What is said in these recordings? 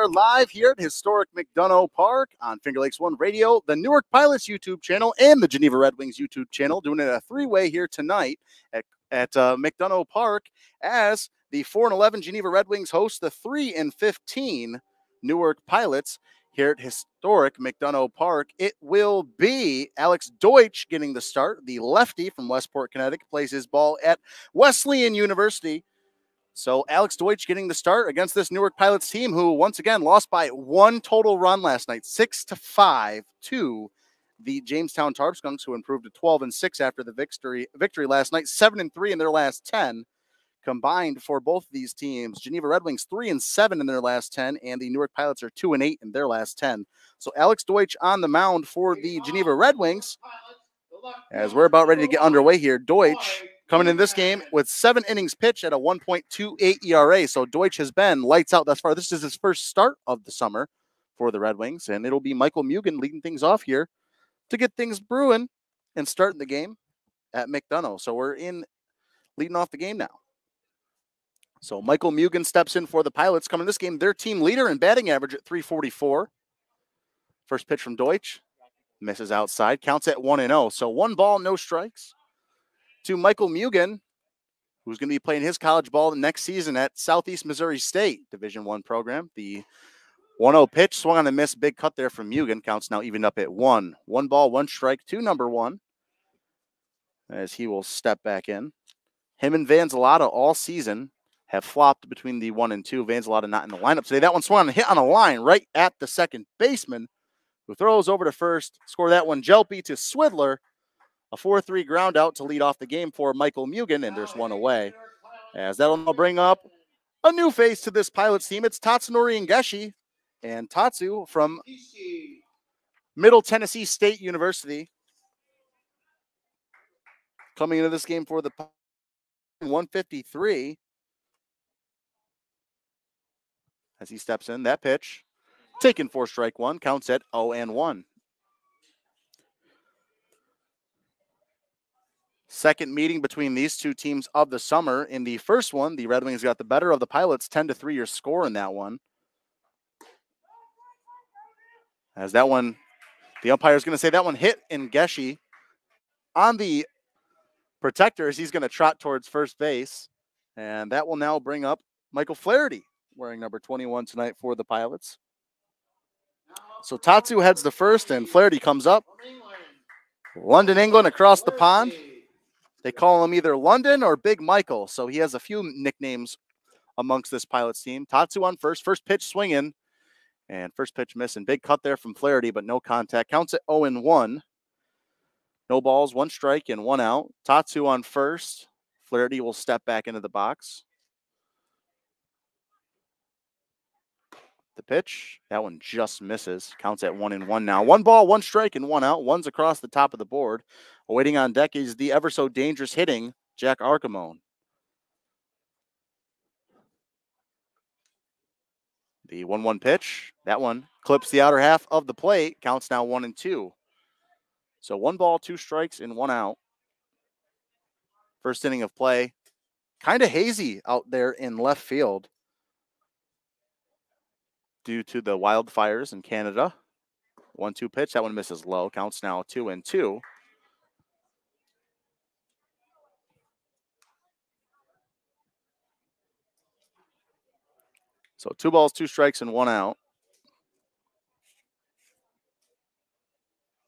are live here at Historic McDonough Park on Finger Lakes One Radio, the Newark Pilots YouTube channel, and the Geneva RedWings YouTube channel, doing it a three-way here tonight at McDonough Park as the 4-11 Geneva RedWings host the 3-15 Newark Pilots here at Historic McDonough Park. It will be Alex Deutsch getting the start. The lefty from Westport, Connecticut, plays his ball at Wesleyan University. So Alex Deutsch getting the start against this Newark Pilots team, who once again lost by one total run last night, 6-5 to the Jamestown Tarpskunks, who improved to 12-6 after the victory last night, 7-3 in their last 10 combined for both of these teams. Geneva RedWings 3-7 in their last 10, and the Newark Pilots are 2-8 in their last 10. So Alex Deutsch on the mound for the Geneva RedWings. As we're about ready to get underway here, Deutsch coming in this game with 7 innings pitched at a 1.28 ERA. So Deutsch has been lights out thus far. This is his first start of the summer for the Red Wings, and it'll be Michael Mugen leading things off here to get things brewing and starting the game at McDonough. So we're in leading off the game now. So Michael Mugen steps in for the Pilots. Coming in this game, their team leader in batting average at 344. First pitch from Deutsch. Misses outside. Counts at 1-0. So 1 ball, no strikes. To Michael Mugen, who's going to be playing his college ball next season at Southeast Missouri State Division I program. The 1-0 pitch swung on a miss. Big cut there from Mugen. Counts now evened up at 1. 1 ball, 1 strike to number 1. As he will step back in. Him and Vanzalata all season have flopped between the 1 and 2. Vanzalata not in the lineup today. That one swung on a hit on a line right at the second baseman, who throws over to first. Score that one, Jelpy to Swidler. A 4-3 ground out to lead off the game for Michael Mugen, and there's 1 away. As that'll now bring up a new face to this Pilots team. It's Tatsunori Ngeshi, and Tatsu from Middle Tennessee State University. Coming into this game for the 153. As he steps in, that pitch taken for strike 1, counts at 0-1. Second meeting between these two teams of the summer. In the first one, the Red Wings got the better of the Pilots, 10-3 your score in that one. As that one, the umpire is going to say that one hit Ngeshi on the protector as he's going to trot towards first base. And that will now bring up Michael Flaherty, wearing number 21 tonight for the Pilots. So Tatsu heads to first, and Flaherty comes up. London, England, across the pond. They call him either London or Big Michael, so he has a few nicknames amongst this Pilots team. Tatsu on first. First pitch swinging, and first pitch missing. Big cut there from Flaherty, but no contact. Counts at 0-1. No balls, 1 strike, and 1 out. Tatsu on first. Flaherty will step back into the box. The pitch, that one just misses. Counts at 1-1 now. 1 ball, 1 strike, and 1 out. 1's across the top of the board. Awaiting on deck is the ever so dangerous hitting Jack Archimone. The 1-1 pitch, that one clips the outer half of the plate. Counts now 1-2. So 1 ball, 2 strikes, and 1 out. First inning of play. Kind of hazy out there in left field due to the wildfires in Canada. 1-2 pitch. That one misses low. Counts now 2-2. So 2 balls, 2 strikes, and 1 out.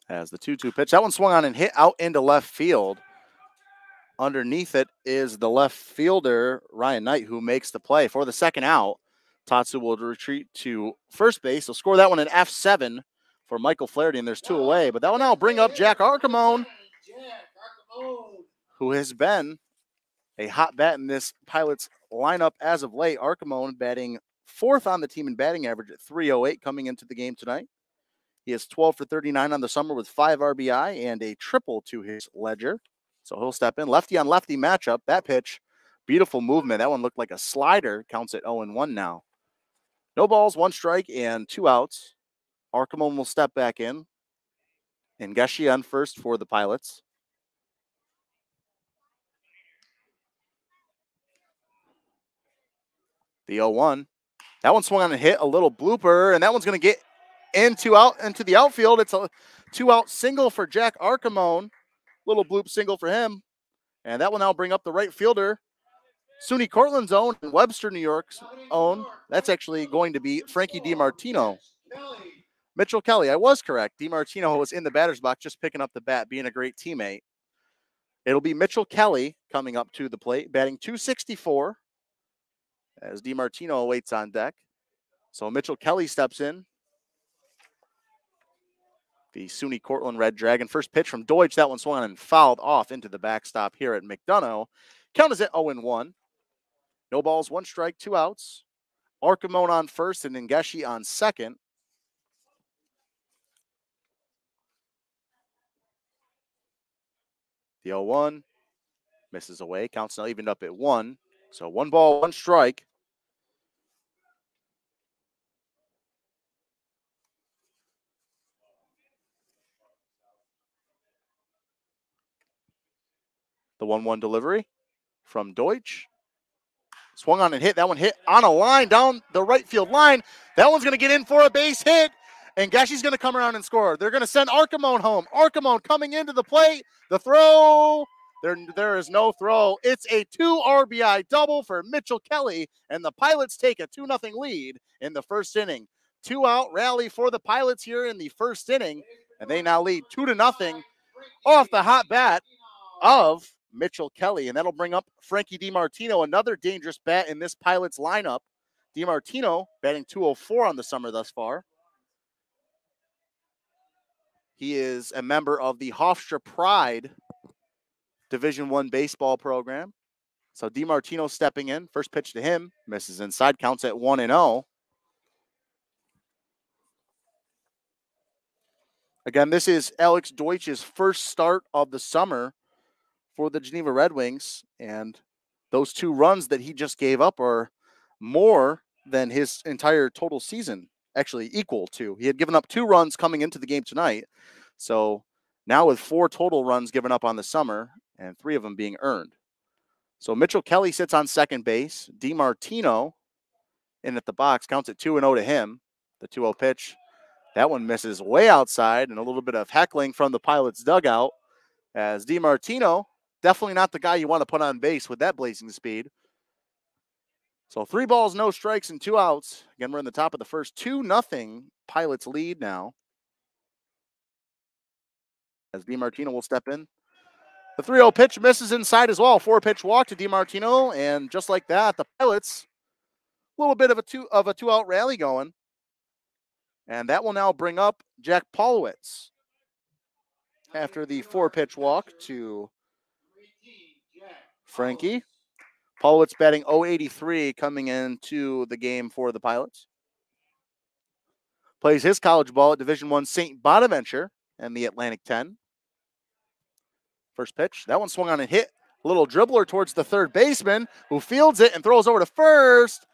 As the 2-2 pitch. That one swung on and hit out into left field. Underneath it is the left fielder, Ryan Knight, who makes the play. For the second out, Tatsu will retreat to first base. He'll score that one in F7 for Michael Flaherty, and there's 2 away. But that will now bring up Jack Archimone, who has been a hot bat in this Pilots lineup as of late. Archimone batting 4th on the team in batting average at 308 coming into the game tonight. He is 12 for 39 on the summer with 5 RBI and a triple to his ledger. So he'll step in. Lefty on lefty matchup. That pitch, beautiful movement. That one looked like a slider. Counts at 0-1 now. No balls, 1 strike, and 2 outs. Archimone will step back in. And Ngeshi on first for the Pilots. The 0-1. That one swung on and hit, a little blooper, and that one's going to get into the outfield. It's a 2-out single for Jack Archimone. Little bloop single for him. And that will now bring up the right fielder, SUNY Cortland's own and Webster, New York's own. That's actually going to be Frankie DiMartino. Mitchell Kelly, I was correct. DiMartino was in the batter's box just picking up the bat, being a great teammate. It'll be Mitchell Kelly coming up to the plate, batting .264 as DiMartino awaits on deck. So Mitchell Kelly steps in. The SUNY Cortland Red Dragon. First pitch from Deutsch. That one swung on and fouled off into the backstop here at McDonough. Count is at 0-1. No balls, 1 strike, 2 outs. Archimone on first and Ngeshi on second. The 0-1 misses away. Counts now evened up at 1. So 1 ball, 1 strike. The 1-1 delivery from Deutsch. Swung on and hit. That one hit on a line down the right field line. That one's going to get in for a base hit. And Geshi's going to come around and score. They're going to send Archimone home. Archimone coming into the plate. The throw. There is no throw. It's a 2 RBI double for Mitchell Kelly. And the Pilots take a 2-0 lead in the first inning. 2-out rally for the Pilots here in the first inning. And they now lead 2-0 off the hot bat of Mitchell Kelly, and that'll bring up Frankie DiMartino, another dangerous bat in this Pilots lineup. DiMartino batting .204 on the summer thus far. He is a member of the Hofstra Pride Division I baseball program. So DiMartino stepping in. First pitch to him, misses inside, counts at 1-0. Again, this is Alex Deutsch's first start of the summer for the Geneva RedWings, and those 2 runs that he just gave up are more than his entire total season, actually equal to. He had given up 2 runs coming into the game tonight, so now with 4 total runs given up on the summer, and 3 of them being earned. So Mitchell Kelly sits on second base. DiMartino in at the box, counts at 2-0 to him. The 2-0 pitch, that one misses way outside, and a little bit of heckling from the Pilots dugout as DiMartino, definitely not the guy you want to put on base with that blazing speed. So 3 balls, no strikes, and 2 outs. Again, we're in the top of the first. 2-0 Pilots lead now. As DiMartino will step in. The 3-0 pitch misses inside as well. 4-pitch walk to DiMartino, and just like that, the Pilots, a little bit of a 2-out rally going. And that will now bring up Jack Polowitz after the 4-pitch walk to Frankie. Polowitz batting .083 coming into the game for the Pilots. Plays his college ball at Division I St. Bonaventure and the Atlantic 10. First pitch. That one swung on and hit. A little dribbler towards the third baseman who fields it and throws over to first.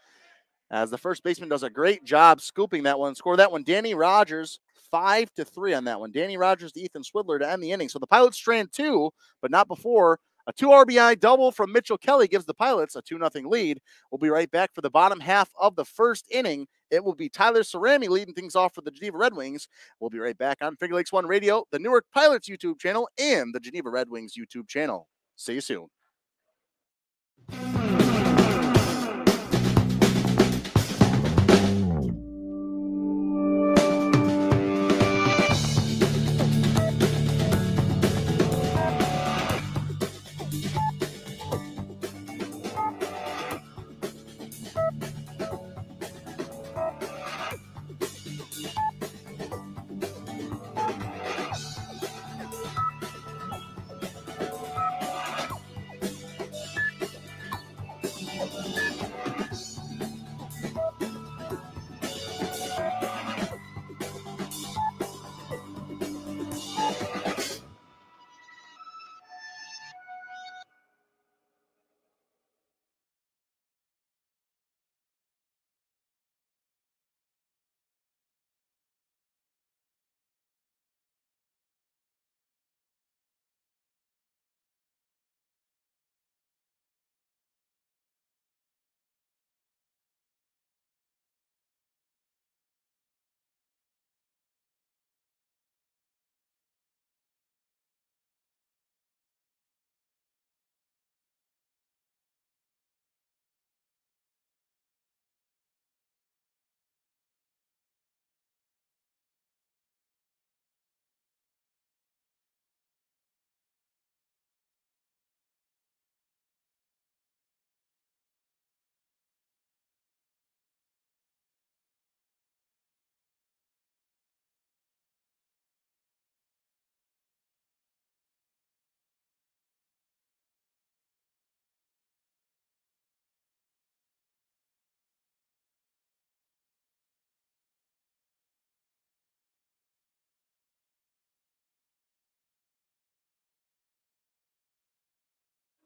As the first baseman does a great job scooping that one. Score that one. Danny Rogers, 5-3 on that one. Danny Rogers to Ethan Swidler to end the inning. So the Pilots strand 2, but not before. A 2 RBI double from Mitchell Kelly gives the Pilots a 2-0 lead. We'll be right back for the bottom half of the first inning. It will be Tyler Cerami leading things off for the Geneva RedWings. We'll be right back on Finger Lakes One Radio, the Newark Pilots YouTube channel, and the Geneva RedWings YouTube channel. See you soon.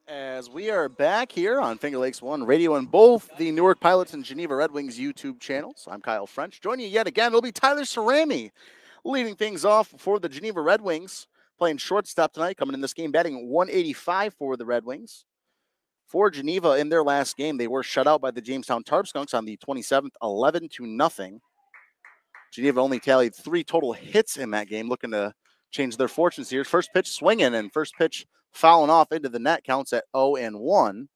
As we are back here on Finger Lakes One Radio and both the Newark Pilots and Geneva Red Wings YouTube channels, I'm Kyle French. Joining you yet again will be Tyler Cerami, leading things off for the Geneva Red Wings, playing shortstop tonight, coming in this game, batting 185 for the Red Wings. For Geneva, in their last game, they were shut out by the Jamestown Tarpskunks on the 27th, 11-0. Geneva only tallied 3 total hits in that game, looking to change their fortunes here. First pitch swinging, and first pitch fouling off into the net, counts at 0-1.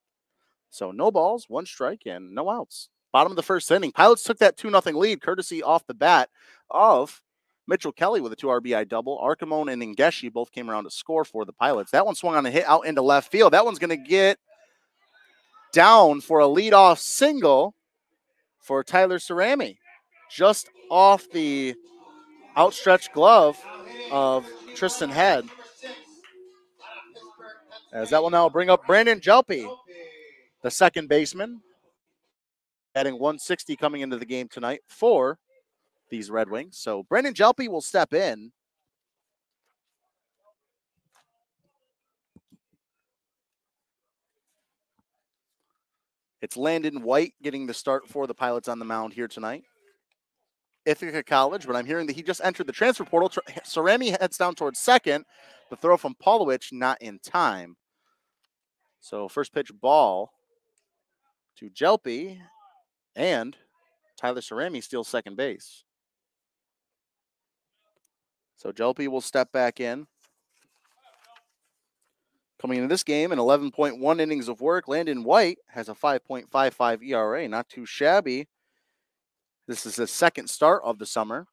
So no balls, 1 strike, and no outs. Bottom of the first inning, Pilots took that 2-0 lead, courtesy off the bat of Mitchell Kelly with a 2 RBI double. Archimone and Ngeshi both came around to score for the Pilots. That one swung on a hit out into left field. That one's going to get down for a leadoff single for Tyler Cerami, just off the outstretched glove of Tristan Head. As that will now bring up Brandon Jelpe, the second baseman, adding 160 coming into the game tonight for these Red Wings. So Brandon Jelpe will step in. It's Landon White getting the start for the Pilots on the mound here tonight. Ithaca College, but I'm hearing that he just entered the transfer portal. Cerami heads down towards second. The throw from Paulowich not in time. So first pitch ball to Jelpe, and Tyler Cerami steals second base. So Jelpe will step back in. Coming into this game in 11.1 innings of work, Landon White has a 5.55 ERA, not too shabby. This is his second start of the summer,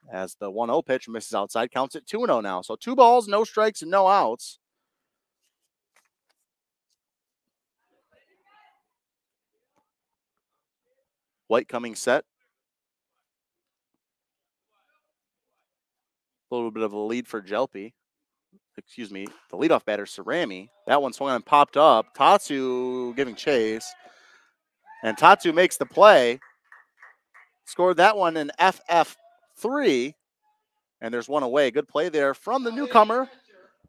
as the 1-0 pitch misses outside, counts it 2-0 now. So 2 balls, no strikes, and no outs. White coming set. A little bit of a lead for Jelpe. Excuse me, the leadoff batter, Cerami. That one swung on and popped up. Tatsu giving chase. And Tatsu makes the play. Scored that one in FF3. And there's one away. Good play there from the newcomer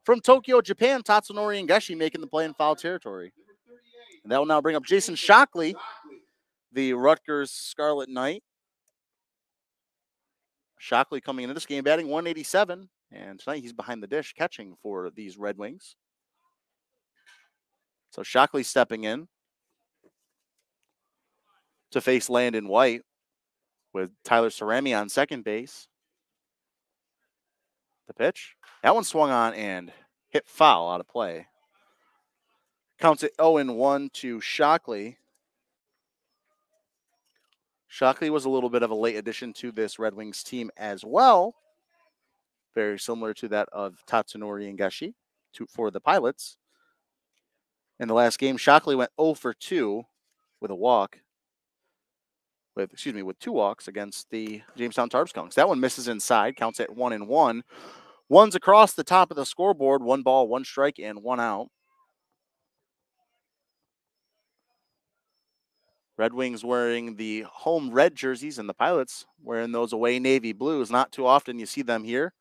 from Tokyo, Japan, Tatsunori Ngeshi, making the play in foul territory. And that will now bring up Jason Shockley, the Rutgers Scarlet Knight. Shockley coming into this game, batting 187. And tonight he's behind the dish catching for these Red Wings. So Shockley stepping in to face Landon White with Tyler Cerami on second base. The pitch. That one swung on and hit foul out of play. Counts it 0-1 to Shockley. Shockley was a little bit of a late addition to this Red Wings team as well. Very similar to that of Tatsunori Ngeshi for the Pilots. In the last game, Shockley went 0 for 2 with a walk. With 2 walks against the Jamestown Tarpskunks. That one misses inside, counts at 1-1. One's across the top of the scoreboard, 1 ball, 1 strike, and 1 out. Red Wings wearing the home red jerseys, and the Pilots wearing those away navy blues. Not too often you see them here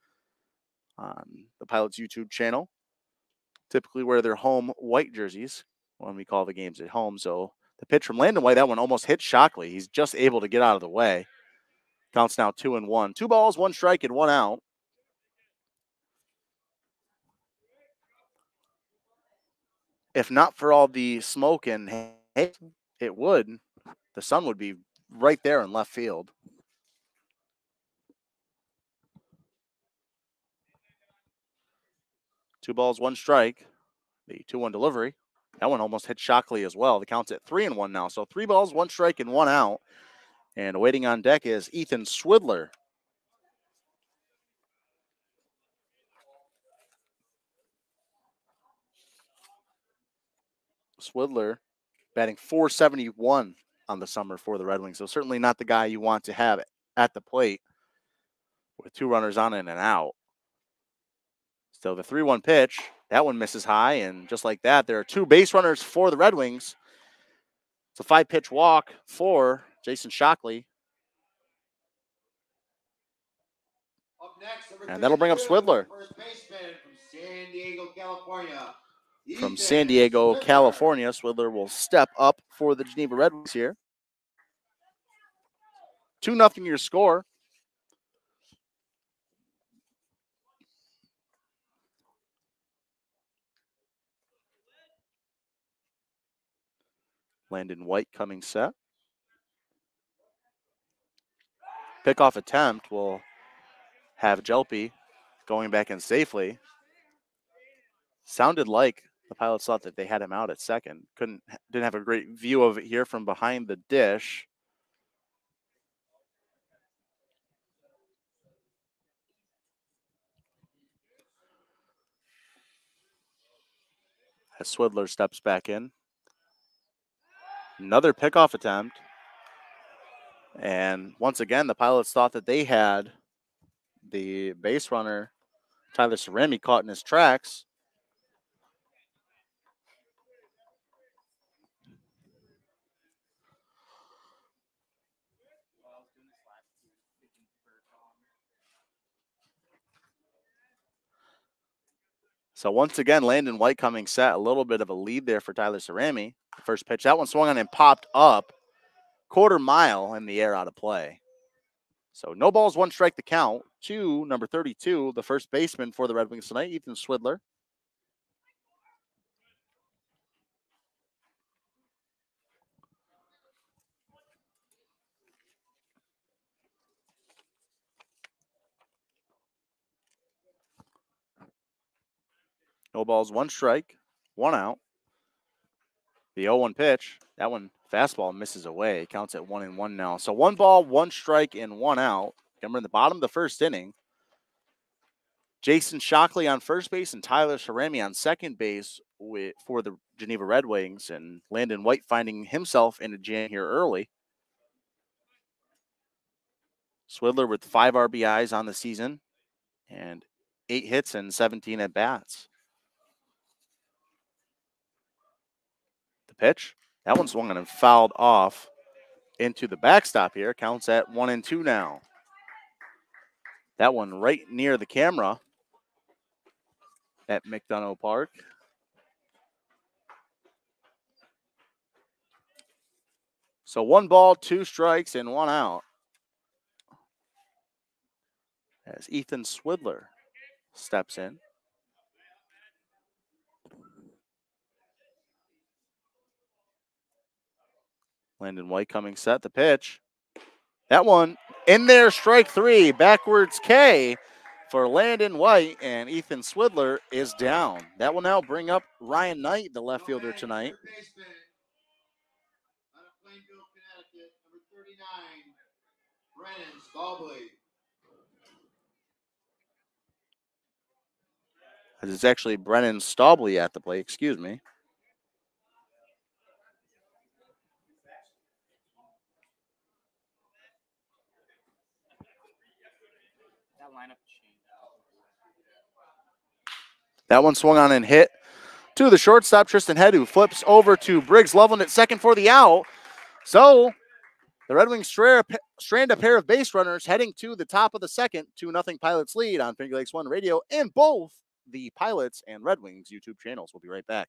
on the Pilots YouTube channel. Typically wear their home white jerseys when we call the games at home. So the pitch from Landon White, that one almost hit Shockley. He's just able to get out of the way. Counts now 2-1. 2 balls, 1 strike, and 1 out. If not for all the smoke and haze, it would. The sun would be right there in left field. Two balls, 1 strike. The 2-1 delivery. That one almost hit Shockley as well. The count's at 3-1 now. So 3 balls, 1 strike, and 1 out. And waiting on deck is Ethan Swidler. Swidler batting .471 on the summer for the Red Wings. So certainly not the guy you want to have at the plate with 2 runners on and out. So the 3-1 pitch, that one misses high. And just like that, there are 2 base runners for the Red Wings. It's a 5-pitch walk for Jason Shockley. And that'll bring up Swidler. First baseman from San Diego, California, from San Diego, California. Swidler will step up for the Geneva RedWings here. 2-0 your score. Landon White coming set. Pickoff attempt will have Jelpy going back in safely. Sounded like the Pilots thought that they had him out at second. Didn't have a great view of it here from behind the dish. As Swidler steps back in. Another pickoff attempt. And once again, the Pilots thought that they had the base runner, Tyler Cerami, caught in his tracks. So once again, Landon White coming set. A little bit of a lead there for Tyler Cerami. First pitch, that one swung on and popped up. Quarter mile in the air out of play. So no balls, 1 strike the count to number 32, the first baseman for the Red Wings tonight, Ethan Swidler. No balls, 1 strike, 1 out. The 0-1 pitch, that one fastball misses away. Counts at 1-1 now. So 1 ball, 1 strike, and 1 out. We're in the bottom of the first inning. Jason Shockley on first base and Tyler Cerami on second base for the Geneva Red Wings, and Landon White finding himself in a jam here early. Swidler with 5 RBIs on the season and 8 hits and 17 at bats. The pitch, that one swung on and fouled off into the backstop here. Counts at 1-2 now. That one right near the camera at McDonough Park. So 1 ball, 2 strikes, and 1 out. As Ethan Swidler steps in. Landon White coming set. The pitch. That one in there, strike 3. Backwards K for Landon White, and Ethan Swidler is down. That will now bring up Ryan Knight, the left fielder tonight. It's actually Brennan Staubley at the plate, excuse me. That one swung on and hit to the shortstop, Tristan Head, who flips over to Briggs Loveland at second for the out. So the Red Wings strand a pair of base runners heading to the top of the second. 2-0 Pilots lead on Finger Lakes One Radio and both the Pilots and Red Wings YouTube channels. We'll be right back.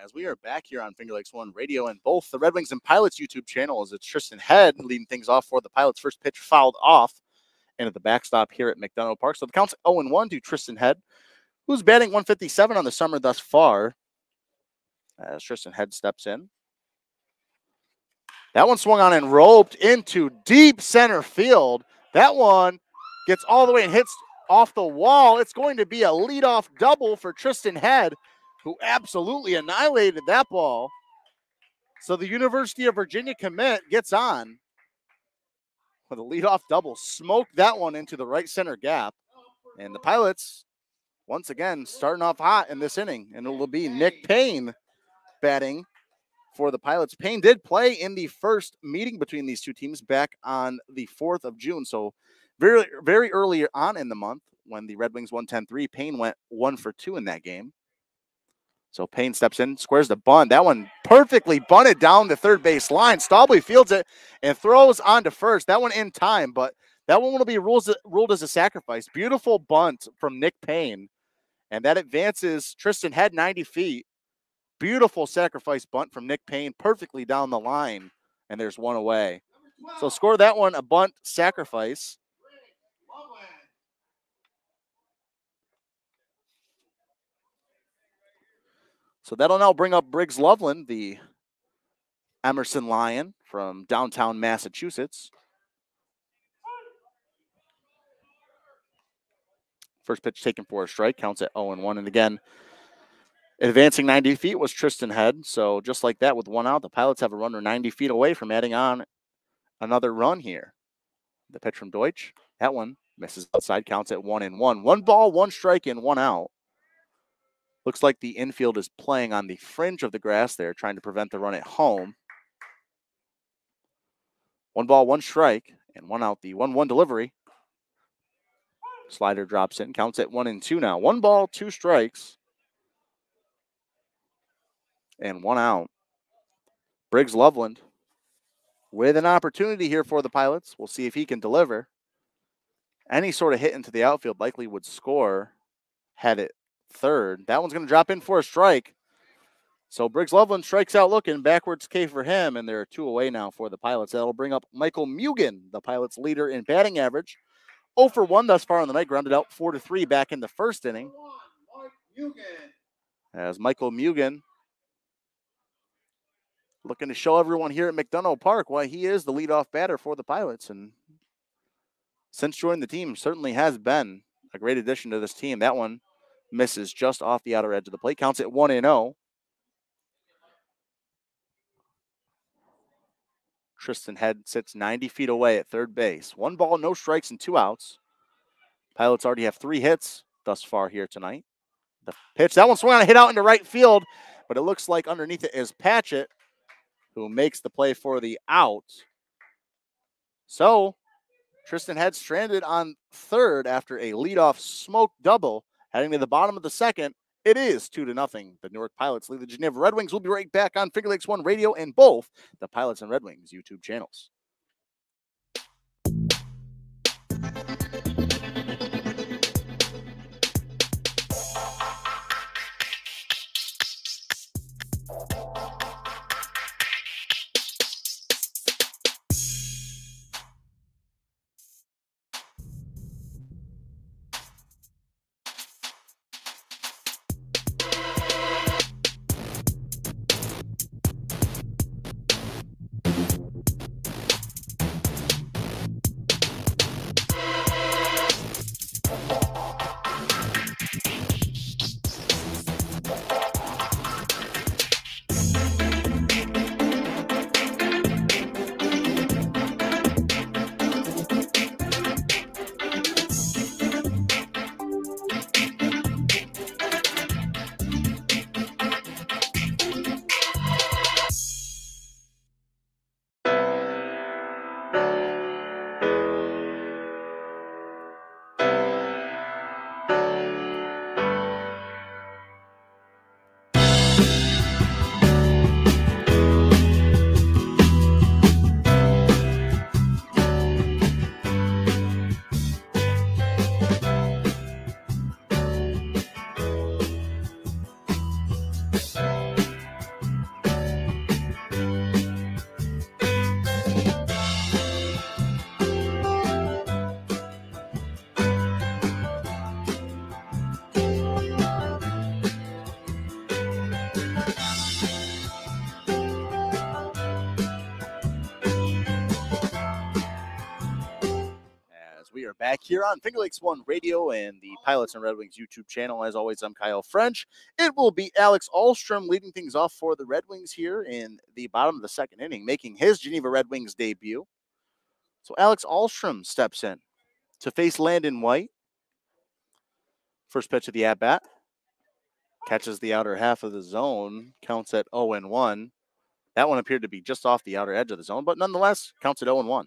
As we are back here on Finger Lakes One Radio and both the Red Wings and Pilots YouTube channels, it's Tristan Head leading things off for the Pilots. First pitch fouled off into the backstop here at McDonough Park. So the count's 0-1 to Tristan Head, who's batting 157 on the summer thus far. As Tristan Head steps in. That one swung on and roped into deep center field. That one gets all the way and hits off the wall. It's going to be a leadoff double for Tristan Head, who absolutely annihilated that ball. So the University of Virginia commit gets on with a leadoff double. Smoked that one into the right center gap. And the Pilots, once again, starting off hot in this inning. And it will be Nick Payne batting for the Pilots. Payne did play in the first meeting between these two teams back on the 4th of June. So very, very early on in the month when the Red Wings won 10-3, Payne went 1 for 2 in that game. So Payne steps in, squares the bunt. That one perfectly bunted down the third base line. Staubly fields it and throws on to first. That one in time, but that one will be ruled as a sacrifice. Beautiful bunt from Nick Payne. And that advances Tristan Head 90 feet. Beautiful sacrifice bunt from Nick Payne, perfectly down the line. And there's one away. So score that one, a bunt sacrifice. So that'll now bring up Briggs Loveland, the Emerson Lion from downtown Massachusetts. First pitch taken for a strike, counts at 0-1. And again, advancing 90 feet was Tristan Head. So just like that, with one out, the Pilots have a runner 90 feet away from adding on another run here. The pitch from Deutsch, that one misses outside, counts at 1-1. 1 ball, 1 strike, and 1 out. Looks like the infield is playing on the fringe of the grass there, trying to prevent the run at home. 1 ball, 1 strike, and 1 out. The 1-1 delivery. Slider drops in, counts at 1-2 now. 1 ball, 2 strikes, and 1 out. Briggs Loveland with an opportunity here for the Pilots. We'll see if he can deliver. Any sort of hit into the outfield likely would score. Had it third. That one's going to drop in for a strike. So Briggs Loveland strikes out looking. Backwards K for him, and there are 2 away now for the Pilots. That'll bring up Michael Mugen, the Pilots' leader in batting average. 0 for 1 thus far on the night, grounded out 4-3 back in the first inning. As Michael Mugen looking to show everyone here at McDonough Park why he is the leadoff batter for the Pilots. And since joining the team, certainly has been a great addition to this team. That one misses just off the outer edge of the plate. Counts at 1-0. Tristan Head sits 90 feet away at third base. 1 ball, no strikes, and 2 outs. Pilots already have 3 hits thus far here tonight. The pitch, that one swung on a hit out into right field, but it looks like underneath it is Patchett, who makes the play for the out. So Tristan Head stranded on third after a leadoff smoke double. Heading to the bottom of the second, it is 2-0. The Newark Pilots lead the Geneva Red Wings. We'll be right back on Finger Lakes One Radio and both the Pilots and Red Wings YouTube channels. back here on Finger Lakes One Radio and the Pilots and Red Wings YouTube channel. As always, I'm Kyle French. It will be Alex Ahlstrom leading things off for the Red Wings here in the bottom of the second inning, making his Geneva Red Wings debut. So Alex Ahlstrom steps in to face Landon White. First pitch of the at-bat. Catches the outer half of the zone, counts at 0-1. That one appeared to be just off the outer edge of the zone, but nonetheless, counts at 0-1.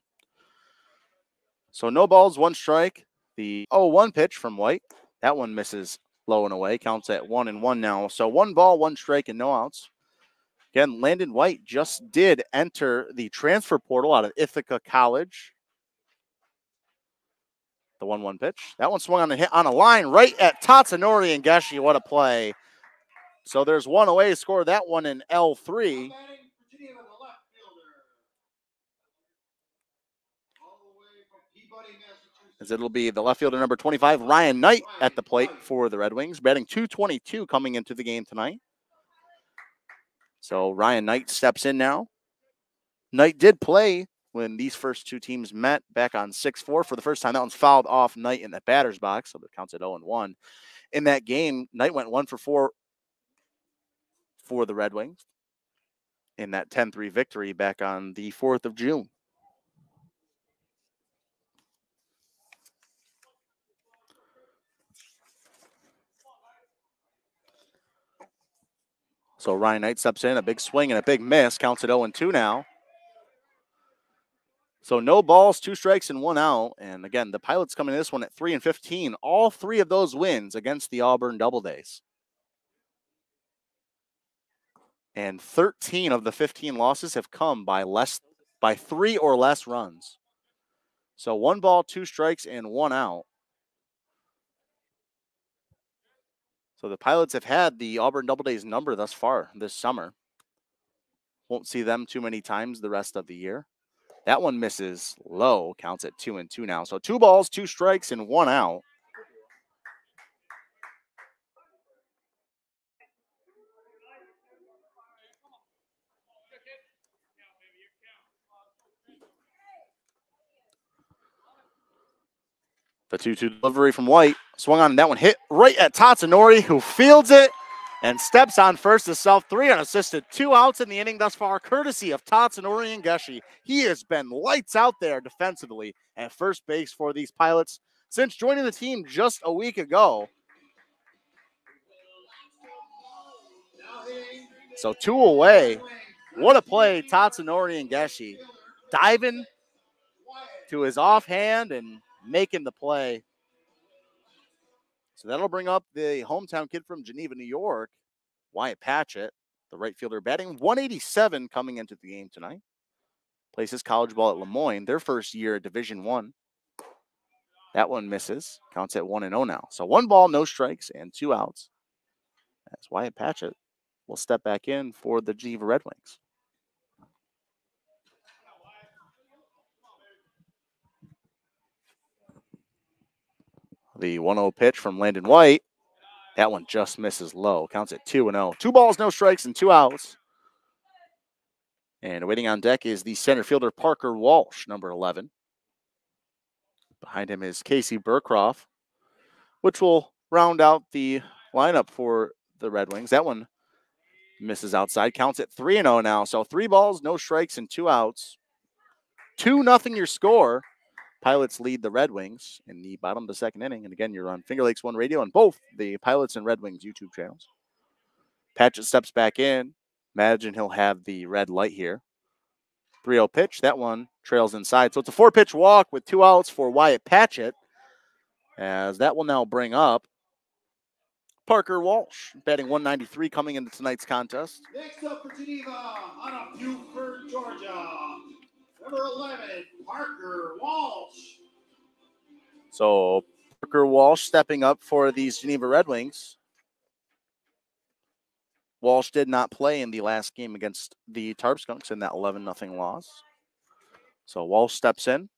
So no balls, one strike. The 0-1 pitch from White. That one misses low and away. Counts at 1-1 now. So 1 ball, 1 strike, and no outs. Again, Landon White just did enter the transfer portal out of Ithaca College. The 1-1 pitch. That one swung on a hit on a line right at Tatsunori and Geshi. What a play. So there's one away. Score that one in L3. As it'll be the left fielder number 25, Ryan Knight, at the plate for the Red Wings, batting .222 coming into the game tonight. So Ryan Knight steps in now. Knight did play when these first two teams met back on 6-4 for the first time. That one's fouled off Knight in the batter's box, so it counts at 0-1. In that game, Knight went 1 for 4 for the Red Wings in that 10-3 victory back on the 4th of June. So Ryan Knight steps in, a big swing and a big miss. Counts at 0-2 now. So no balls, 2 strikes, and 1 out. And again, the Pilots coming in this one at 3-15. All 3 of those wins against the Auburn Doubledays. And 13 of the 15 losses have come by 3 or less runs. So 1 ball, 2 strikes, and 1 out. So the Pilots have had the Auburn Doubledays number thus far this summer. Won't see them too many times the rest of the year. That one misses low, counts at 2-2 now. So 2 balls, 2 strikes, and 1 out. The 2-2 delivery from White. Swung on, and that one hit right at Tatsunori, who fields it and steps on first to self. 3 unassisted, 2 outs in the inning thus far, courtesy of Tatsunori and Geshi. He has been lights out there defensively at first base for these Pilots since joining the team just a week ago. So 2 away. What a play, Tatsunori and Geshi. Diving to his offhand and making the play. So that'll bring up the hometown kid from Geneva, New York, Wyatt Patchett, the right fielder, batting .187 coming into the game tonight. Plays his college ball at Lemoyne, their first year at Division I. That one misses. Counts at 1-0 now. So 1 ball, no strikes, and 2 outs. As Wyatt Patchett will step back in for the Geneva Red Wings. The 1-0 pitch from Landon White. That one just misses low. Counts at 2-0. 2 balls, no strikes, and 2 outs. And waiting on deck is the center fielder, Parker Walsh, number 11. Behind him is Casey Burcroft, which will round out the lineup for the Red Wings. That one misses outside. Counts at 3-0 now. So 3 balls, no strikes, and 2 outs. 2-0 your score. Pilots lead the Red Wings in the bottom of the second inning. And again, you're on Finger Lakes One Radio and both the Pilots and Red Wings YouTube channels. Patchett steps back in. Imagine he'll have the red light here. 3-0 pitch. That one trails inside. So it's a 4-pitch walk with 2 outs for Wyatt Patchett. As that will now bring up Parker Walsh, batting .193 coming into tonight's contest. Next up for Geneva, out of Buford, Georgia, number 11, Parker Walsh. So Parker Walsh stepping up for these Geneva Red Wings. Walsh did not play in the last game against the Tarpskunks in that 11-0 loss. So Walsh steps in.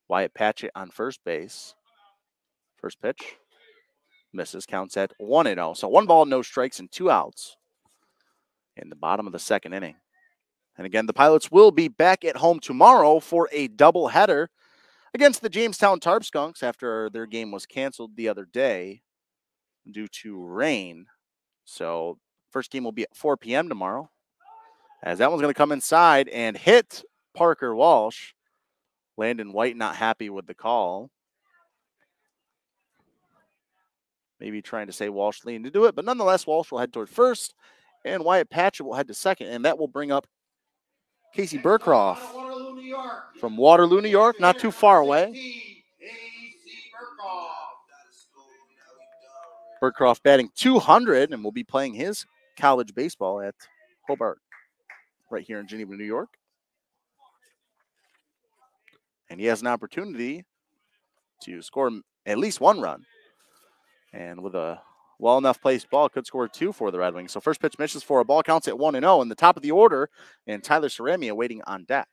Wyatt Patchett on first base. First pitch. Misses, counts at 1-0. So 1 ball, no strikes, and 2 outs in the bottom of the second inning. And again, the Pilots will be back at home tomorrow for a doubleheader against the Jamestown Tarp Skunks after their game was canceled the other day due to rain. So first game will be at 4 p.m. tomorrow, as that one's going to come inside and hit Parker Walsh. Landon White not happy with the call. Maybe trying to say Walsh leaned to do it, but nonetheless, Walsh will head toward first, and Wyatt Patchett will head to second, and that will bring up Casey Burkroff from Waterloo, New York, not too far away. Burkroff batting .200 and will be playing his college baseball at Hobart, right here in Geneva, New York. And he has an opportunity to score at least one run. And with a well enough placed ball, could score 2 for the Red Wings. So first pitch misses for a ball, counts at 1-0 in the top of the order, and Tyler Cerami waiting on deck.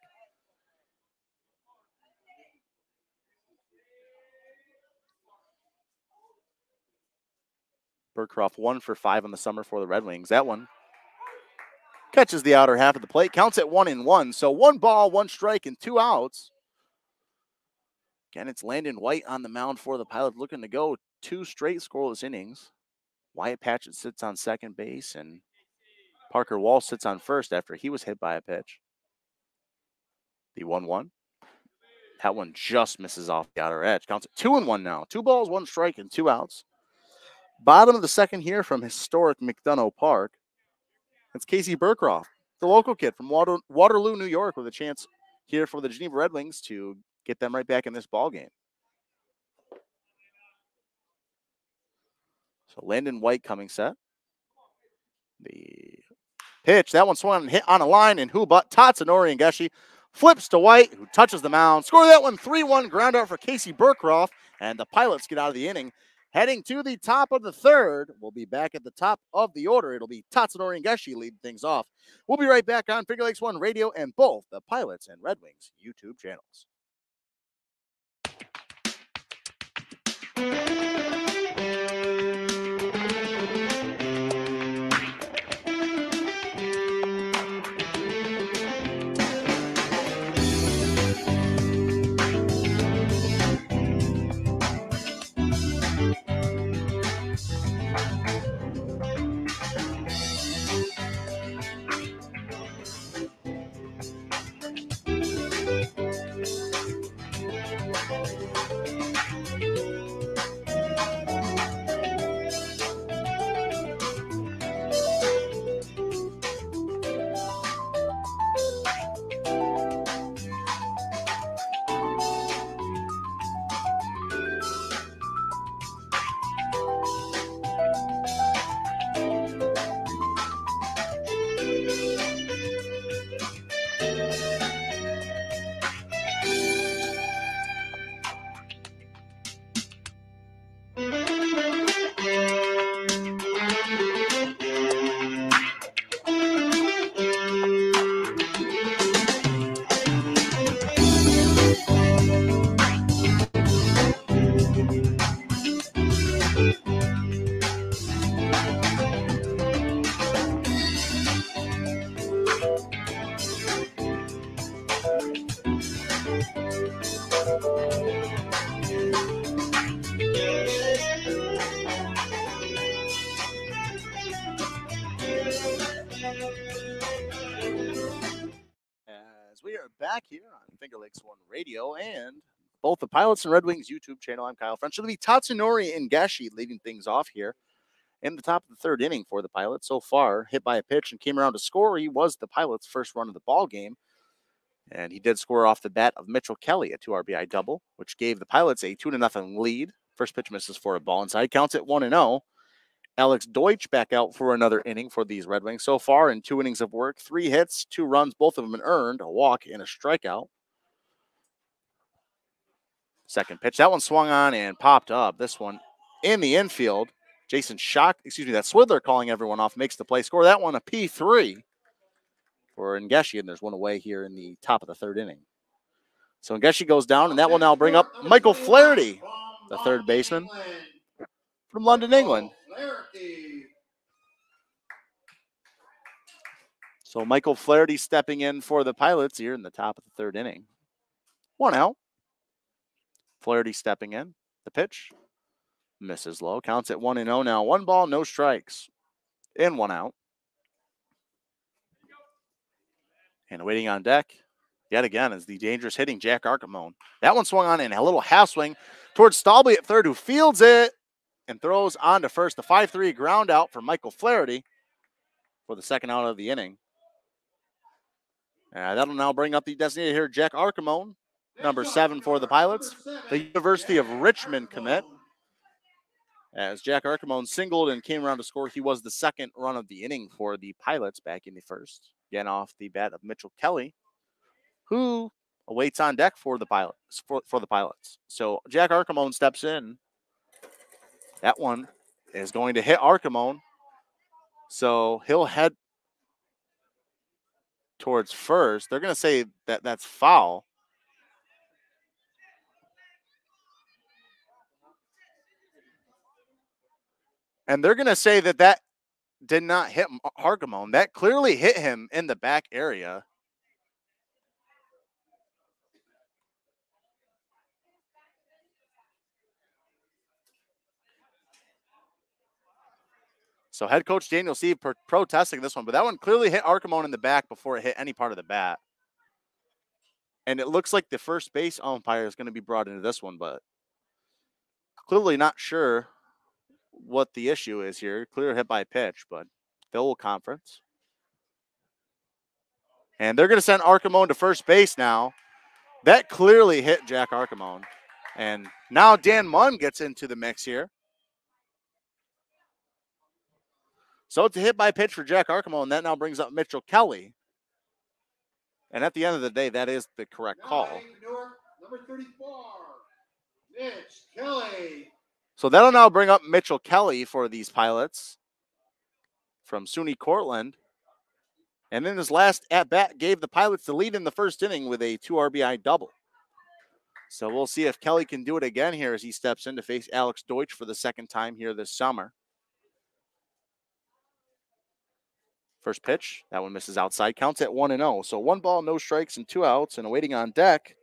Burkroff 1 for 5 on the summer for the Red Wings. That one catches the outer half of the plate, counts at 1-1. So 1 ball, 1 strike, and 2 outs. Again, it's Landon White on the mound for the Pilots, looking to go 2 straight scoreless innings. Wyatt Patchett sits on second base, and Parker Walsh sits on first after he was hit by a pitch. The 1-1. That one just misses off the outer edge. Counts at 2-1 now. 2 balls, 1 strike, and 2 outs. Bottom of the second here from Historic McDonough Park. It's Casey Burkroff, the local kid from Waterloo, New York, with a chance here for the Geneva Red Wings to get them right back in this ball game. So Landon White coming set. The pitch, that one swung and hit on a line, and who but Tatsunori Ngeshi flips to White, who touches the mound. Score that one, 3-1 ground out for Casey Burkroff, and the Pilots get out of the inning. Heading to the top of the third, we'll be back at the top of the order. It'll be Tatsunori Ngeshi leading things off. We'll be right back on Finger Lakes One Radio and both the Pilots and Red Wings YouTube channels. As we are back here on Finger Lakes One Radio and both the Pilots and Red Wings YouTube channel, I'm Kyle French. It'll be Tatsunori Ngeshi leading things off here in the top of the third inning for the Pilots. So far, hit by a pitch and came around to score. He was the Pilots' first run of the ball game, and he did score off the bat of Mitchell Kelly, a 2 RBI double, which gave the Pilots a 2-0 lead. First pitch misses for a ball inside. Counts at 1-0. Alex Deutsch back out for another inning for these Red Wings. So far in 2 innings of work, 3 hits, 2 runs, both of them earned, a walk and a strikeout. Second pitch, that one swung on and popped up. This one in the infield. Jason that's Swidler calling everyone off, makes the play. Score that one a P3 for Ngeshi, and there's one away here in the top of the third inning. So Ngeshi goes down, and that will now bring up Michael Flaherty, the third baseman from London, England. So Michael Flaherty stepping in for the Pilots here in the top of the third inning. 1 out. Flaherty stepping in. The pitch. Misses low. Counts at 1-0 now. 1 ball, no strikes. In 1 out. And waiting on deck, yet again, is the dangerous hitting Jack Archimone. That one swung on in a little half swing towards Stalby at third, who fields it and throws on to first. The 5-3 ground out for Michael Flaherty for the second out of the inning. That'll now bring up the designated hitter, Jack Archimone, number 7 for the Pilots, the University of Richmond commit. As Jack Archimone singled and came around to score, he was the second run of the inning for the Pilots back in the first. Again, off the bat of Mitchell Kelly, who awaits on deck for the Pilots. For the Pilots. So Jack Archimone steps in. That one is going to hit Archimone. So he'll head towards first. They're going to say that that's foul. And they're going to say that that did not hit Archimone. That clearly hit him in the back area. So head coach Daniel Steve protesting this one, but that one clearly hit Archimone in the back before it hit any part of the bat. And it looks like the first base umpire is going to be brought into this one, but clearly not sure what the issue is here. Clear hit by pitch, but Phil will conference. And they're going to send Archimone to first base now. That clearly hit Jack Archimone. And now Dan Munn gets into the mix here. So it's a hit by pitch for Jack Archimone, and that now brings up Mitchell Kelly. And at the end of the day, that is the correct call. Newark, number 34, Mitch Kelly. So that'll now bring up Mitchell Kelly for these Pilots from SUNY Cortland. And in his last at-bat, gave the Pilots the lead in the first inning with a 2 RBI double. So we'll see if Kelly can do it again here as he steps in to face Alex Deutsch for the second time here this summer. First pitch, that one misses outside, counts at 1-0. So 1 ball, no strikes, and 2 outs, and awaiting on deck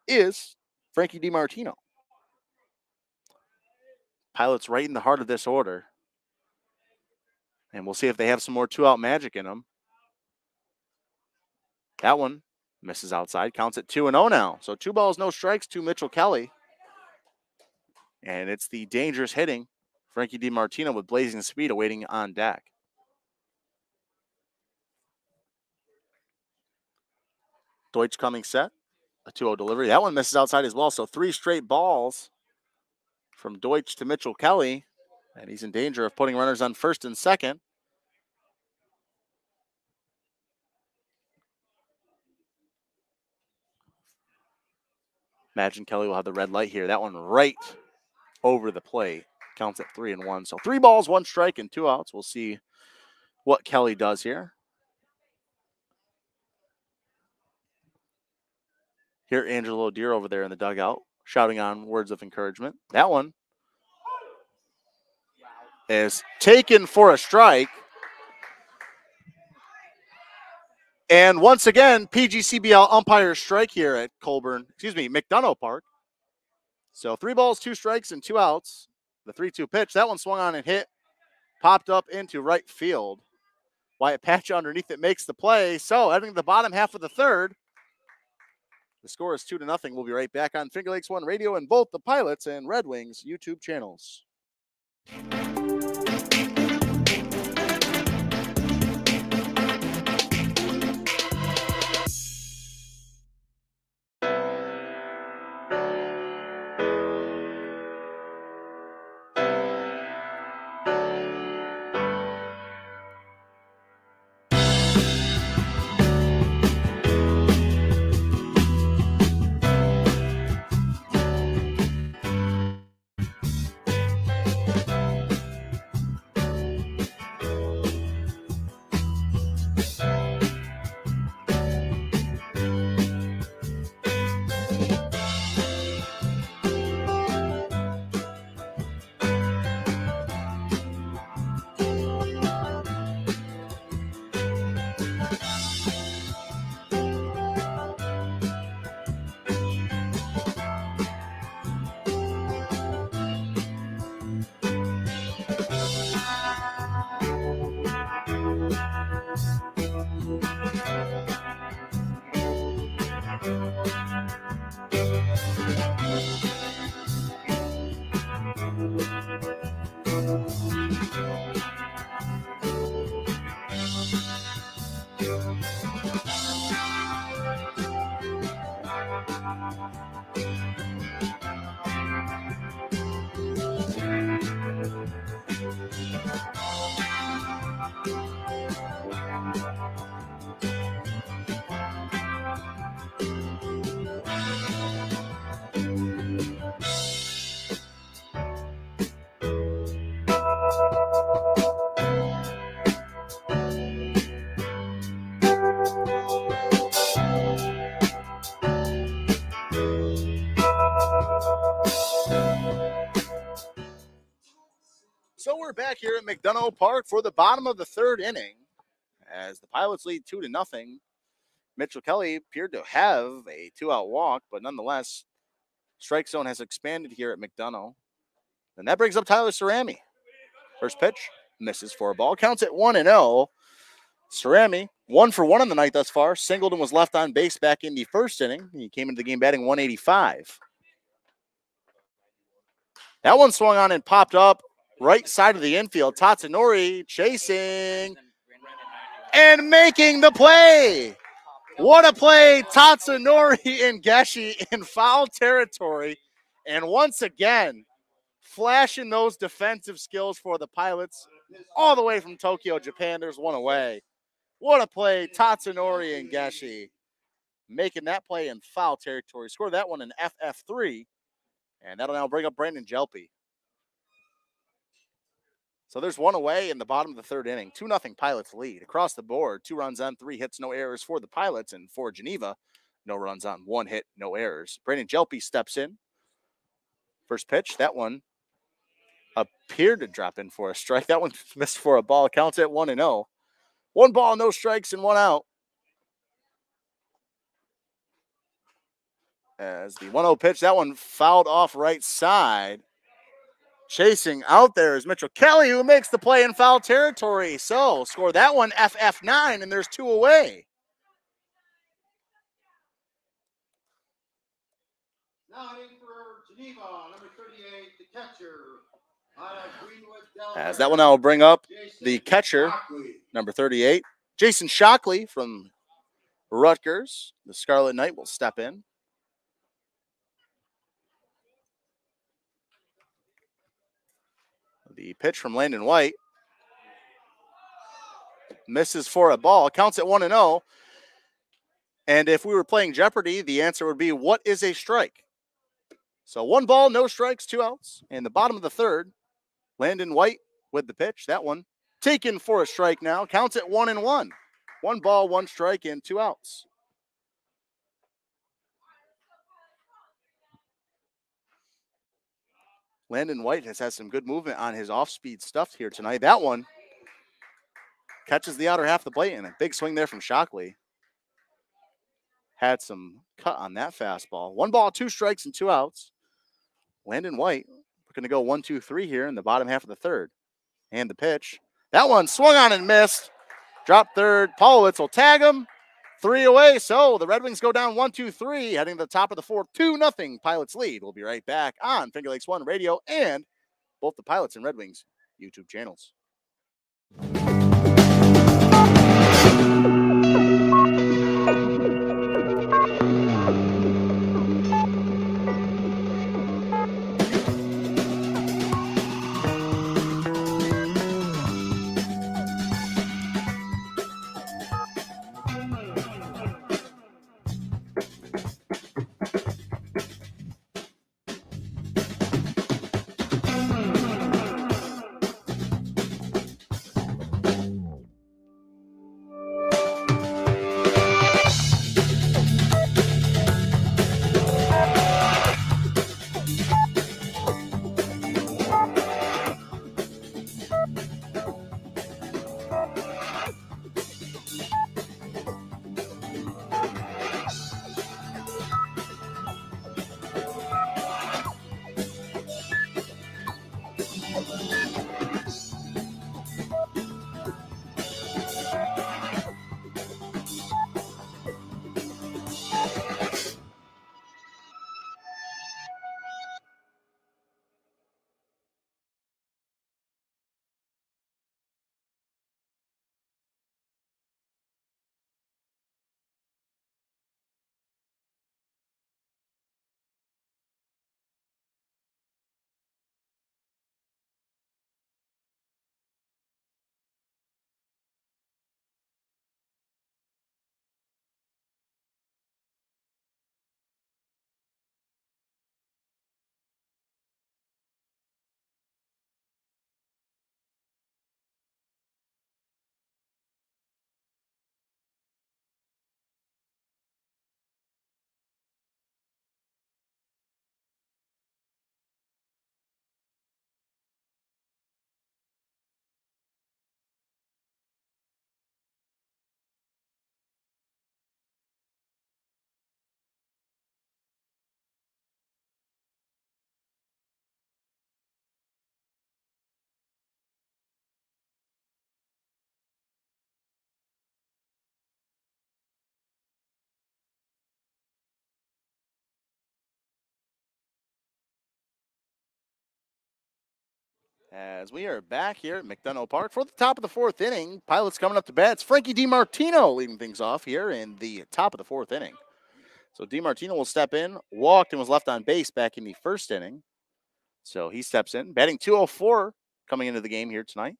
is Frankie DiMartino. Pilots right in the heart of this order. And we'll see if they have some more 2-out magic in them. That one misses outside, counts at 2-0 now. So 2 balls, no strikes to Mitchell Kelly. And it's the dangerous hitting Frankie DiMartino with blazing speed awaiting on deck. Deutsch coming set, a 2-0 delivery. That one misses outside as well. So 3 straight balls from Deutsch to Mitchell Kelly. And he's in danger of putting runners on first and second. Imagine Kelly will have the red light here. That one right over the plate. Counts at 3-1. So 3 balls, 1 strike, and 2 outs. We'll see what Kelly does here. Hear Angelo Deere over there in the dugout shouting on words of encouragement. That one is taken for a strike. And once again, PGCBL umpire strike here at McDonough Park. So 3 balls, 2 strikes, and 2 outs. The 3-2 pitch. That one swung on and hit. Popped up into right field. Wyatt Patch underneath it makes the play. So entering the bottom half of the third. The score is 2-0. We'll be right back on Finger Lakes One Radio and both the Pilots and Red Wings YouTube channels. So we're back here at McDonough Park for the bottom of the third inning as the Pilots lead 2-0. Mitchell Kelly appeared to have a 2-out walk, but nonetheless, strike zone has expanded here at McDonough. And that brings up Tyler Cerami. First pitch, misses for a ball. Counts at 1-0. Cerami, 1 for 1 on the night thus far. Singleton was left on base back in the first inning. He came into the game batting 185. That one swung on and popped up right side of the infield. Tatsunori chasing and making the play. What a play. Tatsunori and Geshi in foul territory. And once again, flashing those defensive skills for the Pilots all the way from Tokyo, Japan. There's one away. What a play. Tatsunori and Geshi making that play in foul territory. Score that one in FF3. And that'll now bring up Brandon Jelpe. So there's one away in the bottom of the third inning. 2-0 Pilots lead. Across the board, 2 runs on 3 hits, no errors for the Pilots. And for Geneva, no runs on 1 hit, no errors. Brandon Jelpe steps in. First pitch, that one appeared to drop in for a strike. That one missed for a ball. Counts at 1-0. 1 ball, no strikes, and 1 out. As the 1-0 pitch, that one fouled off right side. Chasing out there is Mitchell Kelly, who makes the play in foul territory. So score that one FF9, and there's 2 away. Now in for Geneva, number 38, the catcher. As that one now will bring up the catcher, number 38, Jason Shockley from Rutgers. The Scarlet Knight will step in. The pitch from Landon White misses for a ball. Counts at 1-0. And if we were playing Jeopardy, the answer would be, what is a strike? So 1 ball, no strikes, 2 outs. In the bottom of the third, Landon White with the pitch. That one taken for a strike now. Counts at 1-1. 1 ball, 1 strike, and 2 outs. Landon White has had some good movement on his off-speed stuff here tonight. That one catches the outer half of the plate, and a big swing there from Shockley. Had some cut on that fastball. 1 ball, 2 strikes, and 2 outs. Landon White, we're going to go 1-2-3 here in the bottom half of the third. And the pitch. That one swung on and missed. Dropped third. Paulowitz will tag him. 3 away. So the Red Wings go down 1-2-3, heading to the top of the fourth. 2-0 Pilots lead. We'll be right back on Finger Lakes One Radio and both the Pilots and Red Wings YouTube channels. As we are back here at McDonough Park for the top of the fourth inning, Pilots coming up to bat. It's Frankie DiMartino leading things off here in the top of the fourth inning. So DiMartino will step in, walked and was left on base back in the first inning. So he steps in, batting 204 coming into the game here tonight.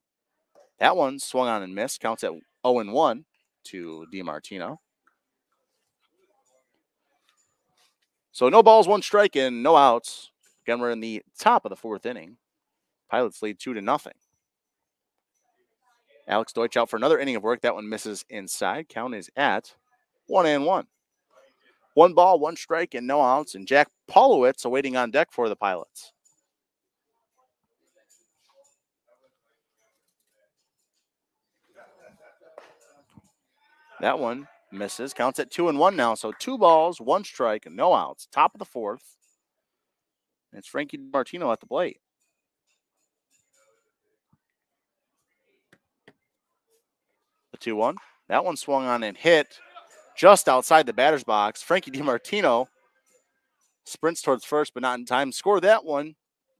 That one swung on and missed, counts at 0-1 to DiMartino. So no balls, one strike, and no outs. Again, we're in the top of the fourth inning. Pilots lead 2-0. Alex Deutsch out for another inning of work. That one misses inside. Count is at 1-1. One ball, one strike, and no outs. And Jack Polowitz awaiting on deck for the Pilots. That one misses. Counts at 2-1 now. So 2 balls, 1 strike, and no outs. Top of the fourth. And it's Frankie DiMartino at the plate. The 2-1. That one swung on and hit just outside the batter's box. Frankie DiMartino sprints towards first, but not in time. Score that one.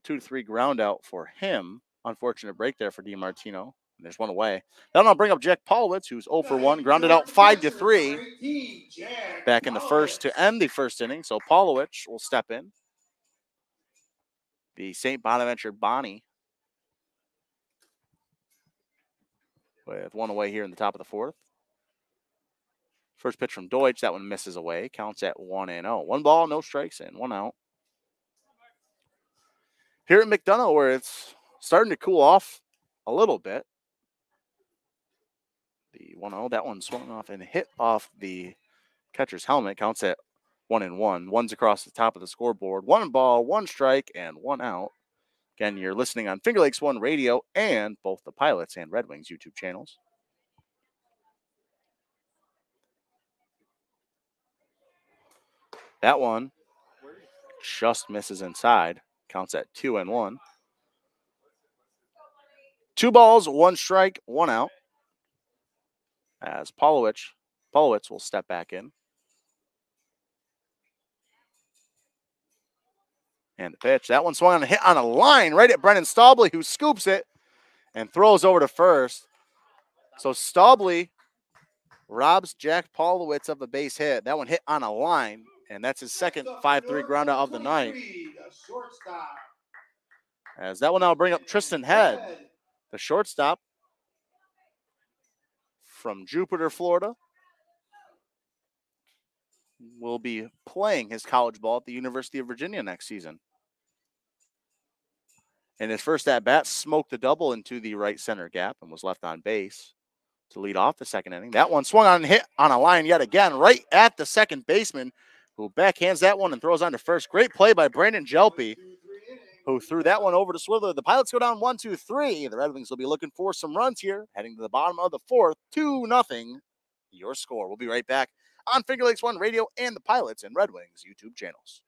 2-3 ground out for him. Unfortunate break there for DiMartino. There's one away. Then I'll bring up Jack Polowitz, who's 0 for 1, grounded out 5-3 back in the first to end the first inning. So Polowitz will step in. The St. Bonaventure Bonnie with one away here in the top of the fourth. First pitch from Deutsch. That one misses away. Counts at 1-0. 1 ball, no strikes, and 1 out. Here at McDonough, where it's starting to cool off a little bit. The 1-0, that one swung off and hit off the catcher's helmet. Counts at 1-1. One's across the top of the scoreboard. 1 ball, 1 strike, and 1 out. Again, you're listening on Finger Lakes One Radio and both the Pilots and Red Wings YouTube channels. That one just misses inside. Counts at 2-1. 2 balls, 1 strike, 1 out. As Polowitz will step back in. And the pitch. That one swung on a hit on a line right at Brennan Staubley, who scoops it and throws over to first. So Staubley robs Jack Polowitz of a base hit. That one hit on a line, and that's his second 5-3 ground out of the night. As that will now bring up Tristan Head, the shortstop from Jupiter, Florida. Will be playing his college ball at the University of Virginia next season. In his first at-bat, smoked the double into the right center gap and was left on base to lead off the second inning. That one swung on and hit on a line yet again, right at the second baseman, who backhands that one and throws on to first. Great play by Brandon Jelpe, who threw that one over to Swivler. The Pilots go down 1-2-3. The Red Wings will be looking for some runs here, heading to the bottom of the fourth. 2-0, your score. We'll be right back on Finger Lakes One Radio and the Pilots and Red Wings YouTube channels.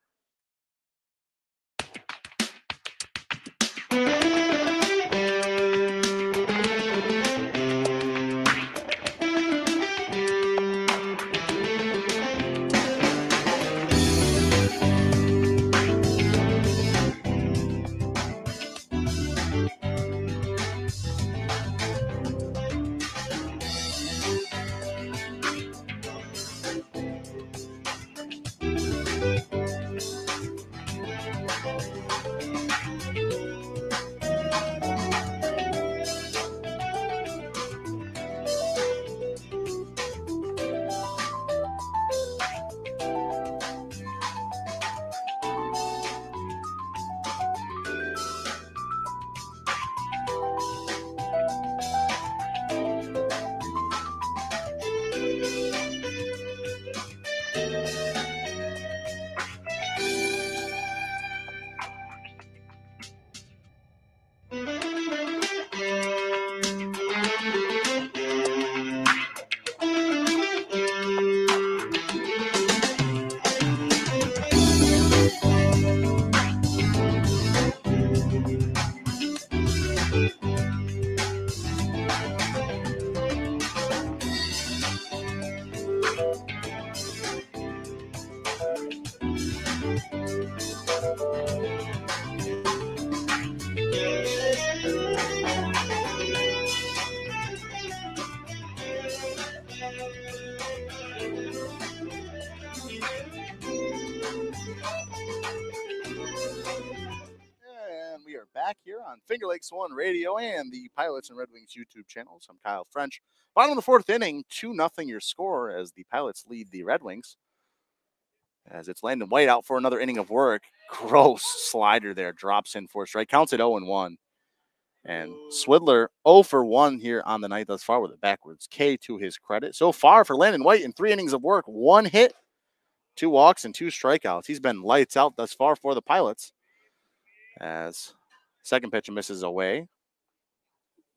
back here on Finger Lakes One Radio and the Pilots and Red Wings YouTube channels. I'm Kyle French. Bottom of the fourth inning, 2-0 your score as the Pilots lead the Red Wings. As it's Landon White out for another inning of work. Gross slider there, drops in for a strike. Counts at 0-1. And Swidler 0 for 1 here on the night thus far with a backwards K to his credit. So far for Landon White in 3 innings of work, 1 hit, 2 walks, and 2 strikeouts. He's been lights out thus far for the Pilots. As second pitch misses away.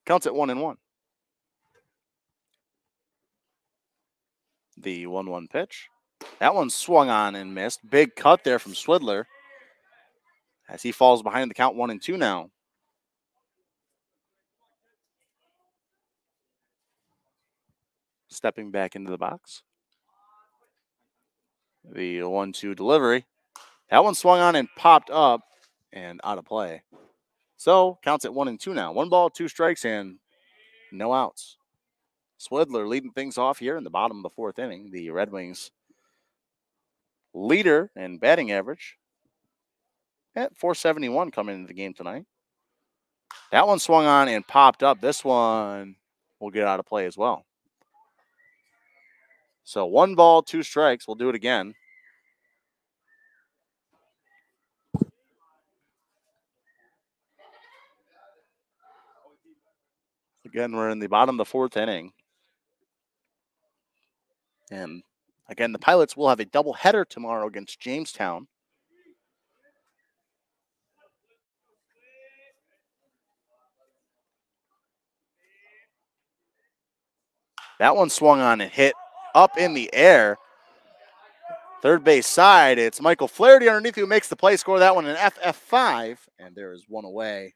Counts at 1-1. The 1-1 pitch. That one swung on and missed. Big cut there from Swidler. As he falls behind the count 1-2 now. Stepping back into the box. The 1-2 delivery. That one swung on and popped up and out of play. So counts at 1-2 now. 1 ball, 2 strikes, and no outs. Swidler leading things off here in the bottom of the fourth inning. The Red Wings leader in batting average at .471 coming into the game tonight. That one swung on and popped up. This one will get out of play as well. So 1 ball, 2 strikes. We'll do it again. Again, we're in the bottom of the fourth inning. And again, the Pilots will have a doubleheader tomorrow against Jamestown. That one swung on and hit up in the air. Third base side, it's Michael Flaherty underneath who makes the play, score that one in FF5, and there is 1 away.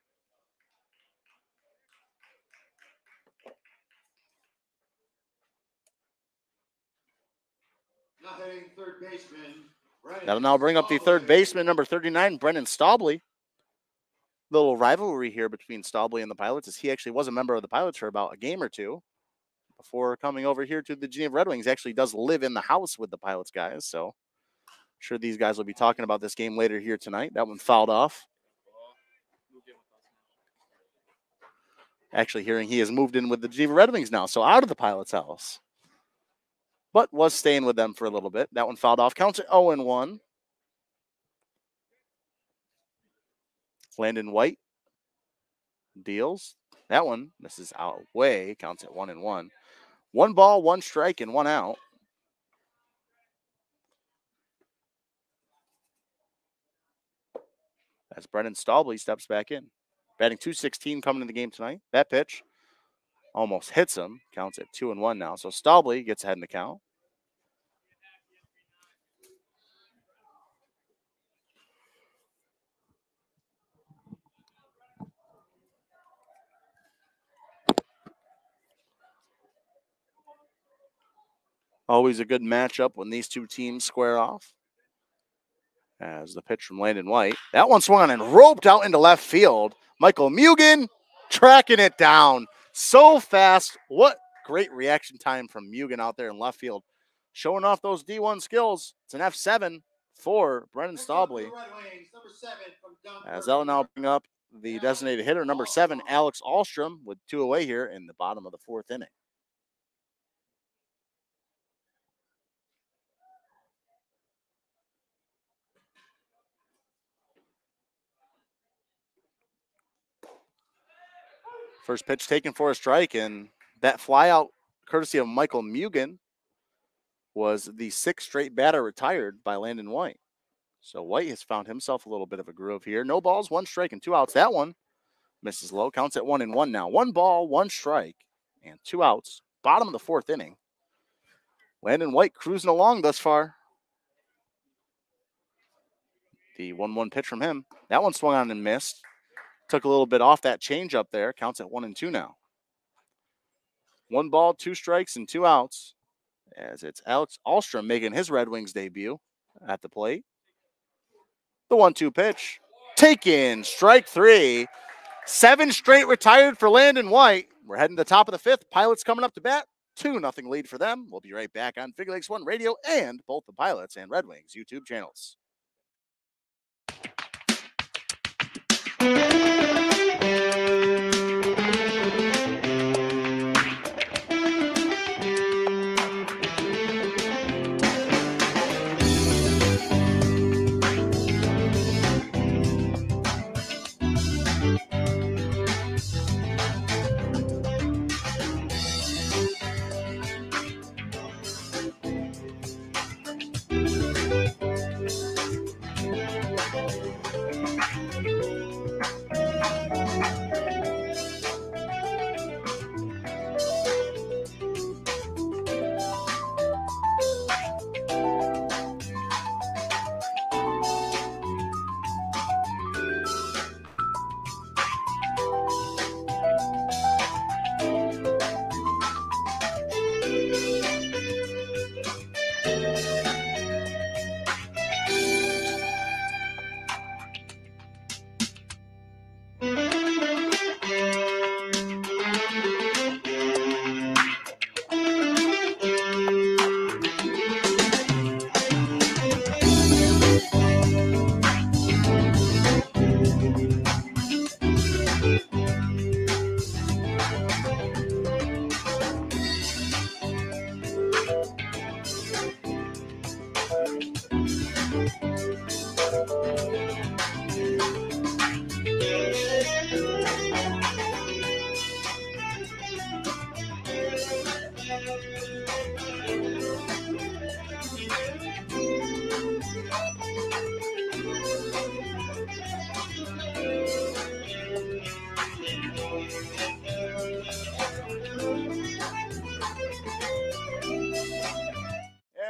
Third baseman. That'll now bring up the third baseman, number 39, Brendan Staubley. Little rivalry here between Staubley and the Pilots, as he actually was a member of the Pilots for about a game or two before coming over here to the Geneva Red Wings. Actually does live in the house with the Pilots guys, so I'm sure these guys will be talking about this game later here tonight. That one fouled off. Actually hearing he has moved in with the Geneva Red Wings now, so out of the Pilots house. But was staying with them for a little bit. That one fouled off. Counts at 0-1. Landon White deals. That one misses out away. Counts at 1-1. 1 ball, 1 strike, and 1 out. As Brendan Staubley steps back in. Batting .216 coming in the game tonight. That pitch almost hits him. Counts at 2-1 now. So Staubley gets ahead in the count. Always a good matchup when these two teams square off. As the pitch from Landon White. That one swung on and roped out into left field. Michael Mugen tracking it down so fast. What great reaction time from Mugen out there in left field. Showing off those D1 skills. It's an F7 for Brendan Staubley. As they'll now bring up the designated hitter, number 7, Alex Ahlstrom, with 2 away here in the bottom of the fourth inning. First pitch taken for a strike, and that fly out, courtesy of Michael Mugen, was the 6th straight batter retired by Landon White. So White has found himself a little bit of a groove here. No balls, 1 strike, and 2 outs. That one misses low. Counts at 1-1 now. 1 ball, 1 strike, and 2 outs. Bottom of the fourth inning. Landon White cruising along thus far. The 1-1 pitch from him. That one swung on and missed. Took a little bit off that changeup there. Counts at 1-2 now. 1 ball, 2 strikes, and 2 outs. As it's Alex Ahlstrom making his Red Wings debut at the plate. The 1-2 pitch. Taken. Strike 3. 7 straight retired for Landon White. We're heading to the top of the 5th. Pilots coming up to bat. 2-0 lead for them. We'll be right back on Finger Lakes One Radio and both the Pilots and Red Wings YouTube channels.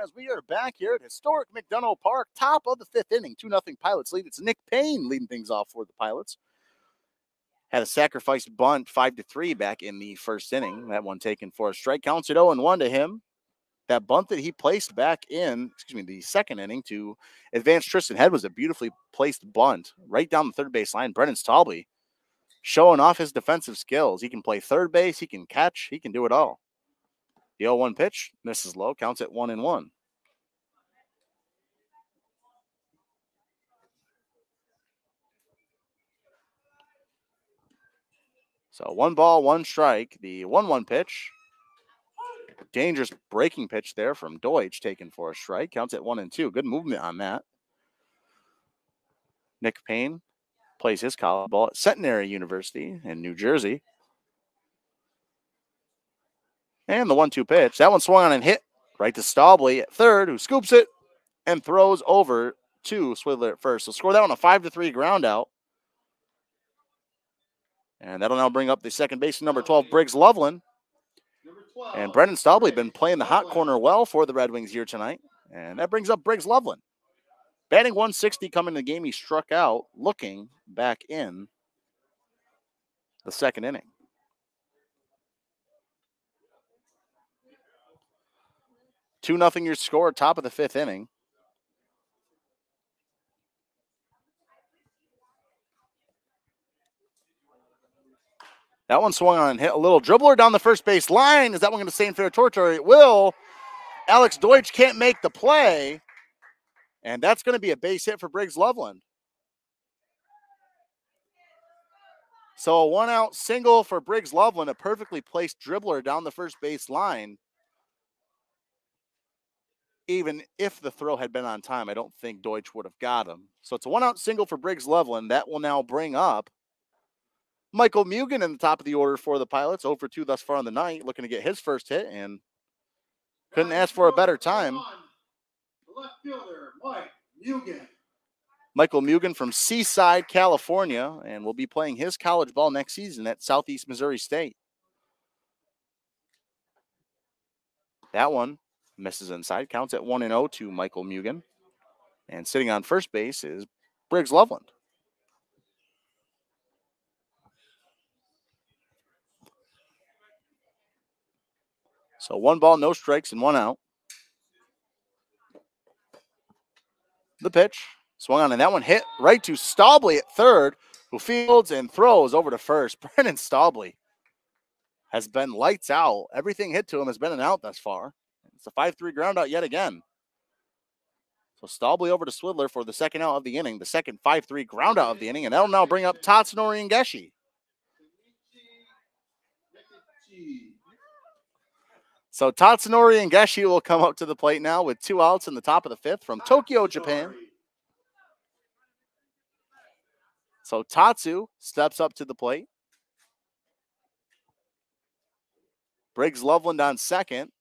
As we are back here at Historic McDonough Park, top of the fifth inning, 2-0 Pilots lead. It's Nick Payne leading things off for the Pilots. Had a sacrificed bunt 5-3 back in the first inning. That one taken for a strike. Counts it 0-1 to him. That bunt that he placed back in, the second inning to advance Tristan Head was a beautifully placed bunt right down the third base line. Brennan Stauble showing off his defensive skills. He can play third base. He can catch. He can do it all. The 0-1 pitch misses low. Counts it 1-1. So 1 ball, 1 strike. The 1-1 pitch. Dangerous breaking pitch there from Deutsch, taken for a strike. Counts at 1-2. Good movement on that. Nick Payne plays his college ball at Centenary University in New Jersey. And the 1-2 pitch. That one swung on and hit right to Stauble at third, who scoops it and throws over to Swidler at first. So score that one a 5-3 ground out. And that'll now bring up the second baseman, number 12, Briggs Loveland. And Brennan Stauble been playing the hot corner well for the Red Wings here tonight. And that brings up Briggs Loveland. Batting 160 coming to the game. He struck out looking back in the second inning. Two nothing your score, top of the fifth inning. That one swung on and hit a little dribbler down the first base line. Is that one going to stay in fair territory? It will. Alex Deutsch can't make the play. And that's going to be a base hit for Briggs Loveland. So a 1-out single for Briggs Loveland, a perfectly placed dribbler down the first base line. Even if the throw had been on time, I don't think Deutsch would have got him. So it's a 1-out single for Briggs Loveland. That will now bring up Michael Mugen in the top of the order for the Pilots. 0 for 2 thus far on the night, looking to get his first hit, and couldn't ask for a better time. Left fielder, Mike Mugen. Michael Mugen from Seaside, California, and will be playing his college ball next season at Southeast Missouri State. That one misses inside. Counts at 1-0 to Michael Mugen. And sitting on first base is Briggs Loveland. So 1 ball, no strikes, and 1 out. The pitch. Swung on, and that one hit right to Stauble at third, who fields and throws over to first. Brennan Stauble has been lights out. Everything hit to him has been an out thus far. It's a 5-3 ground out yet again. So Stauble over to Swidler for the second out of the inning, the second 5-3 ground out of the inning, and that'll now bring up Tatsunori Ngeshi. So Tatsunori Ngeshi will come up to the plate now with 2 outs in the top of the fifth from Tokyo, Japan. So Tatsu steps up to the plate. Briggs Loveland on second.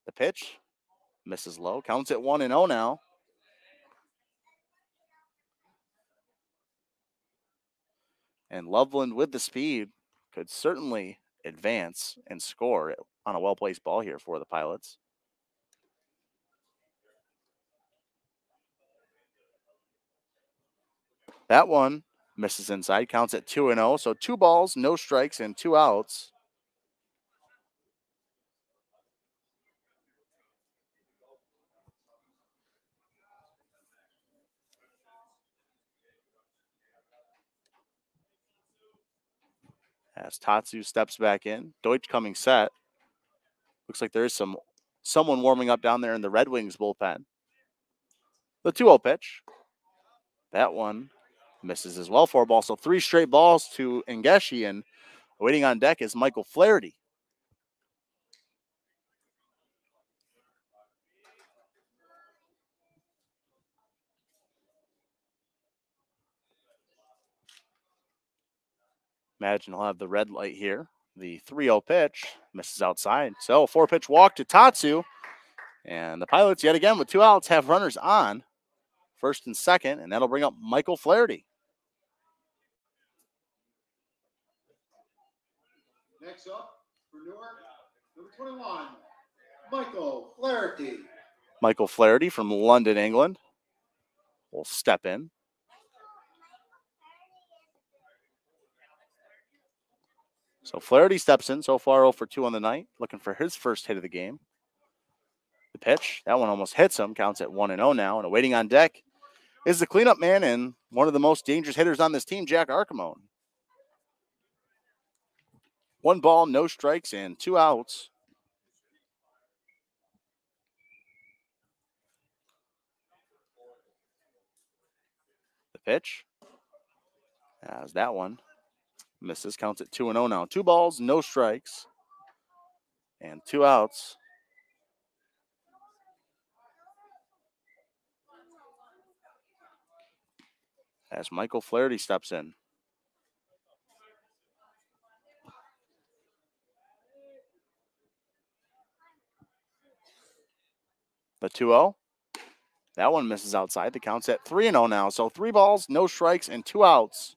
The pitch misses low. Counts at 1-0 now. And Loveland with the speed could certainly advance and score on a well-placed ball here for the Pilots. That one misses inside, counts at 2-0. So 2 balls, no strikes, and 2 outs. As Tatsu steps back in, Deutsch coming set. Looks like there is someone warming up down there in the Red Wings bullpen. The 2-0 pitch. That one misses as well. 4 balls, so 3 straight balls to Ngeshi, and waiting on deck is Michael Flaherty. Imagine he'll have the red light here. The 3-0 pitch misses outside. So 4-pitch walk to Tatsu. And the Pilots, yet again, with 2 outs, have runners on first and second, and that'll bring up Michael Flaherty. Next up for Newark, number 21, Michael Flaherty. Michael Flaherty from London, England will step in. So Flaherty steps in, so far 0 for 2 on the night, looking for his first hit of the game. The pitch, that one almost hits him, counts at 1-0 now, and waiting on deck is the cleanup man and one of the most dangerous hitters on this team, Jack Archimone. 1 ball, no strikes, and 2 outs. The pitch, as that one misses, counts at 2-0 now. 2 balls, no strikes, and 2 outs. As Michael Flaherty steps in. The 2-0. That one misses outside. The count's at 3-0 now. So 3 balls, no strikes, and 2 outs.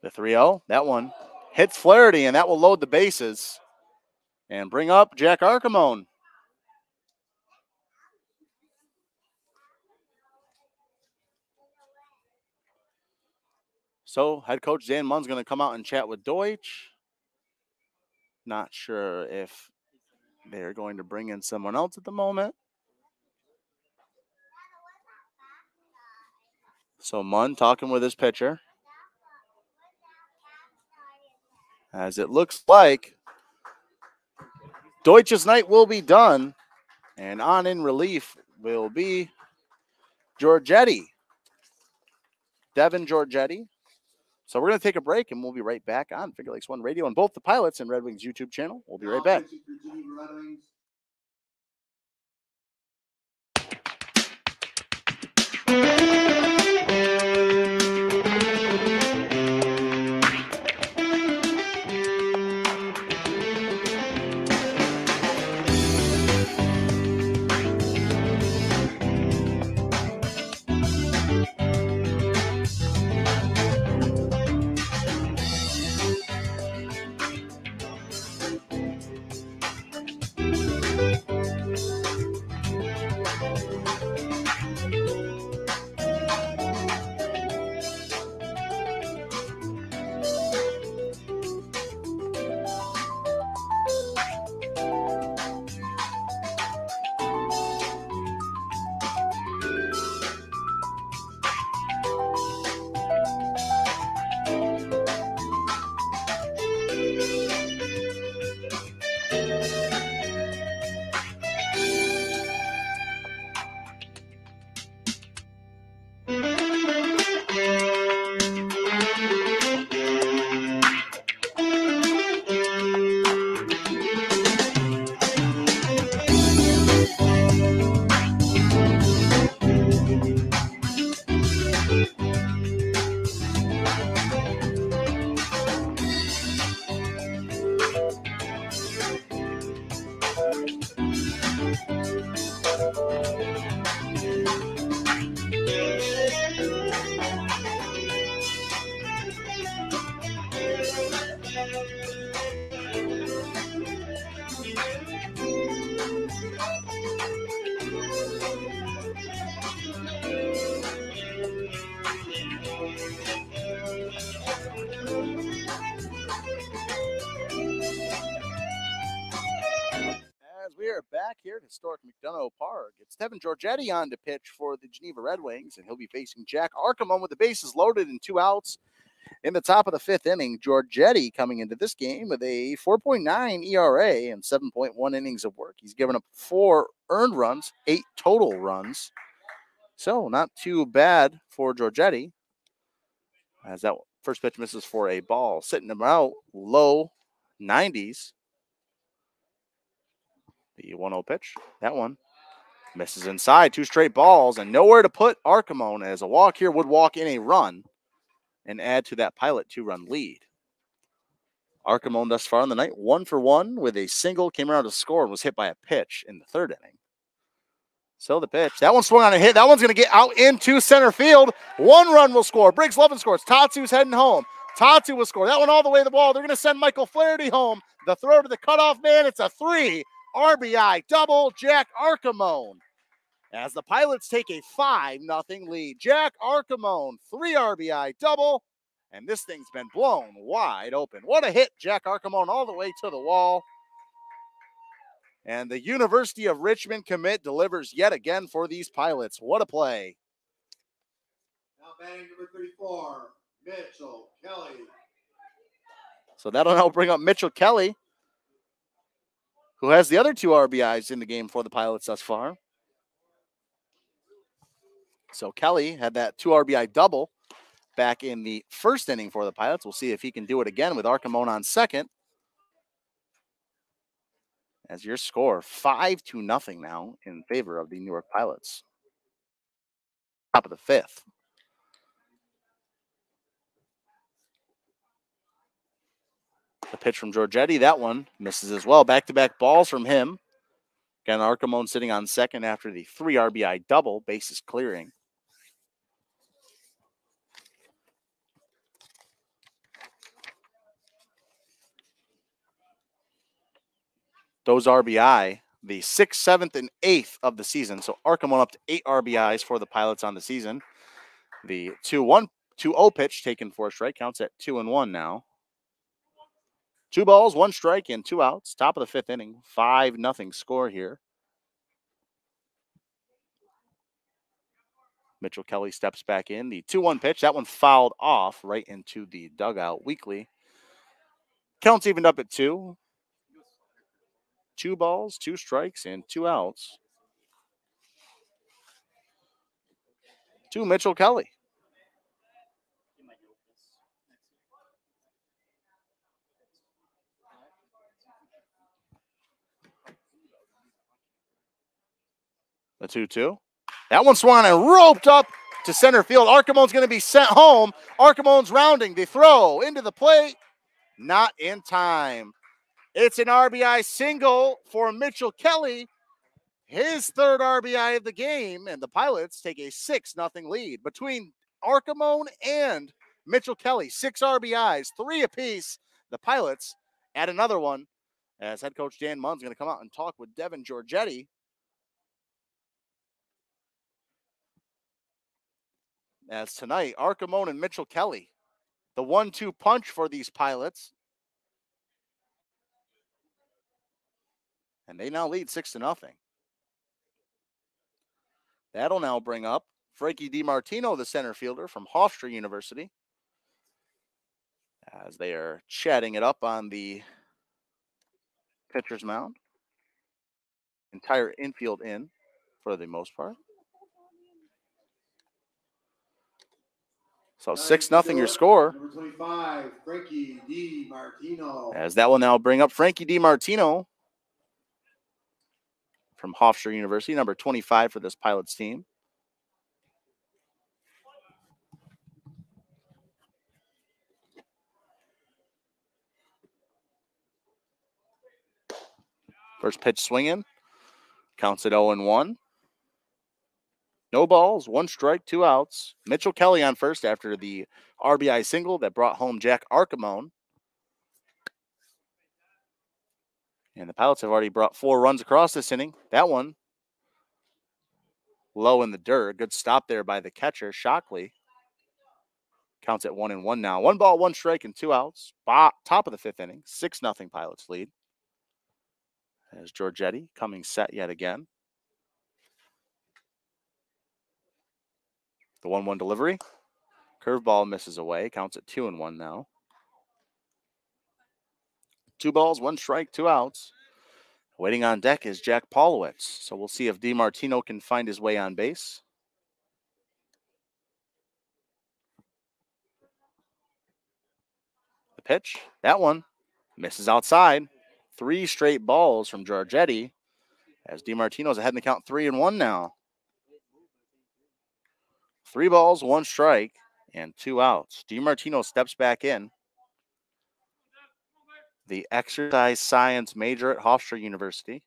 The 3-0. That one hits Flaherty, and that will load the bases and bring up Jack Archimone. So head coach Dan Munn's going to come out and chat with Deutsch. Not sure if they're going to bring in someone else at the moment. So Munn talking with his pitcher. As it looks like Deutsch's night will be done. And on in relief will be Giorgetti. Devin Giorgetti. So we're going to take a break, and we'll be right back on Finger Lakes One Radio on both the Pilots and Red Wings YouTube channel. We'll be right back. Back here at Historic McDonough Park. It's Devin Giorgetti on to pitch for the Geneva RedWings, and he'll be facing Jack Archimone with the bases loaded and 2 outs in the top of the 5th inning. Giorgetti coming into this game with a 4.9 ERA and 7.1 innings of work. He's given up 4 earned runs, 8 total runs. So not too bad for Giorgetti, as that first pitch misses for a ball. Sitting him out low 90s. The 1-0 pitch. That one misses inside. 2 straight balls and nowhere to put Archimon, as a walk here would walk in a run and add to that Pilot 2-run lead. Archimon thus far in the night, 1 for 1 with a single, came around to score and was hit by a pitch in the 3rd inning. So the pitch, that one swung on a hit. That one's going to get out into center field. 1 run will score. Briggs Lovin scores. Tatsu's heading home. Tatsu will score. That one all the way to the wall. They're going to send Michael Flaherty home. The throw to the cutoff man. It's a 3 RBI double. Jack Archimon, as the Pilots take a 5-0 lead. Jack Archimon, 3 RBI double. And this thing's been blown wide open. What a hit, Jack Archimon, all the way to the wall. And the University of Richmond commit delivers yet again for these Pilots. What a play. Now batting number 34, Mitchell Kelly. So that'll now bring up Mitchell Kelly, who has the other 2 RBIs in the game for the Pilots thus far. So Kelly had that 2 RBI double back in the 1st inning for the Pilots. We'll see if he can do it again with Archimon on second. As your score, 5-0 now in favor of the Newark Pilots. Top of the 5th. The pitch from Giorgetti, that one misses as well. Back-to-back balls from him. Again, Archimon sitting on second after the 3 RBI double, bases clearing. Those RBI, the 6th, 7th, and 8th of the season. So Archimon up to 8 RBIs for the Pilots on the season. The 2-0 pitch taken for a strike, counts at 2-1 now. 2 balls, 1 strike, and 2 outs. Top of the 5th inning, 5-0 score here. Mitchell Kelly steps back in. The 2-1 pitch, that one fouled off right into the dugout weakly. Counts evened up at 2. 2 balls, 2 strikes, and 2 outs to Mitchell Kelly. The 2-2. That one swung and roped up to center field. Archimon's going to be sent home. Archimon's rounding the throw into the plate. Not in time. It's an RBI single for Mitchell Kelly. His 3rd RBI of the game, and the Pilots take a 6-0 lead. Between Archimon and Mitchell Kelly, 6 RBIs, 3 apiece. The Pilots add another one, as head coach Dan Munn's going to come out and talk with Devin Giorgetti. As tonight, Archimon and Mitchell Kelly, the 1-2 punch for these Pilots. And they now lead 6-0. That'll now bring up Frankie DiMartino, the center fielder from Hofstra University, as they are chatting it up on the pitcher's mound. Entire infield in for the most part. So 6-0 your score. Number 25, Frankie DiMartino. As that will now bring up Frankie DiMartino from Hofstra University, number 25 for this Pilots team. First pitch swinging. Counts at 0-1. No balls, 1 strike, 2 outs. Mitchell Kelly on first after the RBI single that brought home Jack Archimon. And the Pilots have already brought 4 runs across this inning. That one low in the dirt. Good stop there by the catcher, Shockley. Counts at 1-1 now. 1 ball, 1 strike, and 2 outs. Top of the 5th inning. 6-0 Pilots lead. As Giorgetti coming set yet again. The 1-1 delivery. Curveball misses away. Counts at 2-1 now. 2 balls, 1 strike, 2 outs. Waiting on deck is Jack Paulowitz. So we'll see if DiMartino can find his way on base. The pitch. That one misses outside. 3 straight balls from Giorgetti. As DiMartino's ahead in the count 3-1 now. 3 balls, 1 strike, and 2 outs. DiMartino steps back in. The exercise science major at Hofstra University.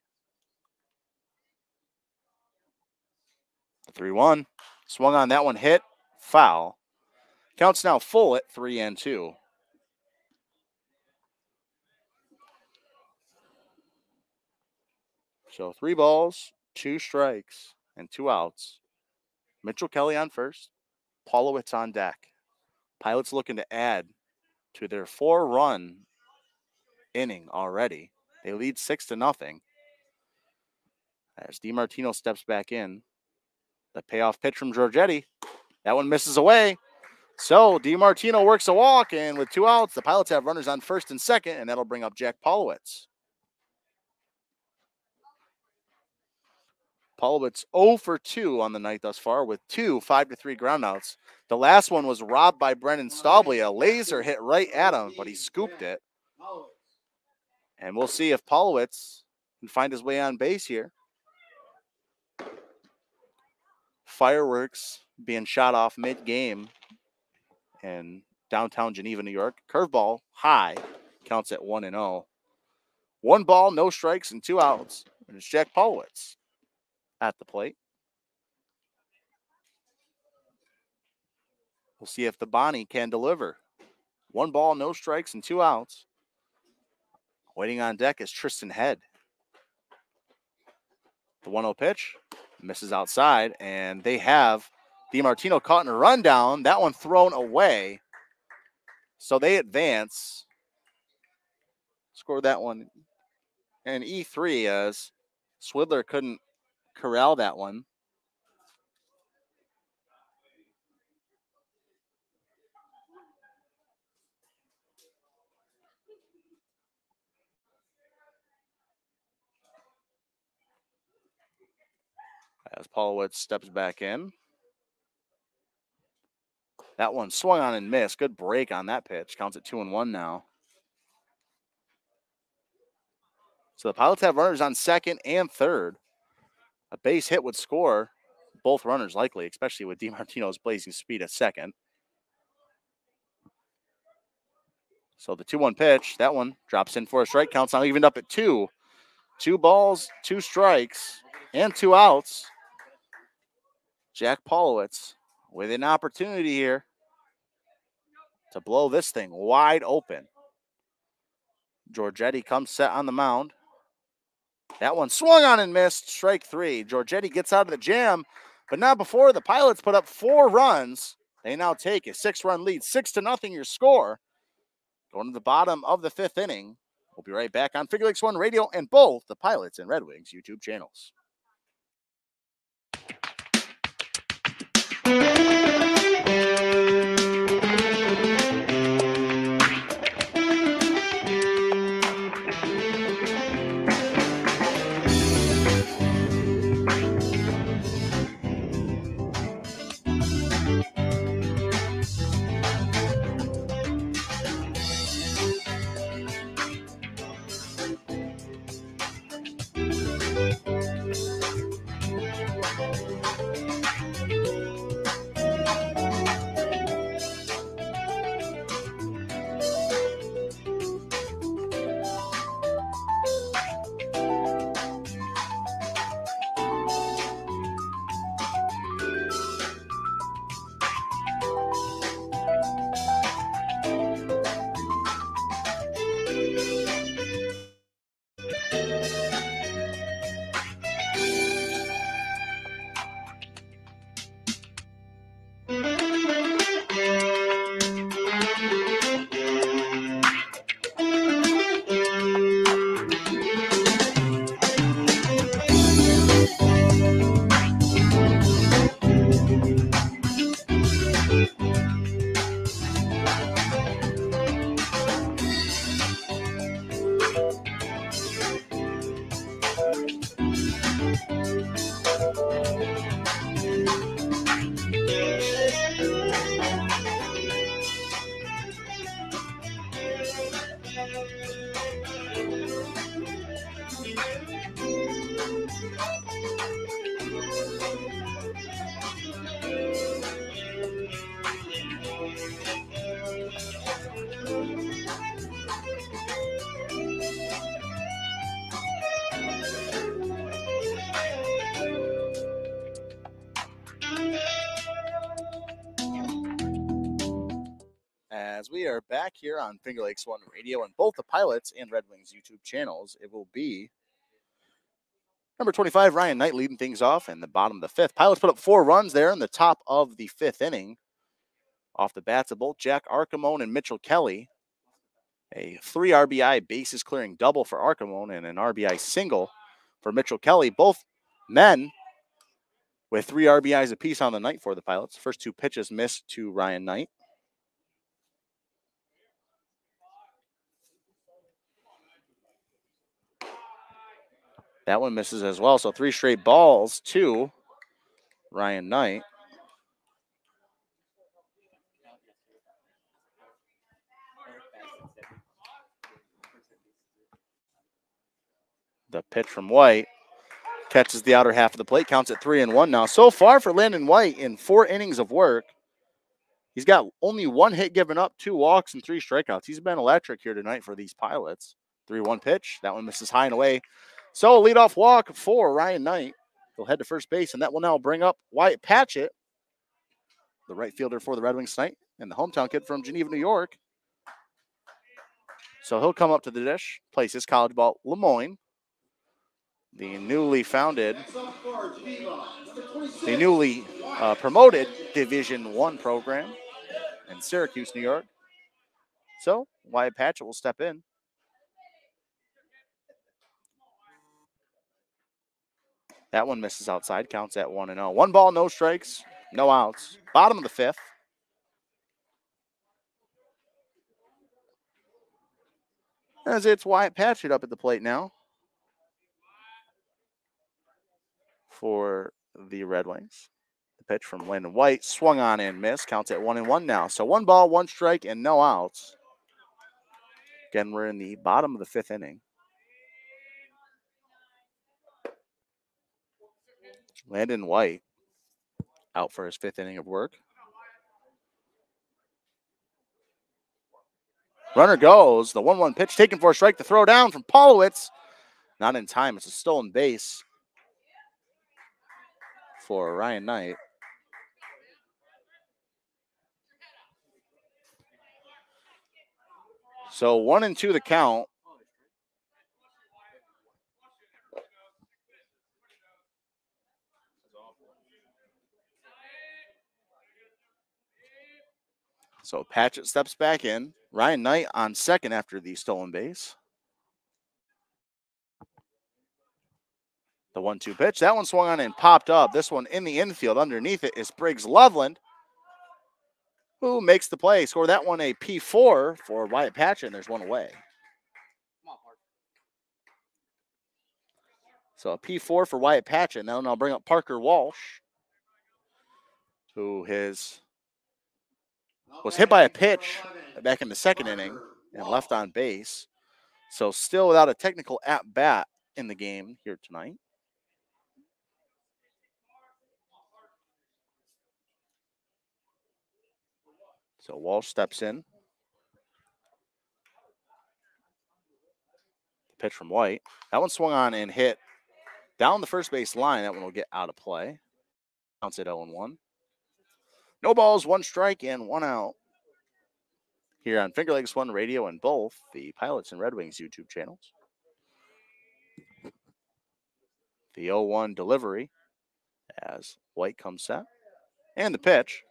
The 3-1. Swung on that one, hit, foul. Counts now full at 3-2. So 3 balls, 2 strikes, and 2 outs. Mitchell Kelly on first. Paulowitz on deck. Pilots looking to add to their 4-run inning already. They lead 6-0. As DiMartino steps back in. The payoff pitch from Giorgetti. That one misses away. So DiMartino works a walk, and with 2 outs, the Pilots have runners on first and second, and that'll bring up Jack Paulowitz. Paulowitz 0 for 2 on the night thus far with 2 5-3 groundouts. The last one was robbed by Brennan Staubli. A laser hit right at him, but he scooped it. And we'll see if Paulowitz can find his way on base here. Fireworks being shot off mid-game in downtown Geneva, New York. Curveball high, counts at 1-0. 1 ball, no strikes, and 2 outs. And it's Jack Paulowitz at the plate. We'll see if the Bonnie can deliver. 1 ball, no strikes, and 2 outs. Waiting on deck is Tristan Head. The 1-0 pitch misses outside, and they have DiMartino caught in a rundown. That one thrown away. So they advance. Scored that one. And E3 as Swidler couldn't corral that one. As Paulowitz steps back in. That one swung on and missed. Good break on that pitch. Counts at 2-1 now. So the Pilots have runners on second and third. A base hit would score both runners likely, especially with DiMartino's blazing speed at second. So the 2-1 pitch, that one drops in for a strike. Counts now evened up at 2. 2 balls, 2 strikes, and 2 outs. Jack Paulowitz with an opportunity here to blow this thing wide open. Giorgetti comes set on the mound. That one swung on and missed. Strike 3. Giorgetti gets out of the jam, but not before the Pilots put up 4 runs. They now take a 6-run lead. 6-0 your score. Going to the bottom of the 5th inning. We'll be right back on Finger Lakes One Radio and both the Pilots and Red Wings YouTube channels. are back here on Finger Lakes One Radio and both the Pilots and Red Wings YouTube channels. It will be number 25, Ryan Knight, leading things off in the bottom of the fifth. Pilots put up 4 runs there in the top of the 5th inning. Off the bats of both Jack Archimone and Mitchell Kelly. A 3 RBI bases clearing double for Archimone and an RBI single for Mitchell Kelly. Both men with 3 RBIs apiece on the night for the Pilots. First 2 pitches missed to Ryan Knight. That one misses as well. So 3 straight balls to Ryan Knight. The pitch from White catches the outer half of the plate, counts at 3-1 now. So far for Landon White in 4 innings of work, he's got only 1 hit given up, 2 walks, and 3 strikeouts. He's been electric here tonight for these Pilots. 3-1 pitch. That one misses high and away. So a leadoff walk for Ryan Knight. He'll head to first base, and that will now bring up Wyatt Patchett, the right fielder for the Red Wings tonight, and the hometown kid from Geneva, New York. So he'll come up to the dish, place his college ball at Lemoyne, the newly founded, the newly promoted Division I program in Syracuse, New York. So Wyatt Patchett will step in. That one misses outside, counts at 1-0. 1 ball, no strikes, no outs. Bottom of the 5th. As it's Wyatt Patchett up at the plate now for the Red Wings. The pitch from Landon White, swung on and missed, counts at 1-1 now. So 1 ball, 1 strike, and no outs. Again, we're in the bottom of the 5th inning. Landon White out for his 5th inning of work. Runner goes. The 1-1 pitch taken for a strike. The throw down from Polowitz. Not in time. It's a stolen base for Ryan Knight. So 1-2 the count. So Patchett steps back in. Ryan Knight on second after the stolen base. The 1-2 pitch. That one swung on and popped up. This one in the infield. Underneath it is Briggs Loveland, who makes the play. Score that one a P4 for Wyatt Patchett, and there's 1 away. So a P4 for Wyatt Patchett. Now I'll bring up Parker Walsh, who was hit by a pitch back in the 2nd inning and left on base. So still without a technical at-bat in the game here tonight. So Walsh steps in. Pitch from White. That one swung on and hit down the first base line. That one will get out of play. Counts at 0-1. No balls, 1 strike, and 1 out. Here on Finger Lakes One Radio and both the Pilots and Red Wings YouTube channels. The 0-1 delivery as White comes set. And the pitch.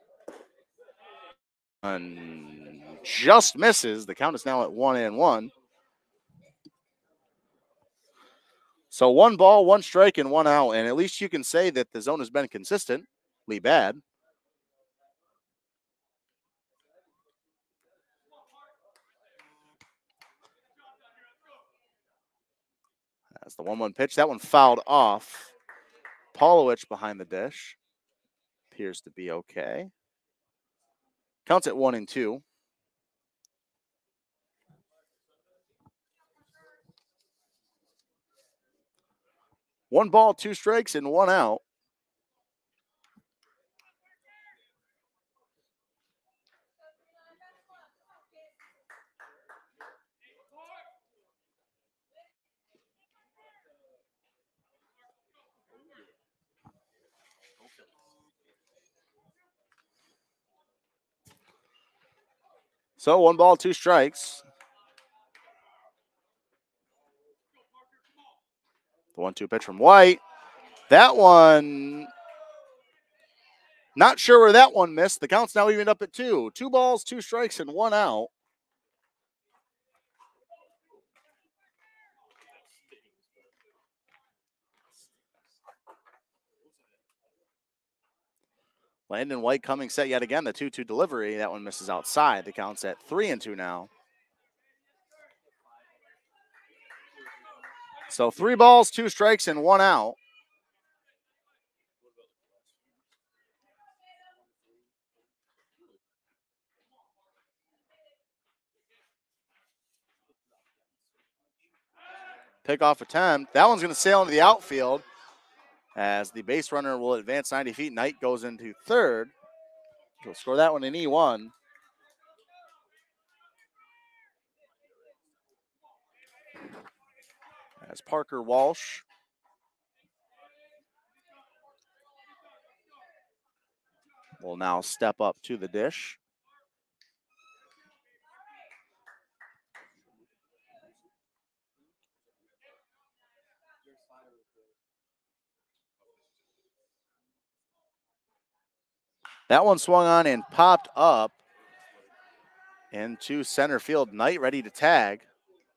And just misses. The count is now at 1-1. So 1 ball, 1 strike, and 1 out. And at least you can say that the zone has been consistently bad. That's the 1-1 pitch. That one fouled off. Polowitz behind the dish. Appears to be okay. Counts at 1-2. One ball, 2 strikes, and 1 out. So 1 ball, 2 strikes. The 1-2 pitch from White. That one, not sure where that one missed. The count's now evened up at 2. 2 balls, 2 strikes, and 1 out. Landon White coming set yet again. The 2-2 delivery. That one misses outside. The count's at 3-2 now. So 3 balls, 2 strikes, and 1 out. Pickoff attempt. That one's going to sail into the outfield as the base runner will advance 90 feet. Knight goes into third. He'll score that one in E1. As Parker Walsh will now step up to the dish. That one swung on and popped up into center field. Knight ready to tag.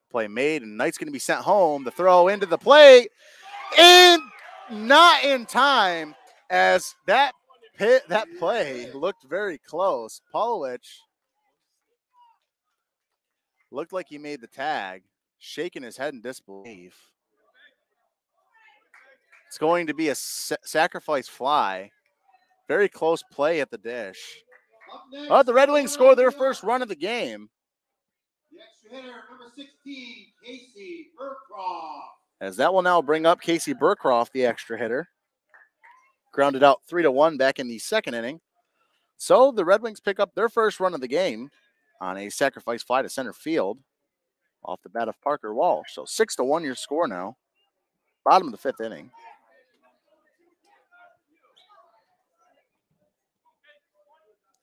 Play made, and Knight's going to be sent home. The throw into the plate, and not in time, as that play looked very close. Paulowich looked like he made the tag, shaking his head in disbelief. It's going to be a sacrifice fly. Very close play at the dish. But the Red Wings score their first run of the game. The extra hitter, number 16, Casey Burcroft. As that will now bring up Casey Burcroft, the extra hitter. Grounded out 3-1 back in the second inning. So the Red Wings pick up their first run of the game on a sacrifice fly to center field off the bat of Parker Walsh. So 6-1 your score now. Bottom of the 5th inning.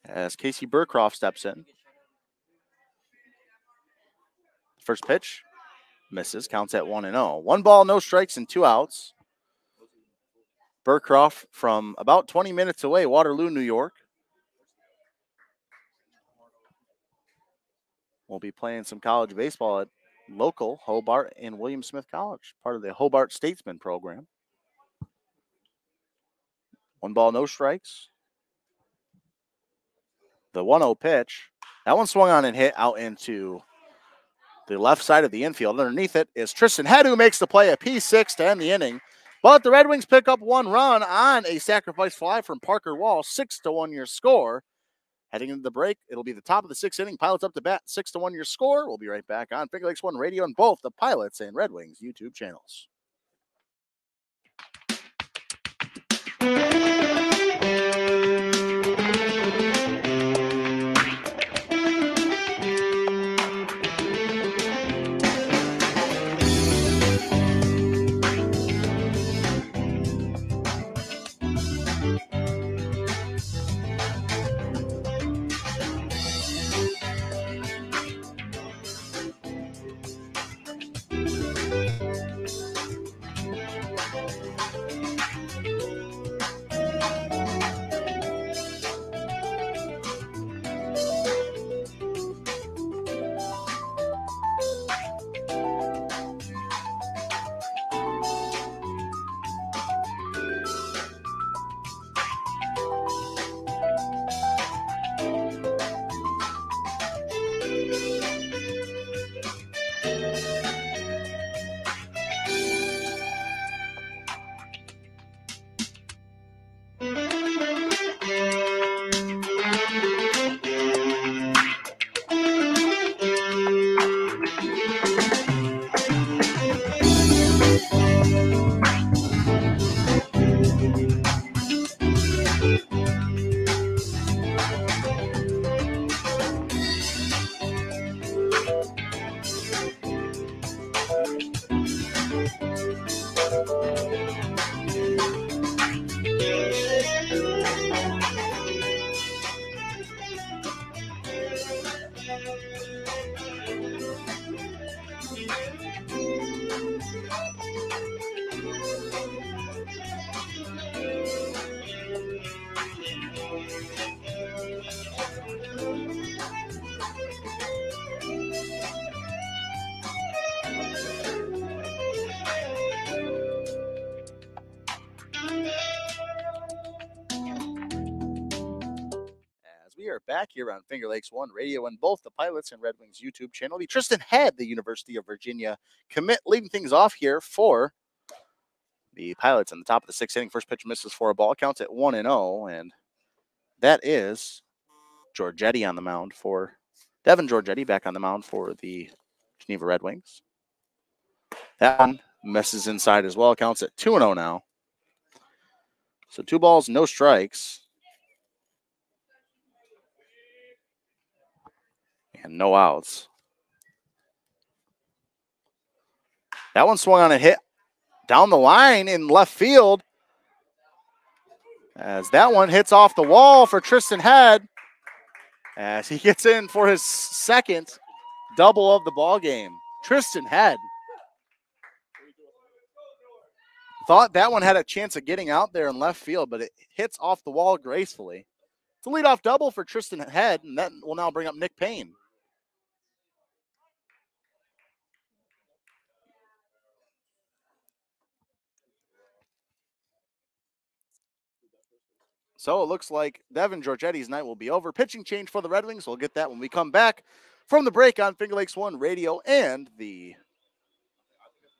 As Casey Burcroft steps in. First pitch, misses, counts at 1-0. 1 ball, no strikes, and 2 outs. Burcroft from about 20 minutes away, Waterloo, New York. We'll be playing some college baseball at local Hobart and William Smith College, part of the Hobart Statesman program. 1 ball, no strikes. The 1-0 pitch. That one swung on and hit out into the left side of the infield. Underneath it is Tristan Head, who makes the play, a P6 to end the inning. But the Red Wings pick up 1 run on a sacrifice fly from Parker Walsh. 6-1 your score. Heading into the break, it'll be the top of the 6th inning. Pilots up to bat, 6-1 your score. We'll be right back on Finger Lakes One Radio and both the Pilots and Red Wings YouTube channels. back here on Finger Lakes One Radio and both the Pilots and Red Wings YouTube channel. The Tristan Head, the University of Virginia commit, leading things off here for the Pilots in the top of the sixth inning. First pitch misses for a ball, counts at 1-0, and that is Giorgetti on the mound for Devin Giorgetti, back on the mound for the Geneva Red Wings. That one misses inside as well, counts at 2-0 now. So 2 balls, no strikes. And no outs. That one swung on a hit down the line in left field. As that one hits off the wall for Tristan Head. As he gets in for his second double of the ball game. Tristan Head. Thought that one had a chance of getting out there in left field, but it hits off the wall gracefully. It's a leadoff double for Tristan Head, and that will now bring up Nick Payne. So it looks like Devin Giorgetti's night will be over. Pitching change for the Red Wings. We'll get that when we come back from the break on Finger Lakes One Radio and the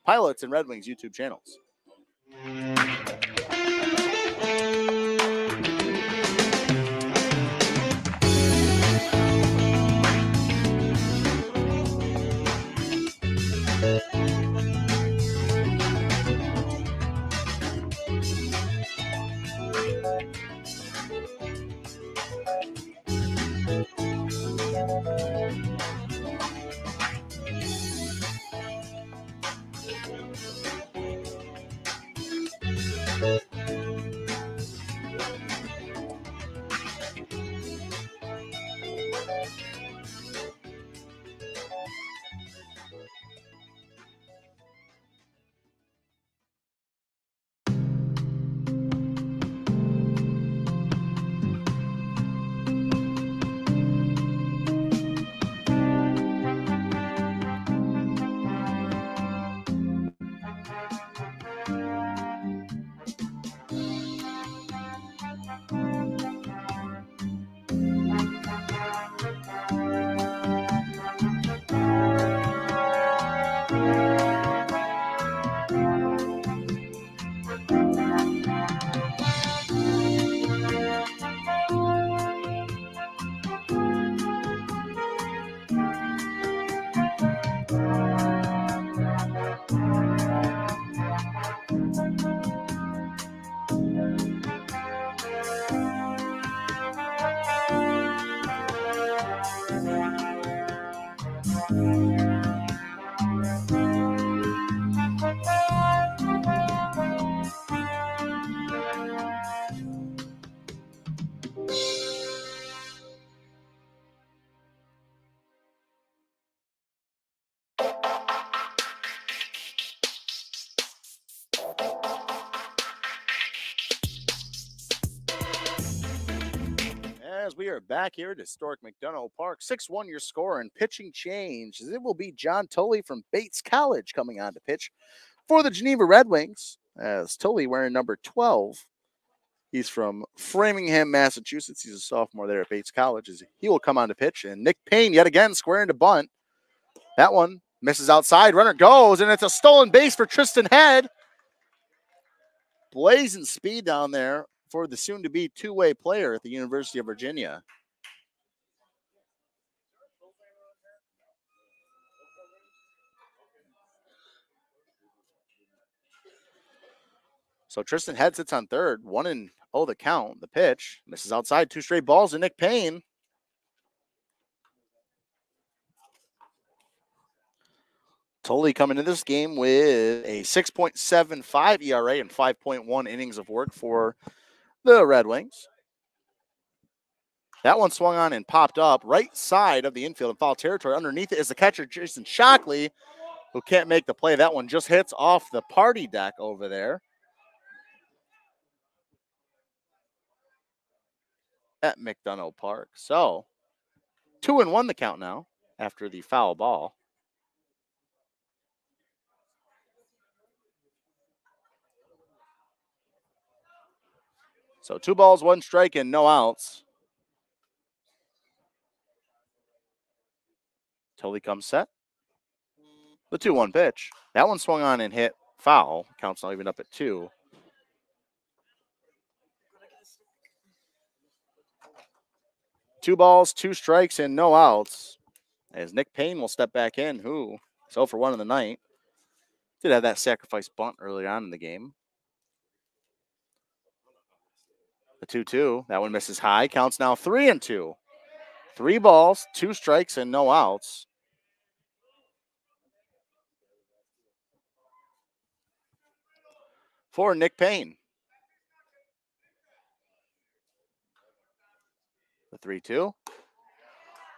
Pilots and Red Wings YouTube channels. As we are back here at Historic McDonough Park, 6-1 your score and pitching change. It will be John Tully from Bates College coming on to pitch for the Geneva Red Wings. As Tully wearing number 12. He's from Framingham, Massachusetts. He's a sophomore there at Bates College. As he will come on to pitch. And Nick Payne yet again squaring to bunt. That one misses outside. Runner goes, and it's a stolen base for Tristan Head. Blazing speed down there for the soon-to-be two-way player at the University of Virginia. So Tristan Head sits on third. 1-0 the count. The pitch misses outside. 2 straight balls to Nick Payne. Tully coming into this game with a 6.75 ERA and 5.1 innings of work for the Red Wings. That one swung on and popped up right side of the infield in foul territory. Underneath it is the catcher, Jason Shockley, who can't make the play. That one just hits off the party deck over there at McDonough Park. So 2-1 the count now after the foul ball. So 2 balls, 1 strike, and no outs. Tully comes set. The 2-1 pitch. That one swung on and hit foul. Counts now even up at 2. Two balls, 2 strikes, and no outs. As Nick Payne will step back in, who is 0 for 1 in the night. Did have that sacrifice bunt earlier on in the game. The 2-2. That one misses high. Counts now 3-2. 3 balls, 2 strikes, and no outs. For Nick Payne. The 3-2.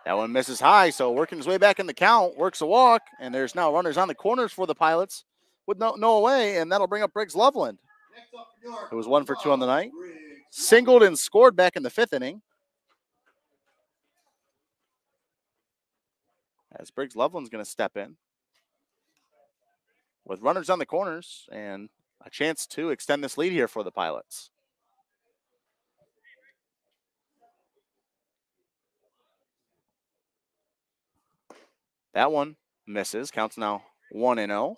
That one misses high, so working his way back in the count, works a walk, and there's now runners on the corners for the Pilots with no away, and that'll bring up Briggs Loveland, who was 1 for 2 on the night. Singled and scored back in the 5th inning. As Briggs Loveland's going to step in with runners on the corners and a chance to extend this lead here for the Pilots. That one misses. Counts now 1-0.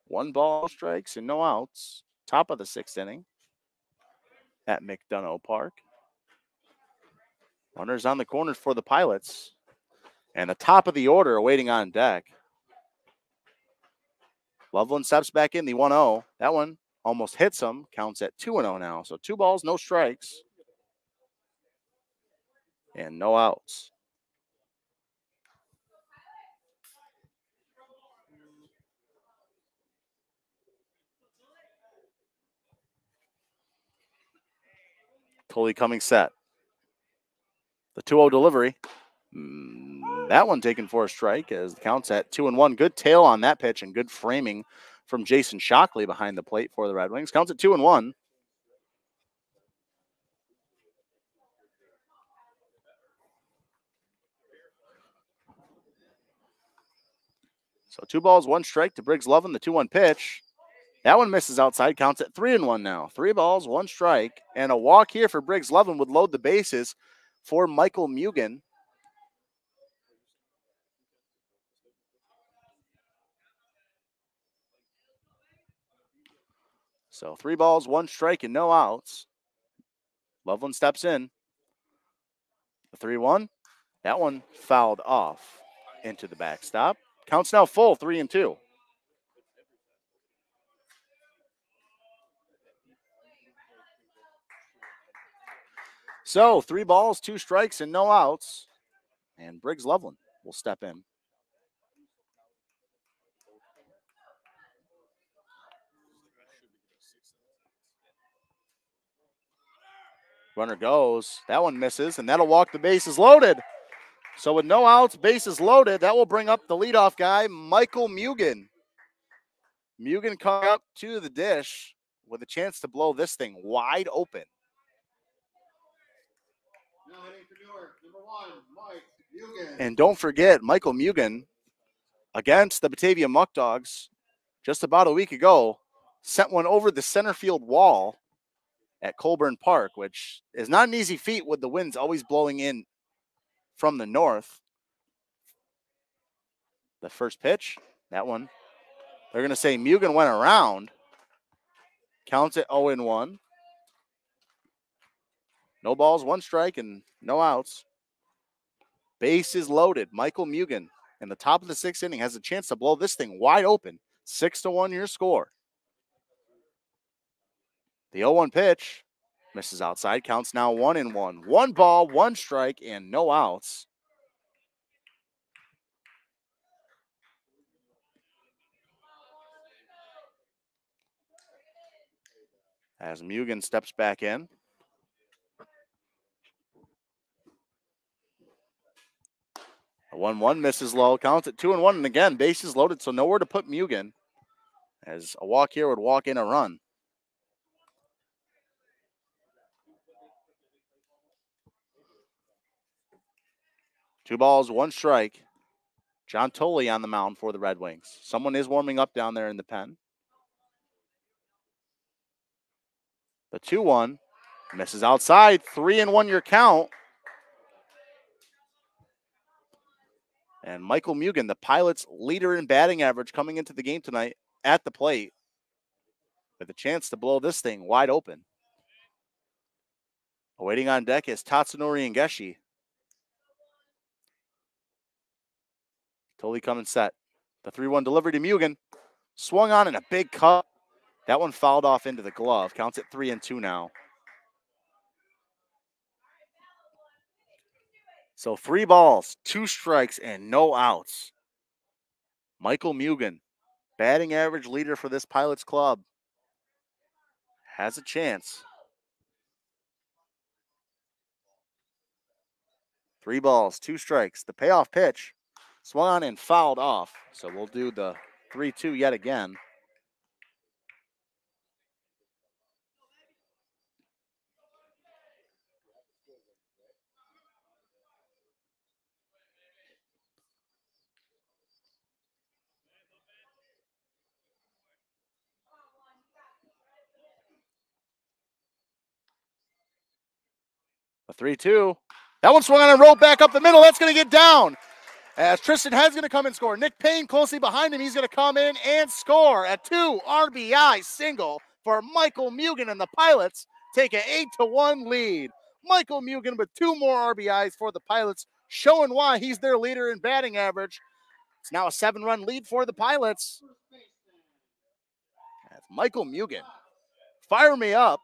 1 ball, strikes, and no outs. Top of the 6th inning at McDonough Park. Runners on the corners for the Pilots. And the top of the order awaiting on deck. Loveland steps back in, the 1-0. That one almost hits him. Counts at 2-0 now. So 2 balls, no strikes. And no outs. Tully coming set. The 2-0 delivery. That one taken for a strike as the count's at 2-1. Good tail on that pitch and good framing from Jason Shockley behind the plate for the Red Wings. Counts at 2-1. So 2 balls, 1 strike to Briggs Loveland, the 2-1 pitch. That one misses outside, counts at 3-1 now. 3 balls, 1 strike, and a walk here for Briggs Loveland would load the bases for Michael Mugen. So 3 balls, 1 strike, and no outs. Loveland steps in. The 3-1. That one fouled off into the backstop. Counts now full, 3-2. So 3 balls, 2 strikes, and no outs. And Briggs Loveland will step in. Runner goes. That one misses, and that'll walk the bases loaded. So with no outs, bases loaded, that will bring up the leadoff guy, Michael Mugen. Mugen coming up to the dish with a chance to blow this thing wide open. Now hitting for Newark, number 1, Mike Mugen. And don't forget, Michael Mugen against the Batavia Muck Dogs just about a week ago sent one over the center field wall at Colburn Park, which is not an easy feat with the winds always blowing in from the north. The first pitch, that one, they're going to say Mugen went around. Counts at 0-1. No balls, 1 strike, and no outs. Bases loaded. Michael Mugen in the top of the 6th inning has a chance to blow this thing wide open. 6-1 your score. The 0-1 pitch misses outside. Counts now 1-1. 1 ball, 1 strike, and no outs. As Mugen steps back in. A 1-1 misses low. Counts at 2-1. And again, bases loaded, so nowhere to put Mugen. As a walk here would walk in a run. Two balls, 1 strike. John Tully on the mound for the Red Wings. Someone is warming up down there in the pen. The 2-1 misses outside. 3-1 your count. And Michael Mugen, the Pilots' leader in batting average coming into the game tonight at the plate with a chance to blow this thing wide open. Awaiting on deck is Tatsunori Ngeshi. Totally coming set. The 3-1 delivery to Mugen. Swung on in a big cut. That one fouled off into the glove. Counts at 3-2 now. So 3 balls, 2 strikes, and no outs. Michael Mugen, batting average leader for this Pilots club, has a chance. 3 balls, 2 strikes. The payoff pitch swung on and fouled off. So we'll do the 3-2 yet again. A 3-2. That one swung on and rolled back up the middle. That's going to get down. As Tristan Head's going to come and score. Nick Payne closely behind him. He's going to come in and score. A 2 RBI single for Michael Mugen, and the Pilots take an 8-1 lead. Michael Mugen with 2 more RBIs for the Pilots, showing why he's their leader in batting average. It's now a 7-run lead for the Pilots. As Michael Mugen, fire me up,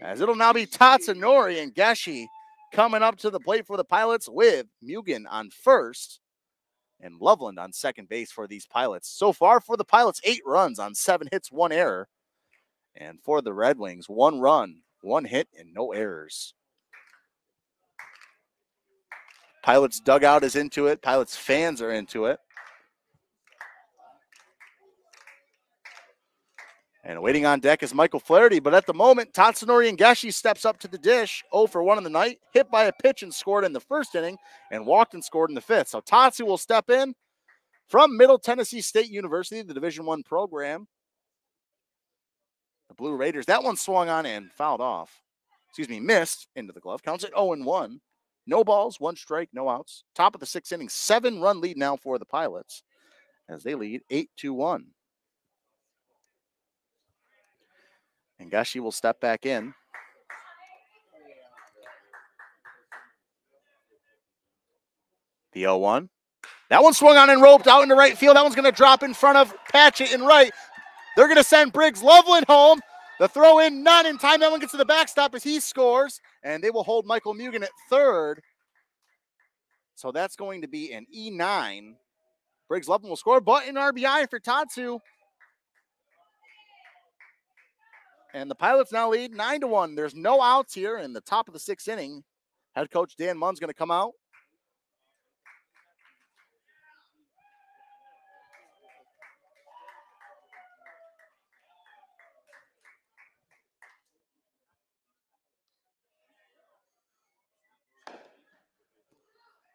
as it'll now be Tatsunori and Ngeshi coming up to the plate for the Pilots with Mugen on first and Loveland on second base for these Pilots. So far for the Pilots, 8 runs on 7 hits, 1 error. And for the Red Wings, 1 run, 1 hit, and no errors. Pilots dugout is into it. Pilots fans are into it. And waiting on deck is Michael Flaherty, but at the moment, Tatsunori Ngeshi steps up to the dish, 0 for 1 in the night, hit by a pitch and scored in the first inning, and walked and scored in the 5th. So Tatsu will step in from Middle Tennessee State University, the Division I program. The Blue Raiders, that one swung on and fouled off. Missed into the glove. Counts at 0-1. No balls, 1 strike, no outs. Top of the 6th inning, 7-run lead now for the Pilots as they lead 8-1. Ngeshi will step back in. The 0-1. That one swung on and roped out into right field. That one's going to drop in front of Patchett in right. They're going to send Briggs Loveland home. The throw in, not in time. That one gets to the backstop as he scores, and they will hold Michael Mugen at third. So that's going to be an E9. Briggs Loveland will score, but an RBI for Tatsu. And the Pilots now lead 9-1. There's no outs here in the top of the 6th inning. Head coach Dan Munn's going to come out.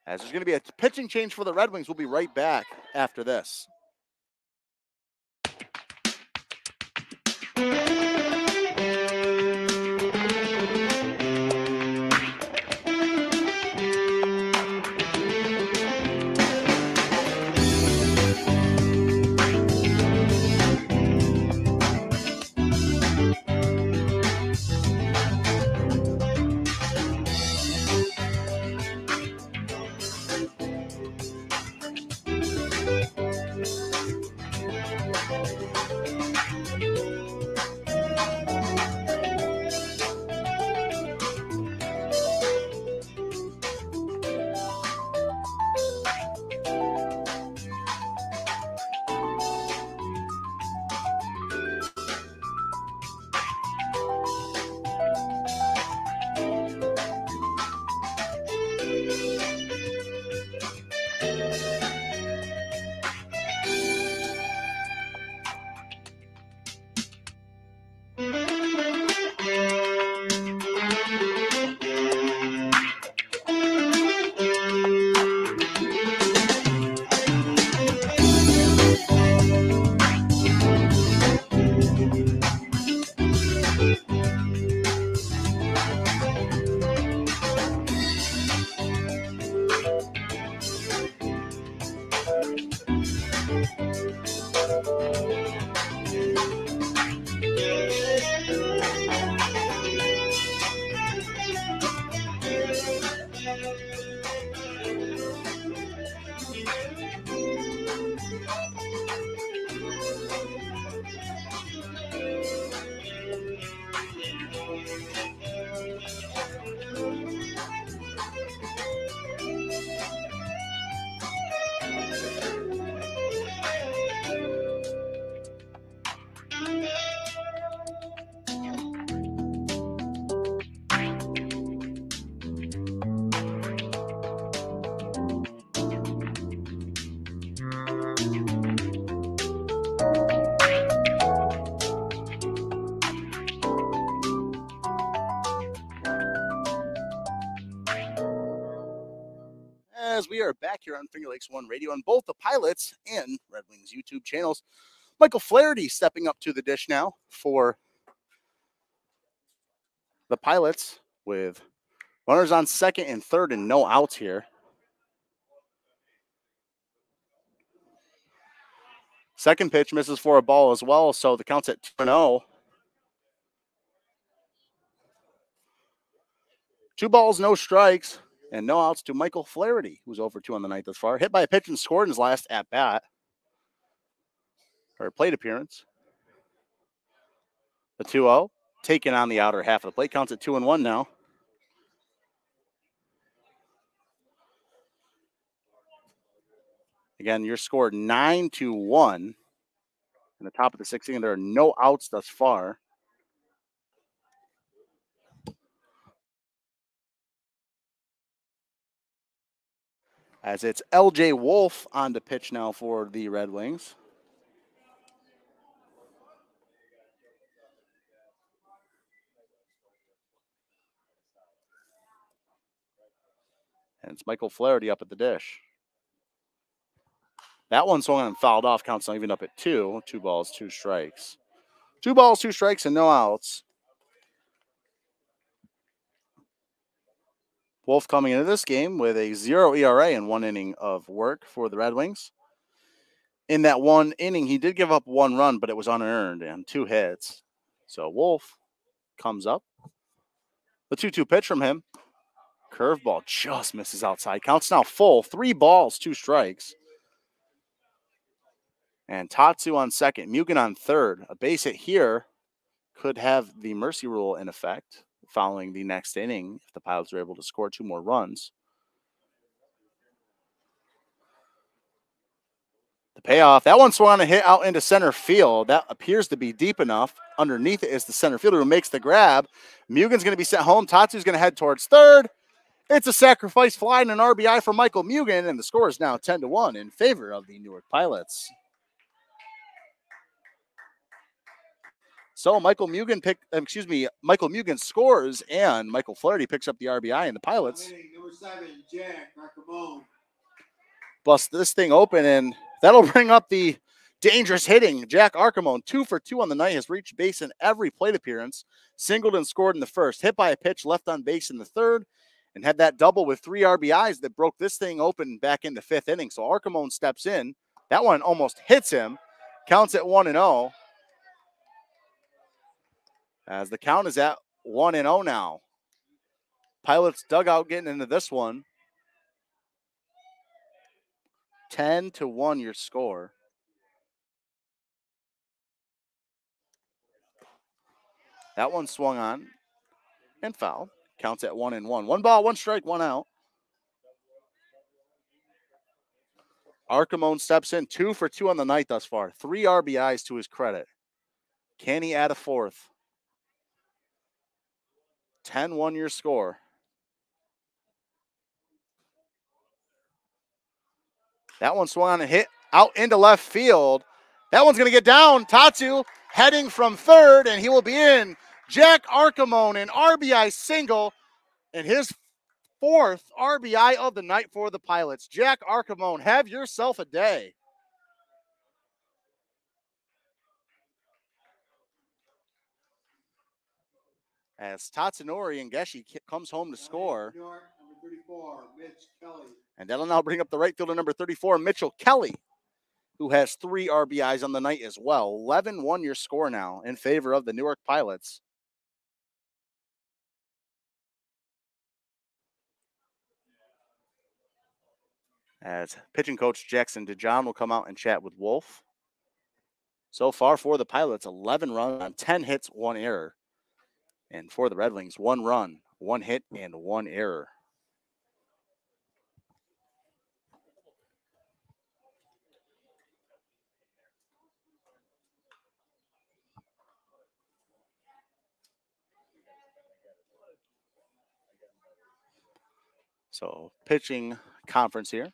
As there's going to be a pitching change for the Red Wings. We'll be right back after this. As we are back here on Finger Lakes One Radio on both the Pilots and Red Wings YouTube channels, Michael Flaherty stepping up to the dish now for the Pilots with runners on second and third and no outs here. Second pitch misses for a ball as well, so the count's at 2-0. 2 balls, no strikes, and no outs to Michael Flaherty, who's over 2 on the night thus far. Hit by a pitch and scored in his last at-bat, or plate appearance. The 2-0, taken on the outer half of the plate. Counts at 2-1 now. Again, you're scored 9-1 in the top of the 6th inning. There are no outs thus far. As it's LJ Wolf on the pitch now for the Red Wings. And it's Michael Flaherty up at the dish. That one swung and fouled off. Counts not even up at 2. 2 balls, 2 strikes. 2 balls, 2 strikes, and no outs. Wolf coming into this game with a 0 ERA in 1 inning of work for the Red Wings. In that 1 inning, he did give up 1 run, but it was unearned and 2 hits. So Wolf comes up. The 2-2 pitch from him. Curveball just misses outside. Counts now full. 3 balls, 2 strikes. And Tatsu on second. Mugen on third. A base hit here could have the mercy rule in effect following the next inning if the Pilots are able to score 2 more runs. The payoff. That one swung on a hit out into center field. That appears to be deep enough. Underneath it is the center fielder who makes the grab. Mugen's going to be sent home. Tatsu's going to head towards third. It's a sacrifice fly and an RBI for Michael Mugen, and the score is now 10-1 in favor of the Newark Pilots. So Michael Mugen scores, and Michael Flaherty picks up the RBI, and the Pilots Number 7, Jack Arcamone. bust this thing open, and that'll bring up the dangerous hitting. Jack Arcamone, 2 for 2 on the night, has reached base in every plate appearance, singled and scored in the first, hit by a pitch left on base in the third, and had that double with 3 RBIs that broke this thing open back in the 5th inning. So Arcamone steps in. That one almost hits him. Counts at 1-0. As the count is at 1-0 now. Pilots dugout getting into this one. 10-1 your score. That one swung on and fouled. Counts at 1-1. 1 ball, 1 strike, 1 out. Arcamone steps in, 2 for 2 on the night thus far. 3 RBIs to his credit. Can he add a 4th? 10-1 your score. That one swung on and hit out into left field. That one's going to get down. Tatsu heading from third, and he will be in. Jack Arcamone, an RBI single, and his 4th RBI of the night for the Pilots. Jack Arcamone, have yourself a day. As Tatsunori and Geshi comes home to score. Number 34, Mitch Kelly. And that'll now bring up the right fielder, number 34, Mitchell Kelly. who has 3 RBIs on the night as well. 11-1 your score now in favor of the Newark Pilots. As pitching coach Jackson DeJohn will come out and chat with Wolf. So far for the Pilots, 11 runs on 10 hits, 1 error. And for the Red Wings, 1 run, 1 hit, and 1 error. So pitching conference here.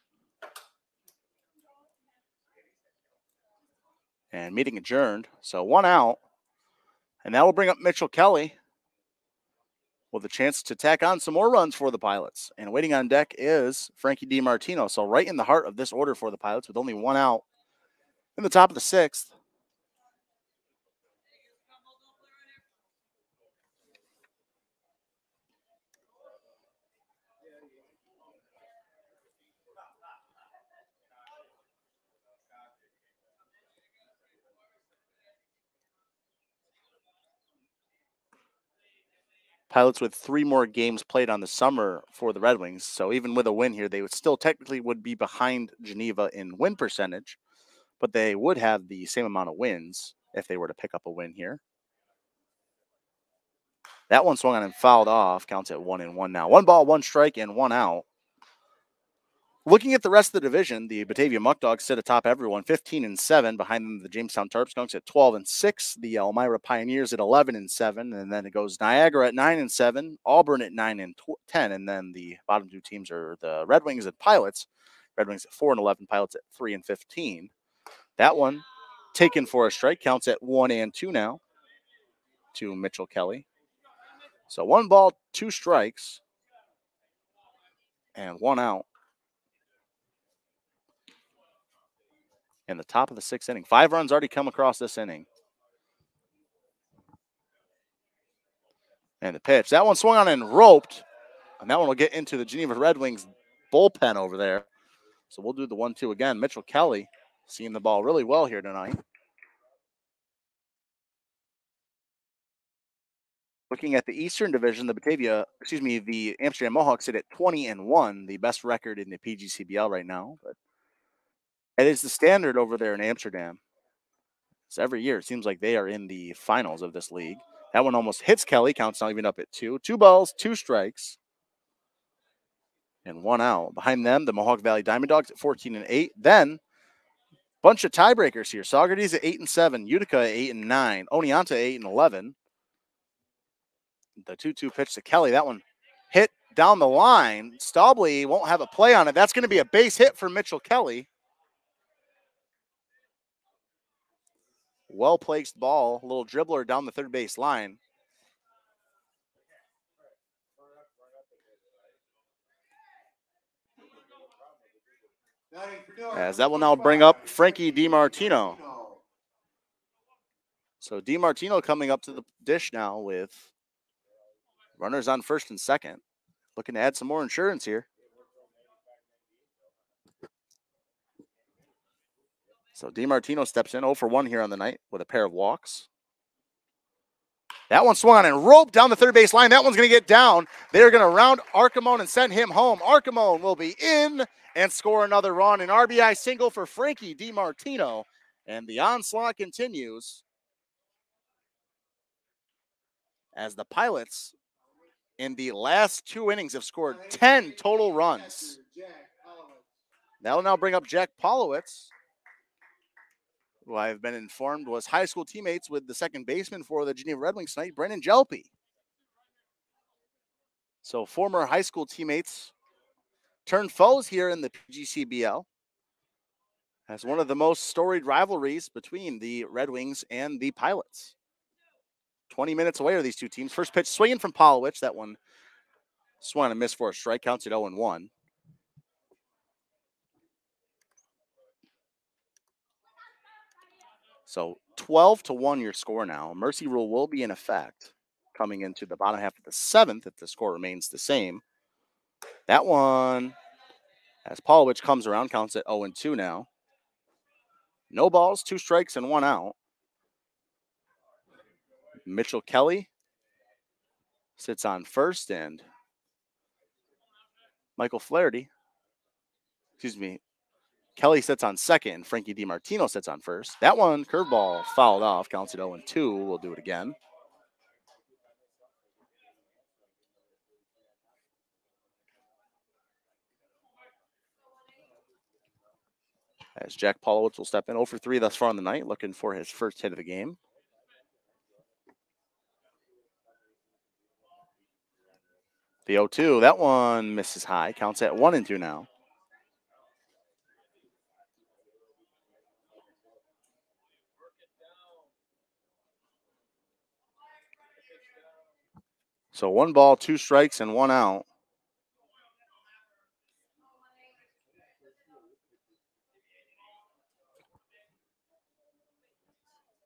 And meeting adjourned. So 1 out. And that will bring up Mitchell Kelly with a chance to tack on some more runs for the Pilots. And waiting on deck is Frankie DiMartino. So right in the heart of this order for the Pilots with only 1 out in the top of the 6th. Pilots with 3 more games played on the summer for the Red Wings. So even with a win here, they would still technically would be behind Geneva in win percentage, but they would have the same amount of wins if they were to pick up a win here. That one swung on and fouled off. Counts at 1-1 now. 1 ball, 1 strike, and 1 out. Looking at the rest of the division, the Batavia Muck Dogs sit atop everyone, 15-7. Behind them, the Jamestown Tarp Skunks at 12-6. The Elmira Pioneers at 11-7, and then it goes Niagara at 9-7, Auburn at 9-10, and then the bottom 2 teams are the Red Wings and Pilots. Red Wings at 4-11, Pilots at 3-15. That one taken for a strike, counts at 1-2 now to Mitchell Kelly. So 1 ball, 2 strikes, and 1 out. In the top of the 6th inning. 5 runs already come across this inning. And the pitch. That one swung on and roped. And that one will get into the Geneva Red Wings bullpen over there. So we'll do the 1-2 again. Mitchell Kelly seeing the ball really well here tonight. Looking at the Eastern Division, the Amsterdam Mohawks sit at 20-1, the best record in the PGCBL right now. But it is the standard over there in Amsterdam. So every year, it seems like they are in the finals of this league. That one almost hits Kelly. Counts not even up at 2. 2 balls, 2 strikes, and 1 out. Behind them, the Mohawk Valley Diamond Dogs at 14-8. Then, bunch of tiebreakers here. Saugerties at 8-7. Utica at 8-9. Oneonta at 8-11. The 2-2 pitch to Kelly. That one hit down the line. Staubley won't have a play on it. That's going to be a base hit for Mitchell Kelly. Well-placed ball. A little dribbler down the third base line. As that will now bring up Frankie DiMartino. So DiMartino coming up to the dish now with runners on first and second. Looking to add some more insurance here. So DiMartino steps in 0 for 1 here on the night with a pair of walks. That one swung on and roped down the third base line. That one's going to get down. They're going to round Archimone and send him home. Archimone will be in and score another run. An RBI single for Frankie DiMartino. And the onslaught continues as the Pilots in the last 2 innings have scored 10 total runs. That will now bring up Jack Polowitz, who I've been informed was high school teammates with the second baseman for the Geneva Red Wings tonight, Brennan Jelpe. So former high school teammates turned foes here in the PGCBL as one of the most storied rivalries between the Red Wings and the Pilots. 20 minutes away are these 2 teams. First pitch swinging from Polowitz. That one swung and missed for a strike. Counts at 0-1. So 12-1 your score now. Mercy rule will be in effect coming into the bottom half of the 7th if the score remains the same. That one, as Polowitz comes around, counts at 0-2 now. No balls, 2 strikes, and 1 out. Mitchell Kelly sits on first, and Michael Flaherty, Kelly sits on second, and Frankie DiMartino sits on first. That one, curveball, fouled off, counts it 0-2. We'll do it again. As Jack Polowitz will step in, 0-3 thus far on the night, looking for his first hit of the game. The 0-2, that one misses high, counts at 1-2 now. So 1 ball, 2 strikes, and 1 out.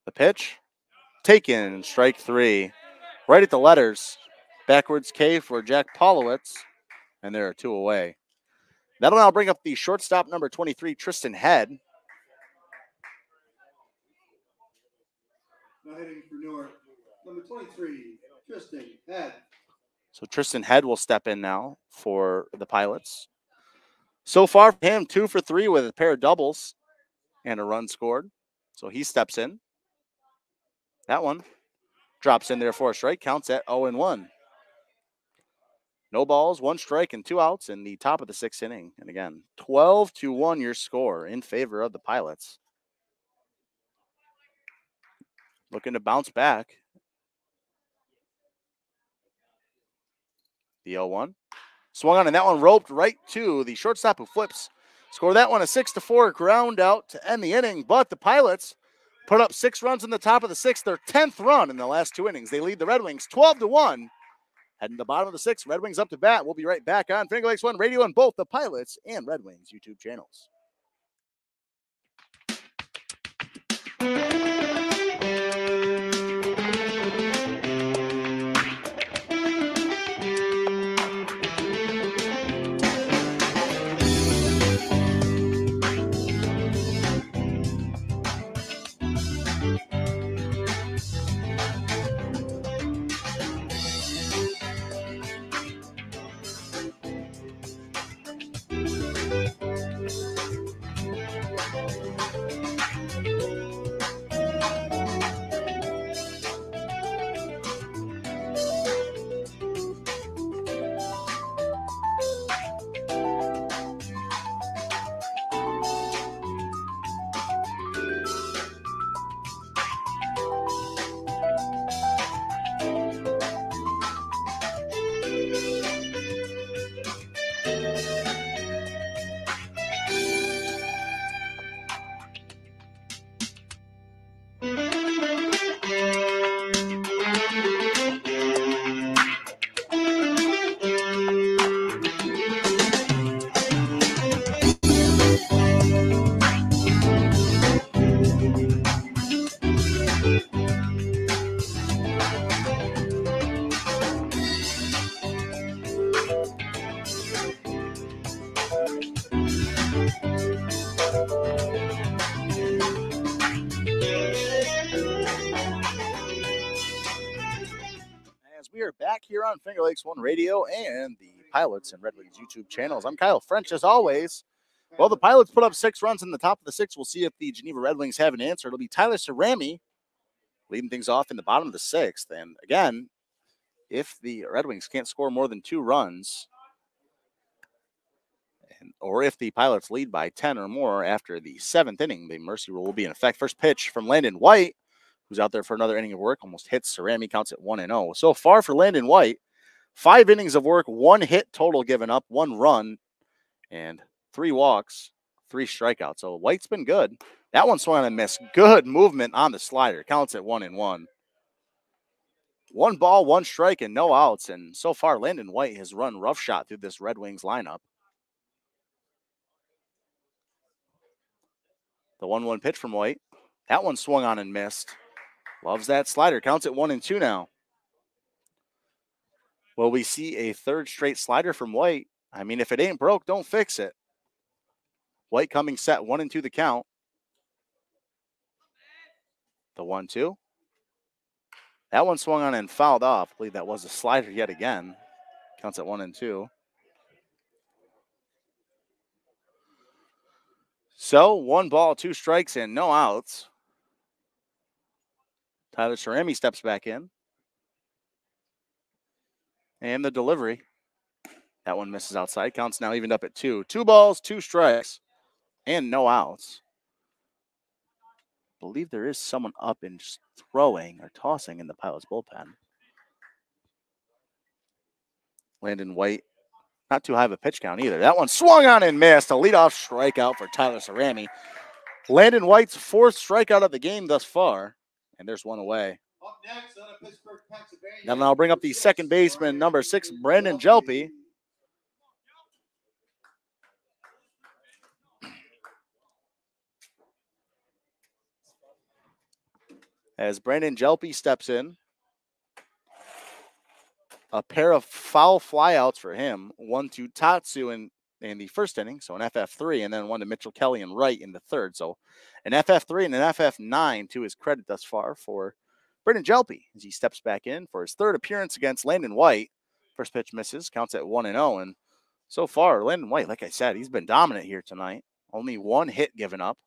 The pitch, taken, strike 3. Right at the letters, backwards K for Jack Polowitz, and there are 2 away. That'll now bring up the shortstop, number 23, Tristan Head. Now hitting for Newark, number 23, Tristan Head. So Tristan Head will step in now for the Pilots. So far for him, 2 for 3 with a pair of doubles and a run scored. So he steps in. That one drops in there for a strike, counts at 0-1. No balls, 1 strike, and 2 outs in the top of the 6th inning. And again, 12-1 your score in favor of the Pilots. Looking to bounce back. The 0-1. Swung on, and that one roped right to the shortstop who flips. Score that one a 6-4 ground out to end the inning. But the Pilots put up 6 runs in the top of the 6th, their 10th run in the last 2 innings. They lead the Red Wings 12-1. Heading to the bottom of the 6th, Red Wings up to bat. We'll be right back on Finger Lakes One Radio on both the Pilots and Red Wings YouTube channels. We are back here on Finger Lakes One Radio and the Pilots and Red Wings YouTube channels. I'm Kyle French, as always. Well, the Pilots put up 6 runs in the top of the 6th. We'll see if the Geneva Red Wings have an answer. It'll be Tyler Cerami leading things off in the bottom of the 6th. And again, if the Red Wings can't score more than 2 runs, or if the Pilots lead by 10 or more after the 7th inning, the mercy rule will be in effect. First pitch from Landon White, who's out there for another inning of work, almost hits Cerami, counts at 1-0. So far for Landon White, 5 innings of work, 1 hit total given up, 1 run, and 3 walks, 3 strikeouts. So White's been good. That one swung on and missed. Good movement on the slider. Counts at 1-1. 1 ball, 1 strike, and no outs. And so far, Landon White has run roughshod through this Red Wings lineup. The 1-1 pitch from White. That one swung on and missed. Loves that slider. Counts at 1-2 now. Will we see a 3rd straight slider from White? I mean, if it ain't broke, don't fix it. White coming set, 1-2 the count. The 1-2. That one swung on and fouled off. I believe that was a slider yet again. Counts at 1-2. So 1 ball, 2 strikes, and no outs. Tyler Cerami steps back in. And the delivery. That one misses outside. Counts now evened up at 2. 2 balls, 2 strikes, and no outs. I believe there is someone up and just throwing or tossing in the Pilots bullpen. Landon White, not too high of a pitch count either. That one swung on and missed. A leadoff strikeout for Tyler Cerami. Landon White's 4th strikeout of the game thus far, and there's one away. Up next, out of Pittsburgh, Pennsylvania. Now I'll bring up the second baseman, number 6, Brandon Jelpe. As Brandon Jelpe steps in. A pair of foul flyouts for him. One to Tatsu in the first inning, so an FF3, and then one to Mitchell Kelly and Wright in the third. So an FF3 and an FF9 to his credit thus far for Brandon Jelpe as he steps back in for his 3rd appearance against Landon White. First pitch misses, counts at 1-0. And so far, Landon White, like I said, he's been dominant here tonight. Only 1 hit given up.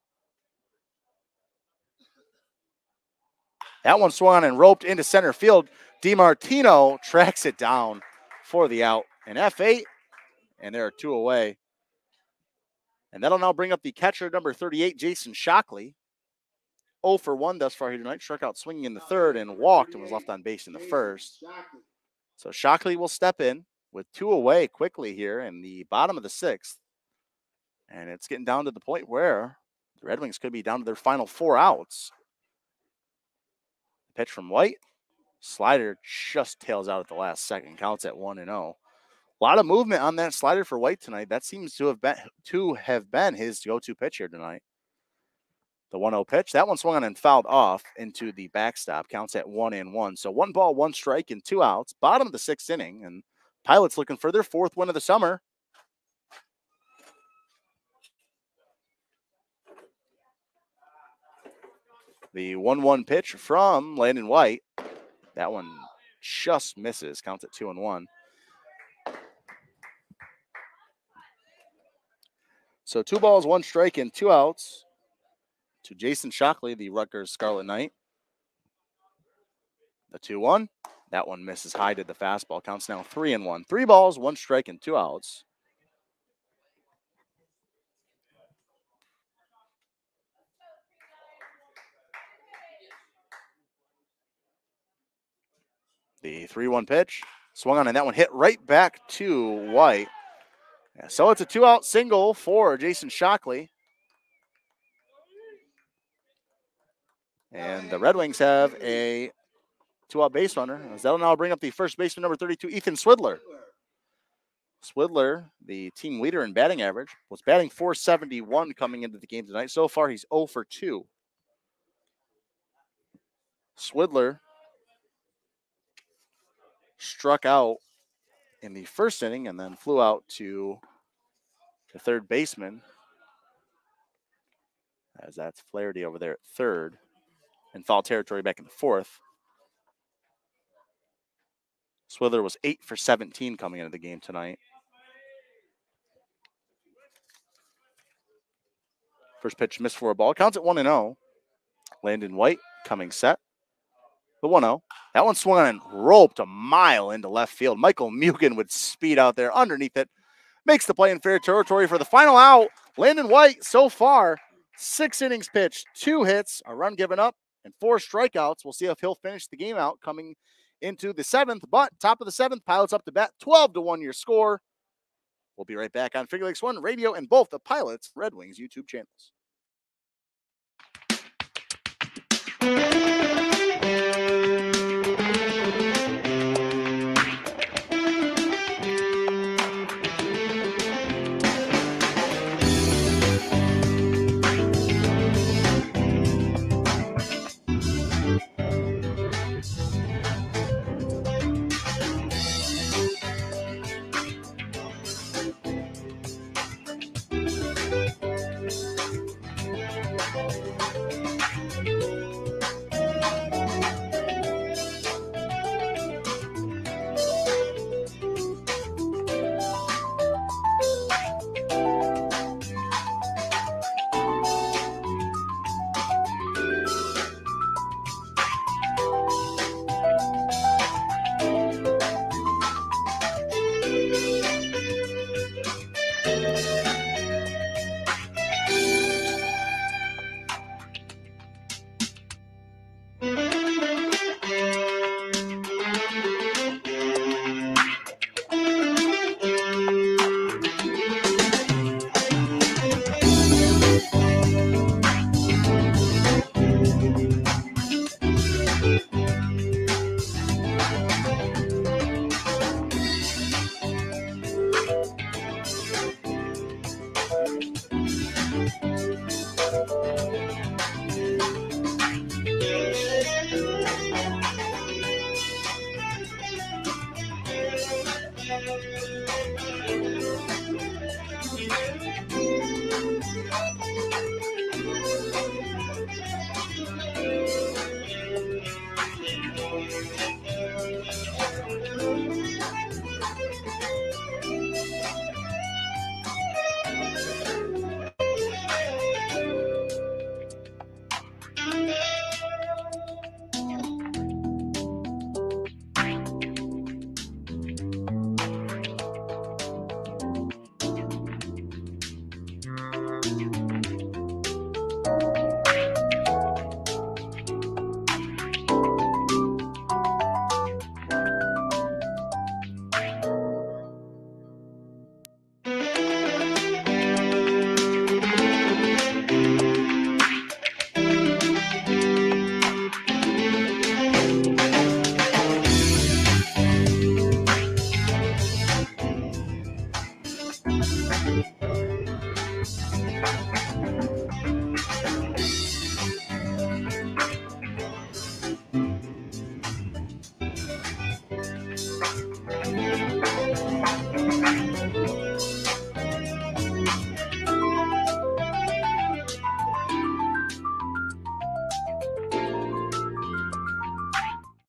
That one swung and roped into center field. DiMartino tracks it down for the out. An F8, and there are 2 away. And that'll now bring up the catcher, number 38, Jason Shockley. 0 for 1 thus far here tonight. Struck out swinging in the 3rd and walked and was left on base in the 1st. So Shockley will step in with 2 away quickly here in the bottom of the 6th. And it's getting down to the point where the Red Wings could be down to their final 4 outs. Pitch from White. Slider just tails out at the last second. Counts at 1-0. A lot of movement on that slider for White tonight. That seems to have been his go-to pitch here tonight. The 1-0 pitch. That one swung on and fouled off into the backstop. Counts at 1-1. So 1 ball, 1 strike, and 2 outs. Bottom of the 6th inning. And Pilots looking for their 4th win of the summer. The 1-1 pitch from Landon White. That one just misses. Counts at 2-1. So 2 balls, 1 strike, and 2 outs to Jason Shockley, the Rutgers Scarlet Knight. The 2-1. That one misses high to the fastball. Counts now 3-1. 3 balls, 1 strike, and 2 outs. The 3-1 pitch. Swung on, and that one hit right back to White. Yeah, so it's a 2-out single for Jason Shockley. And the Red Wings have a 2-out base runner. As that'll now bring up the first baseman, number 32, Ethan Swidler. Swidler, the team leader in batting average, was batting .471 coming into the game tonight. So far, he's 0 for 2. Swidler struck out in the first inning and then flew out to the third baseman, as that's Flaherty over there at third, and foul territory back in the 4th. Swidler was 8 for 17 coming into the game tonight. First pitch missed for a ball. Counts at 1-0. Landon White coming set. The 1-0. That one swung on and roped a mile into left field. Michael Mugen would speed out there underneath it. Makes the play in fair territory for the final out. Landon White, so far, 6 innings pitched, 2 hits, a run given up, and 4 strikeouts. We'll see if he'll finish the game out coming into the 7th. But top of the 7th, Pilots up to bat, 12-1 your score. We'll be right back on Finger Lakes One Radio and both the Pilots Red Wings YouTube channels.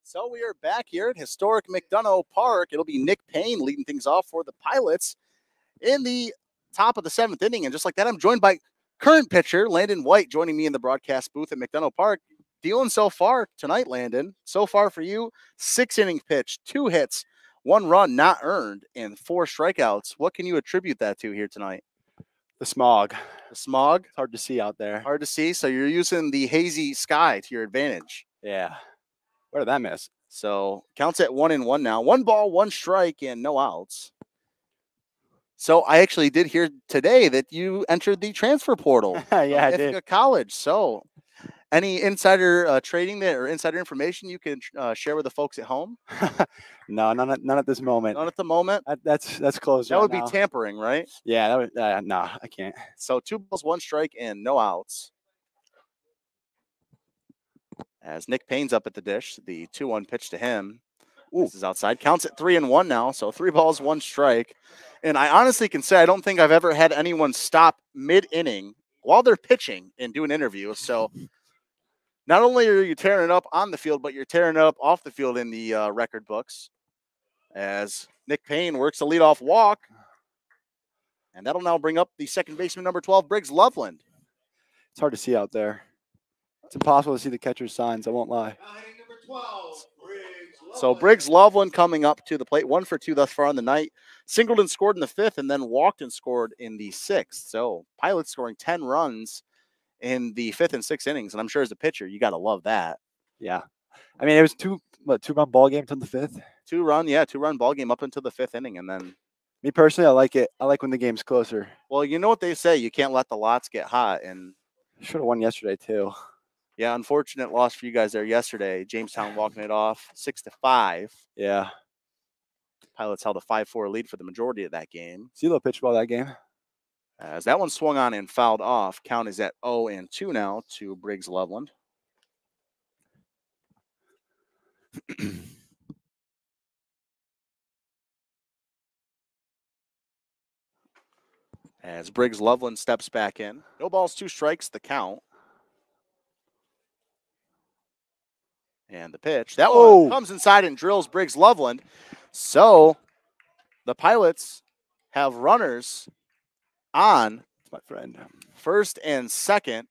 So we are back here at Historic McDonough Park. It'll be Nick Payne leading things off for the Pilots in the top of the 7th inning. And just like that, I'm joined by current pitcher Landon White joining me in the broadcast booth at McDonough Park. Dealing so far tonight, Landon. So far for you, 6 innings pitched, 2 hits, 1 run not earned, and 4 strikeouts. What can you attribute that to here tonight? The smog. The smog? It's hard to see out there. Hard to see. So you're using the hazy sky to your advantage. Yeah. Where did that miss? So counts at 1-1 now. 1 ball, 1 strike, and no outs. So I actually did hear today that you entered the transfer portal. Yeah, I did. College. So any insider trading there or insider information you can share with the folks at home? No, none at this moment. Not at the moment. That's closed. That would be tampering, right? Yeah, that would. No, I can't. So 2 balls, 1 strike, and no outs. As Nick Payne's up at the dish, the 2-1 pitch to him. This is outside. Counts at 3-1 now. So 3 balls, 1 strike. And I honestly can say I don't think I've ever had anyone stop mid-inning while they're pitching and do an interview. So not only are you tearing it up on the field, but you're tearing it up off the field in the record books. As Nick Payne works a leadoff walk. And that'll now bring up the second baseman, number 12, Briggs Loveland. It's hard to see out there. It's impossible to see the catcher's signs. I won't lie. Number 12, Briggs So Briggs Loveland coming up to the plate, 1 for 2 thus far on the night. Singled and scored in the 5th, and then walked and scored in the 6th. So Pilots scoring 10 runs in the 5th and 6th innings, and I'm sure as a pitcher, you got to love that. Yeah, I mean it was 2-run ball game until the 5th. 2-run ball game up until the 5th inning, and then. Me personally, I like it. I like when the game's closer. Well, you know what they say, you can't let the lots get hot, and should have won yesterday too. Yeah, unfortunate loss for you guys there yesterday. Jamestown walking it off 6-5. Yeah. Pilots held a 5-4 lead for the majority of that game. CeeLo pitched well that game. As that one swung on and fouled off. Count is at 0-2 now to Briggs Loveland. As Briggs Loveland steps back in. No balls, 2 strikes, the count. And the pitch. That one comes inside and drills Briggs Loveland. So the Pilots have runners on my friend first and second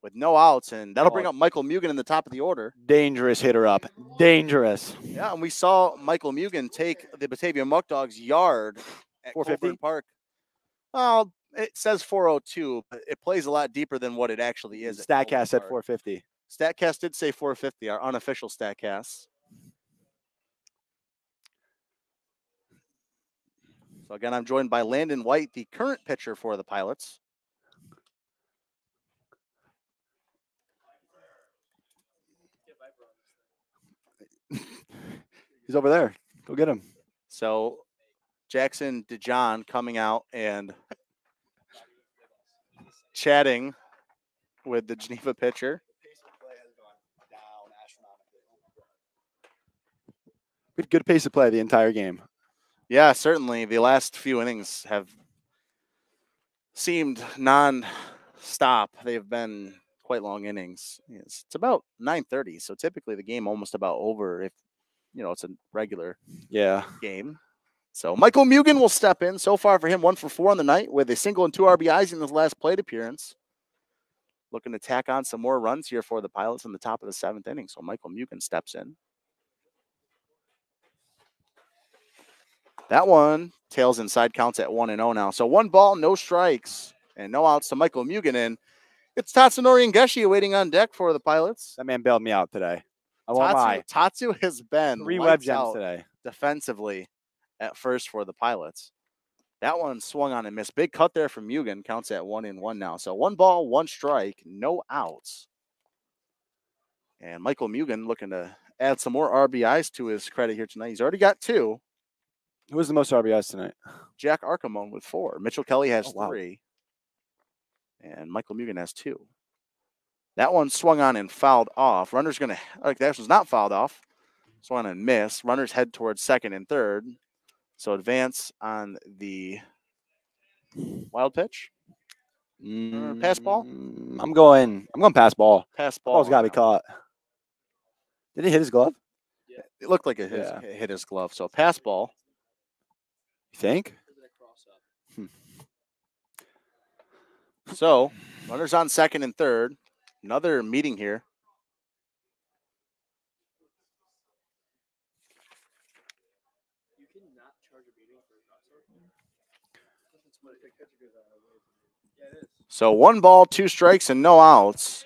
with no outs, and that'll bring up Michael Mugen in the top of the order. Dangerous hitter up. Dangerous. Yeah, and we saw Michael Mugen take the Batavia Muck Dogs yard at 450 Park. Well, it says 402, but it plays a lot deeper than what it actually is. Statcast said 450. Statcast did say 450, our unofficial Statcast. So again, I'm joined by Landon White, the current pitcher for the Pilots. He's over there. Go get him. So Jackson DeJohn coming out and chatting with the Geneva pitcher. Good pace of play the entire game. Yeah, certainly. The last few innings have seemed non-stop. They've been quite long innings. It's about 9:30, so typically the game almost about over if, it's a regular game. So Michael Mugen will step in. So far for him, 1 for 4 on the night with a single and 2 RBIs in his last plate appearance. looking to tack on some more runs here for the Pilots in the top of the 7th inning. So Michael Mugen steps in. That one tails inside, counts at 1-0 now. So 1 ball, no strikes, and no outs to Michael Mugen in. It's Tatsunori and Geshi waiting on deck for the Pilots. That man bailed me out today. I won't lie. Tatsu has been 3 web lights gems out today. defensively at first for the Pilots. That one swung on and missed. Big cut there from Mugen. Counts at 1-1 now. So 1 ball, 1 strike, no outs. And Michael Mugen looking to add some more RBIs to his credit here tonight. He's already got 2. Who was the most RBIs tonight? Jack Archimone with 4. Mitchell Kelly has 3. Wow. And Michael Mugen has 2. That one swung on and fouled off. Runner's going to, like, that was not fouled off. Swung on and missed. Runners head towards 2nd and 3rd. So advance on the wild pitch. Pass ball? I'm going pass ball. Pass ball. Ball's got to be caught. Did he hit his glove? Yeah. It looked like it hit his glove. So pass ball. You think? So runners on 2nd and 3rd. Another meeting here. So 1 ball, 2 strikes, and no outs.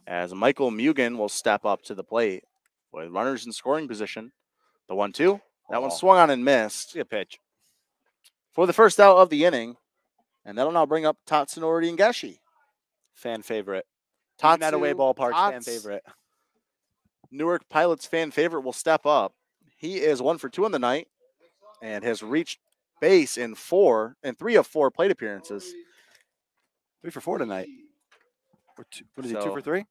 As Michael Mugen will step up to the plate with runners in scoring position. The 1-2. That one swung on and missed. Good pitch. For the first out of the inning. And that'll now bring up Tatsunori and Geshi. Fan favorite. Tatsu, Away ballpark fan favorite. Newark Pilots fan favorite will step up. He is 1 for 2 on the night and has reached base in 3 of 4 plate appearances. 3 for 4 tonight. What is he, 2 for 3?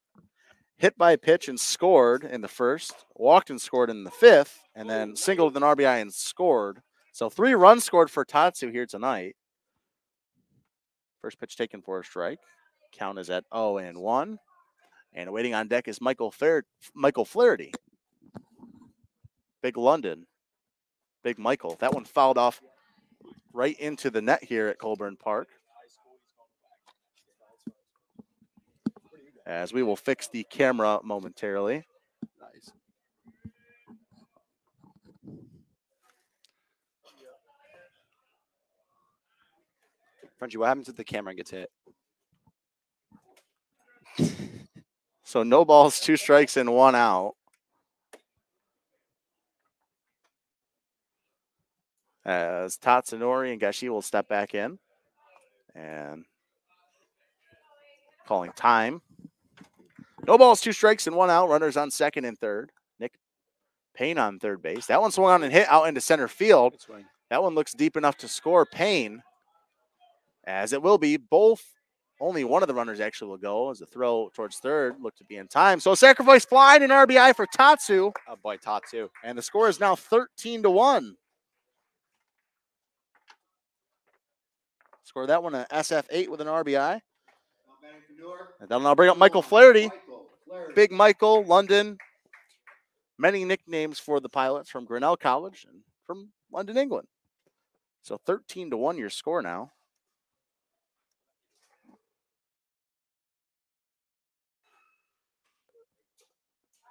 Hit by pitch and scored in the 1st, walked and scored in the 5th, and then singled with an RBI and scored. So 3 runs scored for Tatsu here tonight. First pitch taken for a strike. Count is at 0-1. And waiting on deck is Michael Flaherty. Big London. Big Michael. That one fouled off right into the net here at Colburn Park. As we will fix the camera momentarily. Nice. Frenchie, what happens if the camera gets hit? So no balls, 2 strikes, and 1 out. As Tatsunori and Geshi will step back in. And calling time. No balls, 2 strikes, and 1 out. Runners on 2nd and 3rd. Nick Payne on 3rd base. That one swung on and hit out into center field. That one looks deep enough to score Payne. As it will be, only one of the runners actually will go as the throw towards 3rd looked to be in time. So sacrifice fly and an RBI for Tatsu. Oh boy, Tatsu. And the score is now 13-1. Score that one, a SF8 with an RBI. And that'll now bring up Michael Flaherty. Big Michael, London. Many nicknames for the Pilots from Grinnell College and from London, England. So 13-1 your score now.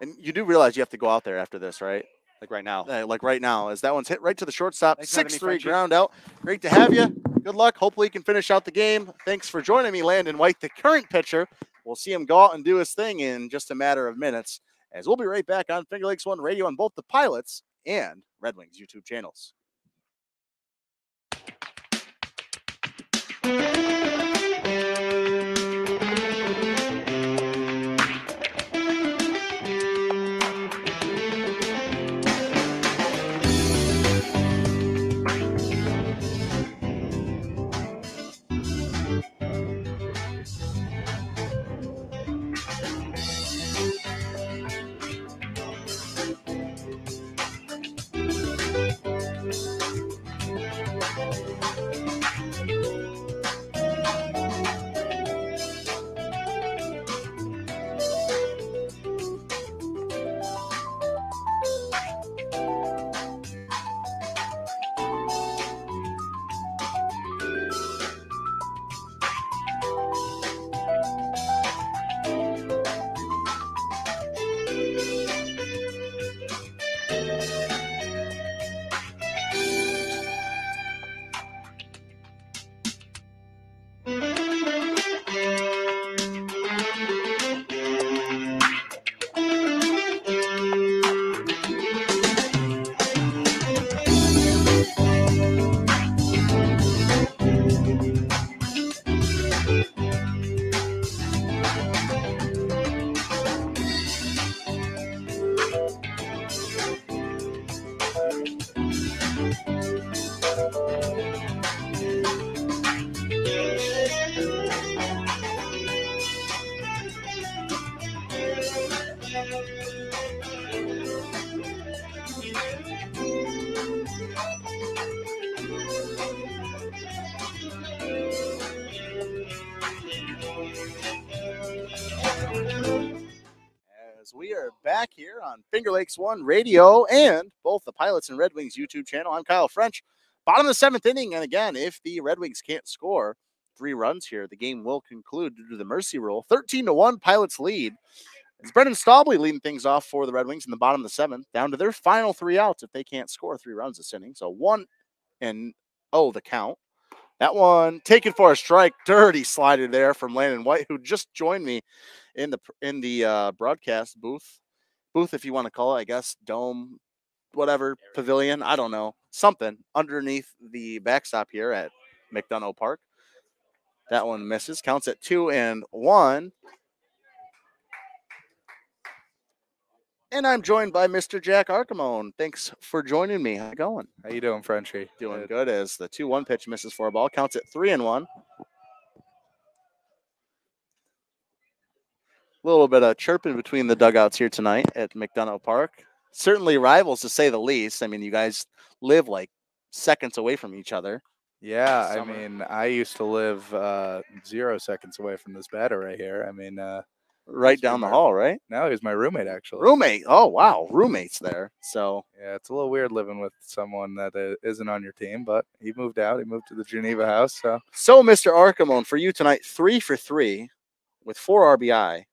And you do realize you have to go out there after this, right? Like right now. Like right now, as that one's hit right to the shortstop. 6-3 Thanks ground out. Great to have you. Good luck. Hopefully you can finish out the game. Thanks for joining me, Landon White, the current pitcher. We'll see him go out and do his thing in just a matter of minutes, as we'll be right back on Finger Lakes One Radio on both the Pilots and Red Wings YouTube channels. on Finger Lakes One Radio and both the Pilots and Red Wings YouTube channel. I'm Kyle French. Bottom of the seventh inning, and again, if the Red Wings can't score 3 runs here, the game will conclude due to the mercy rule. 13-1 Pilots lead. It's Brendan Staubly leading things off for the Red Wings in the bottom of the seventh, down to their final 3 outs if they can't score 3 runs this inning. So 1-0 the count. That one taken for a strike. Dirty slider there from Landon White, who just joined me in the broadcast booth, if you want to call it, I guess, dome, whatever, pavilion, I don't know, something underneath the backstop here at McDonough Park. That one misses. Counts at 2-1. And I'm joined by Mr. Jack Archimone. Thanks for joining me. How you going? How you doing, Frenchie? Doing good as the 2-1 pitch misses for a ball. Counts at 3-1. A little bit of chirping between the dugouts here tonight at McDonough Park. Certainly rivals, to say the least. I mean, you guys live like seconds away from each other. Yeah, I mean, I used to live 0 seconds away from this batter right here. I mean, right down the hall, right? No, he's my roommate, actually. Roommate. Oh, wow. Roommates there. So yeah, it's a little weird living with someone that isn't on your team, but he moved out. He moved to the Geneva house. So Mr. Archimone, for you tonight, 3 for 3 with 4 RBI.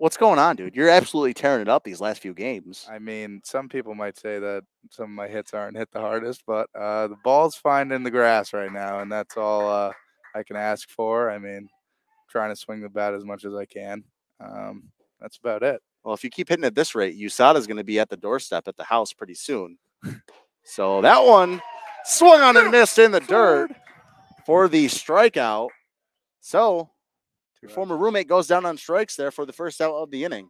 What's going on, dude? You're absolutely tearing it up these last few games. I mean, some people might say that some of my hits aren't hit the hardest, but the ball's fine in the grass right now, and that's all I can ask for. I mean, trying to swing the bat as much as I can. That's about it. Well, if you keep hitting at this rate, USADA's going to be at the doorstep at the house pretty soon. So that one swung on and missed in the dirt for the strikeout. So your former roommate goes down on strikes there for the first out of the inning.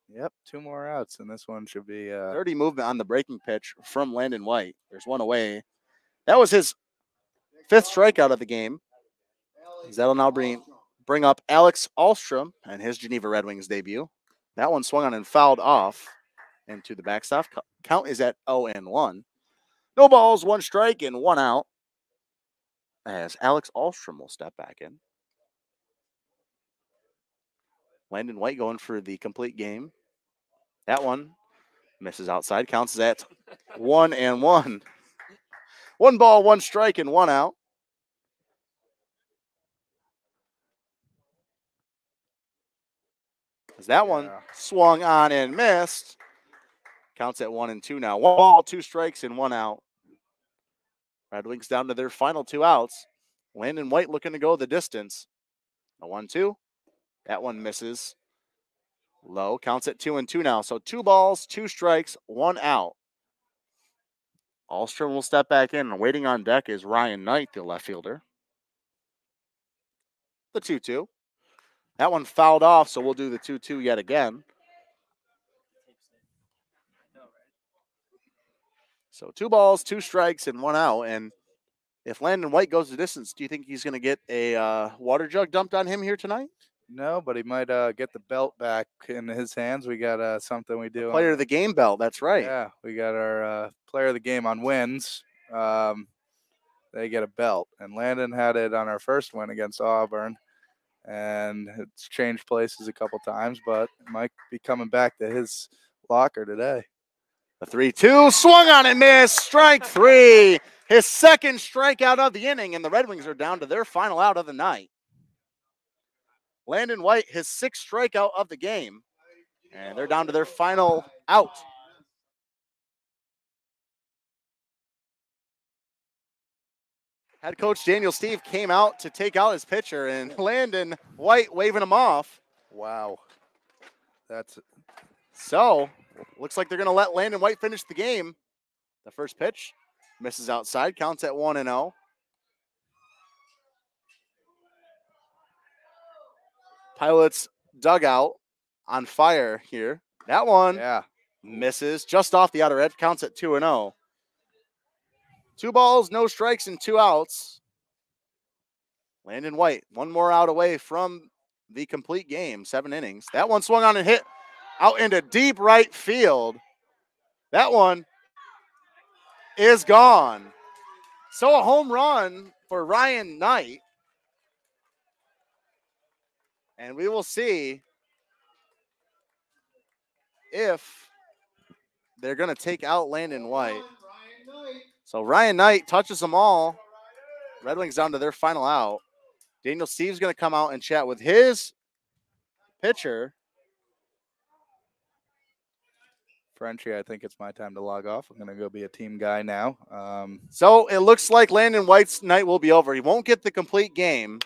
Yep, 2 more outs, and this one should be dirty movement on the breaking pitch from Landon White. There's one away. That was his 5th strikeout of the game. That'll now bring up Alex Ahlstrom and his Geneva Red Wings debut. That one swung on and fouled off into the backstop. Count is at 0-1. No balls, 1 strike, and 1 out. As Alex Ahlstrom will step back in. Landon White going for the complete game. That one misses outside. Counts at 1-1. 1 ball, 1 strike, and 1 out. As that one swung on and missed. Counts at 1-2 now. 1 ball, 2 strikes, and 1 out. Red Wings down to their final 2 outs. Landon White looking to go the distance. A 1-2. That one misses. Low. Counts at 2-2 now. So 2 balls, 2 strikes, 1 out. Ahlstrom will step back in, and waiting on deck is Ryan Knight, the left fielder. The 2-2. That one fouled off, so we'll do the 2-2 yet again. So 2 balls, 2 strikes, and 1 out. And if Landon White goes the distance, do you think he's going to get a water jug dumped on him here tonight? No, but he might get the belt back in his hands. We got something we do. Player of the game belt, that's right. Yeah, we got our player of the game on wins. They get a belt. And Landon had it on our first win against Auburn. And it's changed places a couple times, but it might be coming back to his locker today. The 3-2 swung on and missed. Strike 3. His 2nd strikeout of the inning, and the Red Wings are down to their final out of the night. Landon White, his 6th strikeout of the game, and they're down to their final out. Head coach Daniel Steve came out to take out his pitcher, and Landon White waving him off. Wow. So, looks like they're going to let Landon White finish the game. The first pitch misses outside, counts at 1-0. Pilots dugout on fire here. That one misses just off the outer edge, counts at 2-0. 2 balls, no strikes, and 2 outs. Landon White, 1 more out away from the complete game, 7 innings. That one swung on and hit out into deep right field. That one is gone. So a home run for Ryan Knight. And we will see if they're going to take out Landon White. Ryan Knight. So Ryan Knight touches them all. Red Wings down to their final out. Daniel Steve's going to come out and chat with his pitcher. Frenchie, I think it's my time to log off. I'm going to go be a team guy now. So it looks like Landon White's night will be over. He won't get the complete game.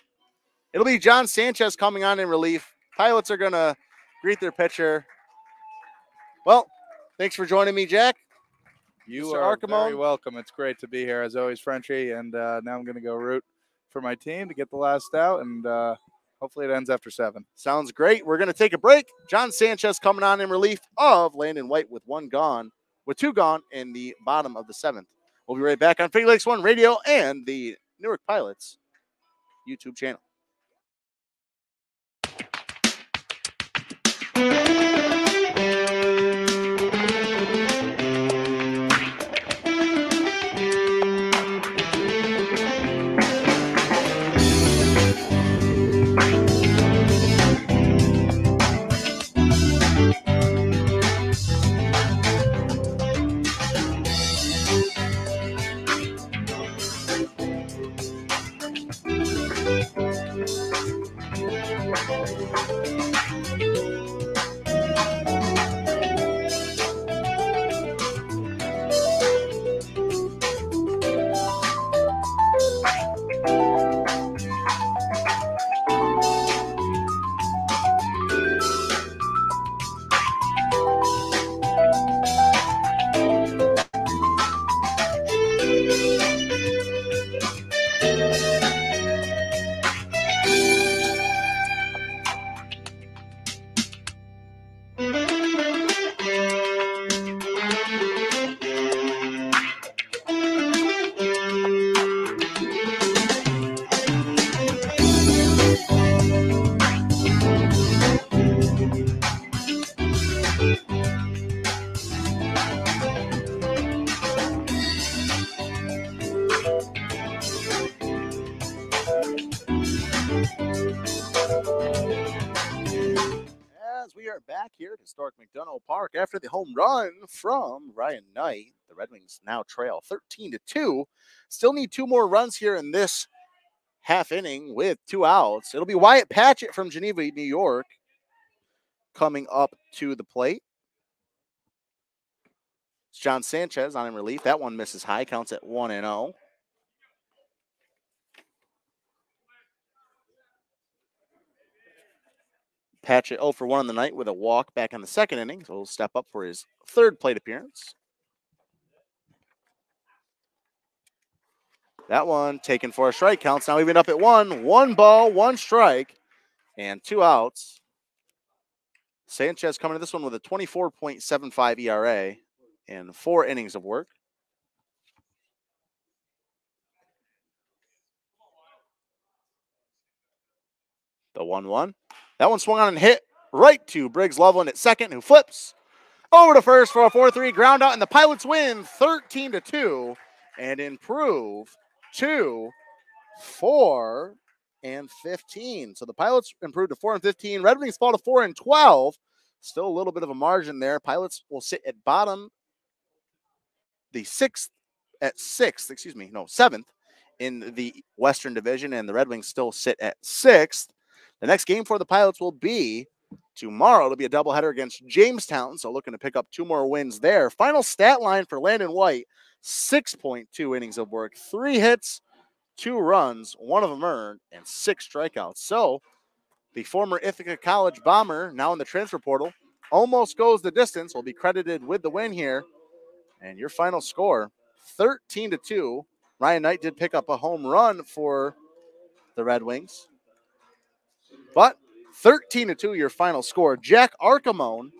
It'll be John Sanchez coming on in relief. Pilots are going to greet their pitcher. Well, thanks for joining me, Jack. You Mr. are Archimon. very welcome. It's great to be here, as always, Frenchie. And now I'm going to go root for my team to get the last out, and hopefully it ends after 7. Sounds great. We're going to take a break. John Sanchez coming on in relief of Landon White with 2 gone in the bottom of the 7th. We'll be right back on Finger Lakes One Radio and the Newark Pilots YouTube channel. As we are back here at Historic McDonough Park after the home run from Ryan Knight, the Red Wings now trail 13-2. Still need 2 more runs here in this half inning with 2 outs. It'll be Wyatt Patchett from Geneva, New York, coming up to the plate. It's John Sanchez on in relief. That one misses high, counts at 1-0. Patchett 0 for 1 on the night with a walk back in the 2nd inning, so he'll step up for his 3rd plate appearance. That one taken for a strike, counts now even up at 1. 1 ball, 1 strike, and 2 outs. Sanchez coming to this one with a 24.75 ERA and 4 innings of work. The 1-1. That one swung on and hit right to Briggs Loveland at second, who flips over to first for a 4-3 ground out, and the Pilots win 13-2 and improve to 4-15. So the Pilots improved to 4-15. Red Wings fall to 4-12. Still a little bit of a margin there. Pilots will sit at bottom, the 7th in the Western Division, and the Red Wings still sit at 6th. The next game for the Pilots will be tomorrow. It'll be a doubleheader against Jamestown, so looking to pick up 2 more wins there. Final stat line for Landon White, 6.2 innings of work, 3 hits, 2 runs, 1 of them earned, and 6 strikeouts. So the former Ithaca College Bomber, now in the transfer portal, almost goes the distance, will be credited with the win here. And your final score, 13-2. Ryan Knight did pick up a home run for the Red Wings. But 13-2, your final score. Jack Archimon,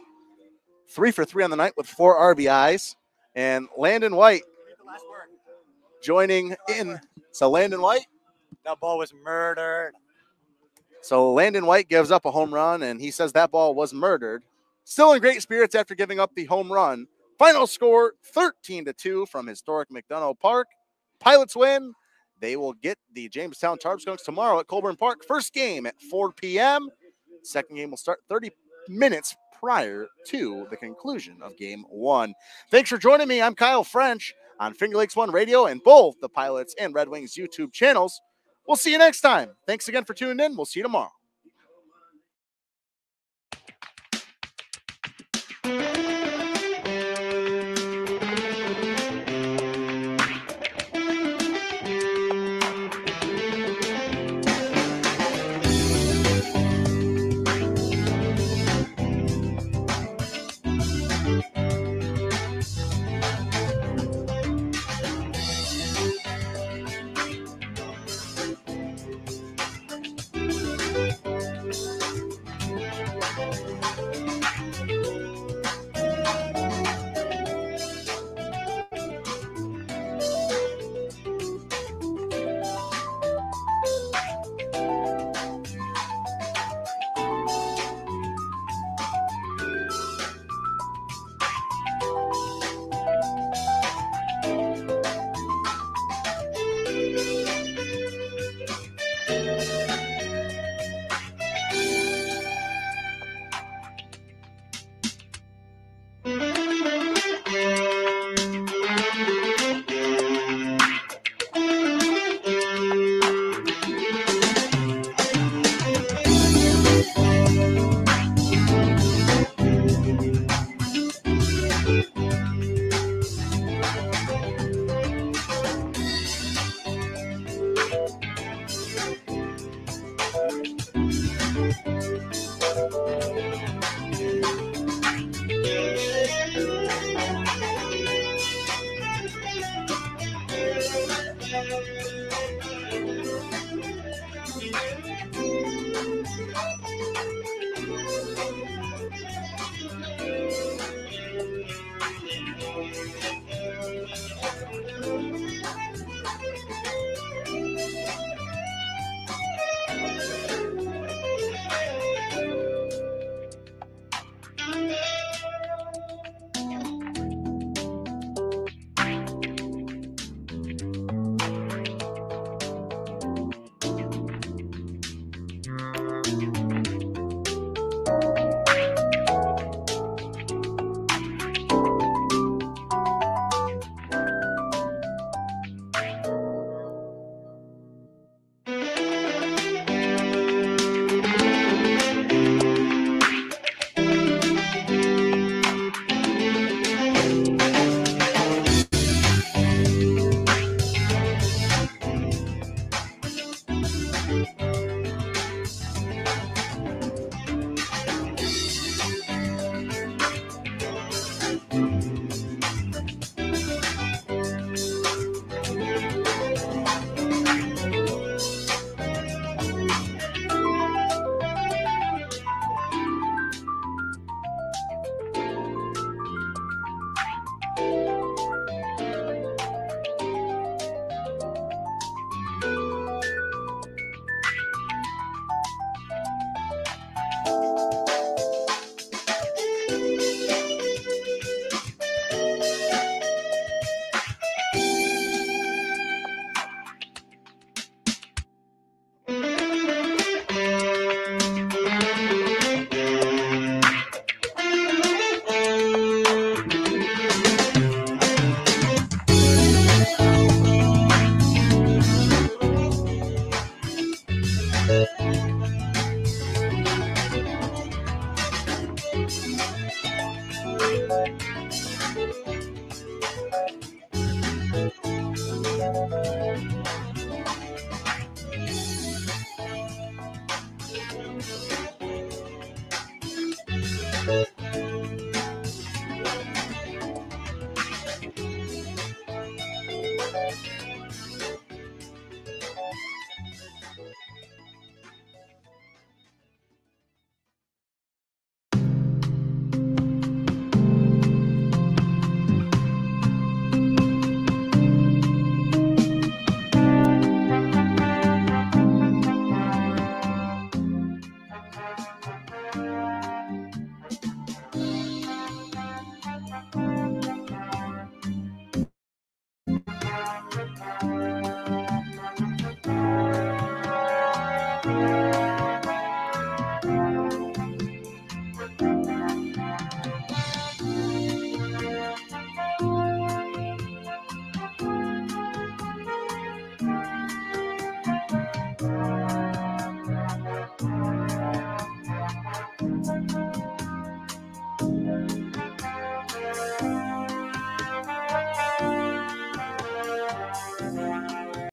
3 for 3 on the night with 4 RBIs. And Landon White joining in. So Landon White. That ball was murdered. So Landon White gives up a home run, and he says that ball was murdered. Still in great spirits after giving up the home run. Final score, 13-2 from Historic McDonough Park. Pilots win. They will get the Jamestown Tarpskunks tomorrow at Colburn Park. First game at 4 p.m. Second game will start 30 minutes prior to the conclusion of Game 1. Thanks for joining me. I'm Kyle French on Finger Lakes One Radio and both the Pilots and Red Wings YouTube channels. We'll see you next time. Thanks again for tuning in. We'll see you tomorrow.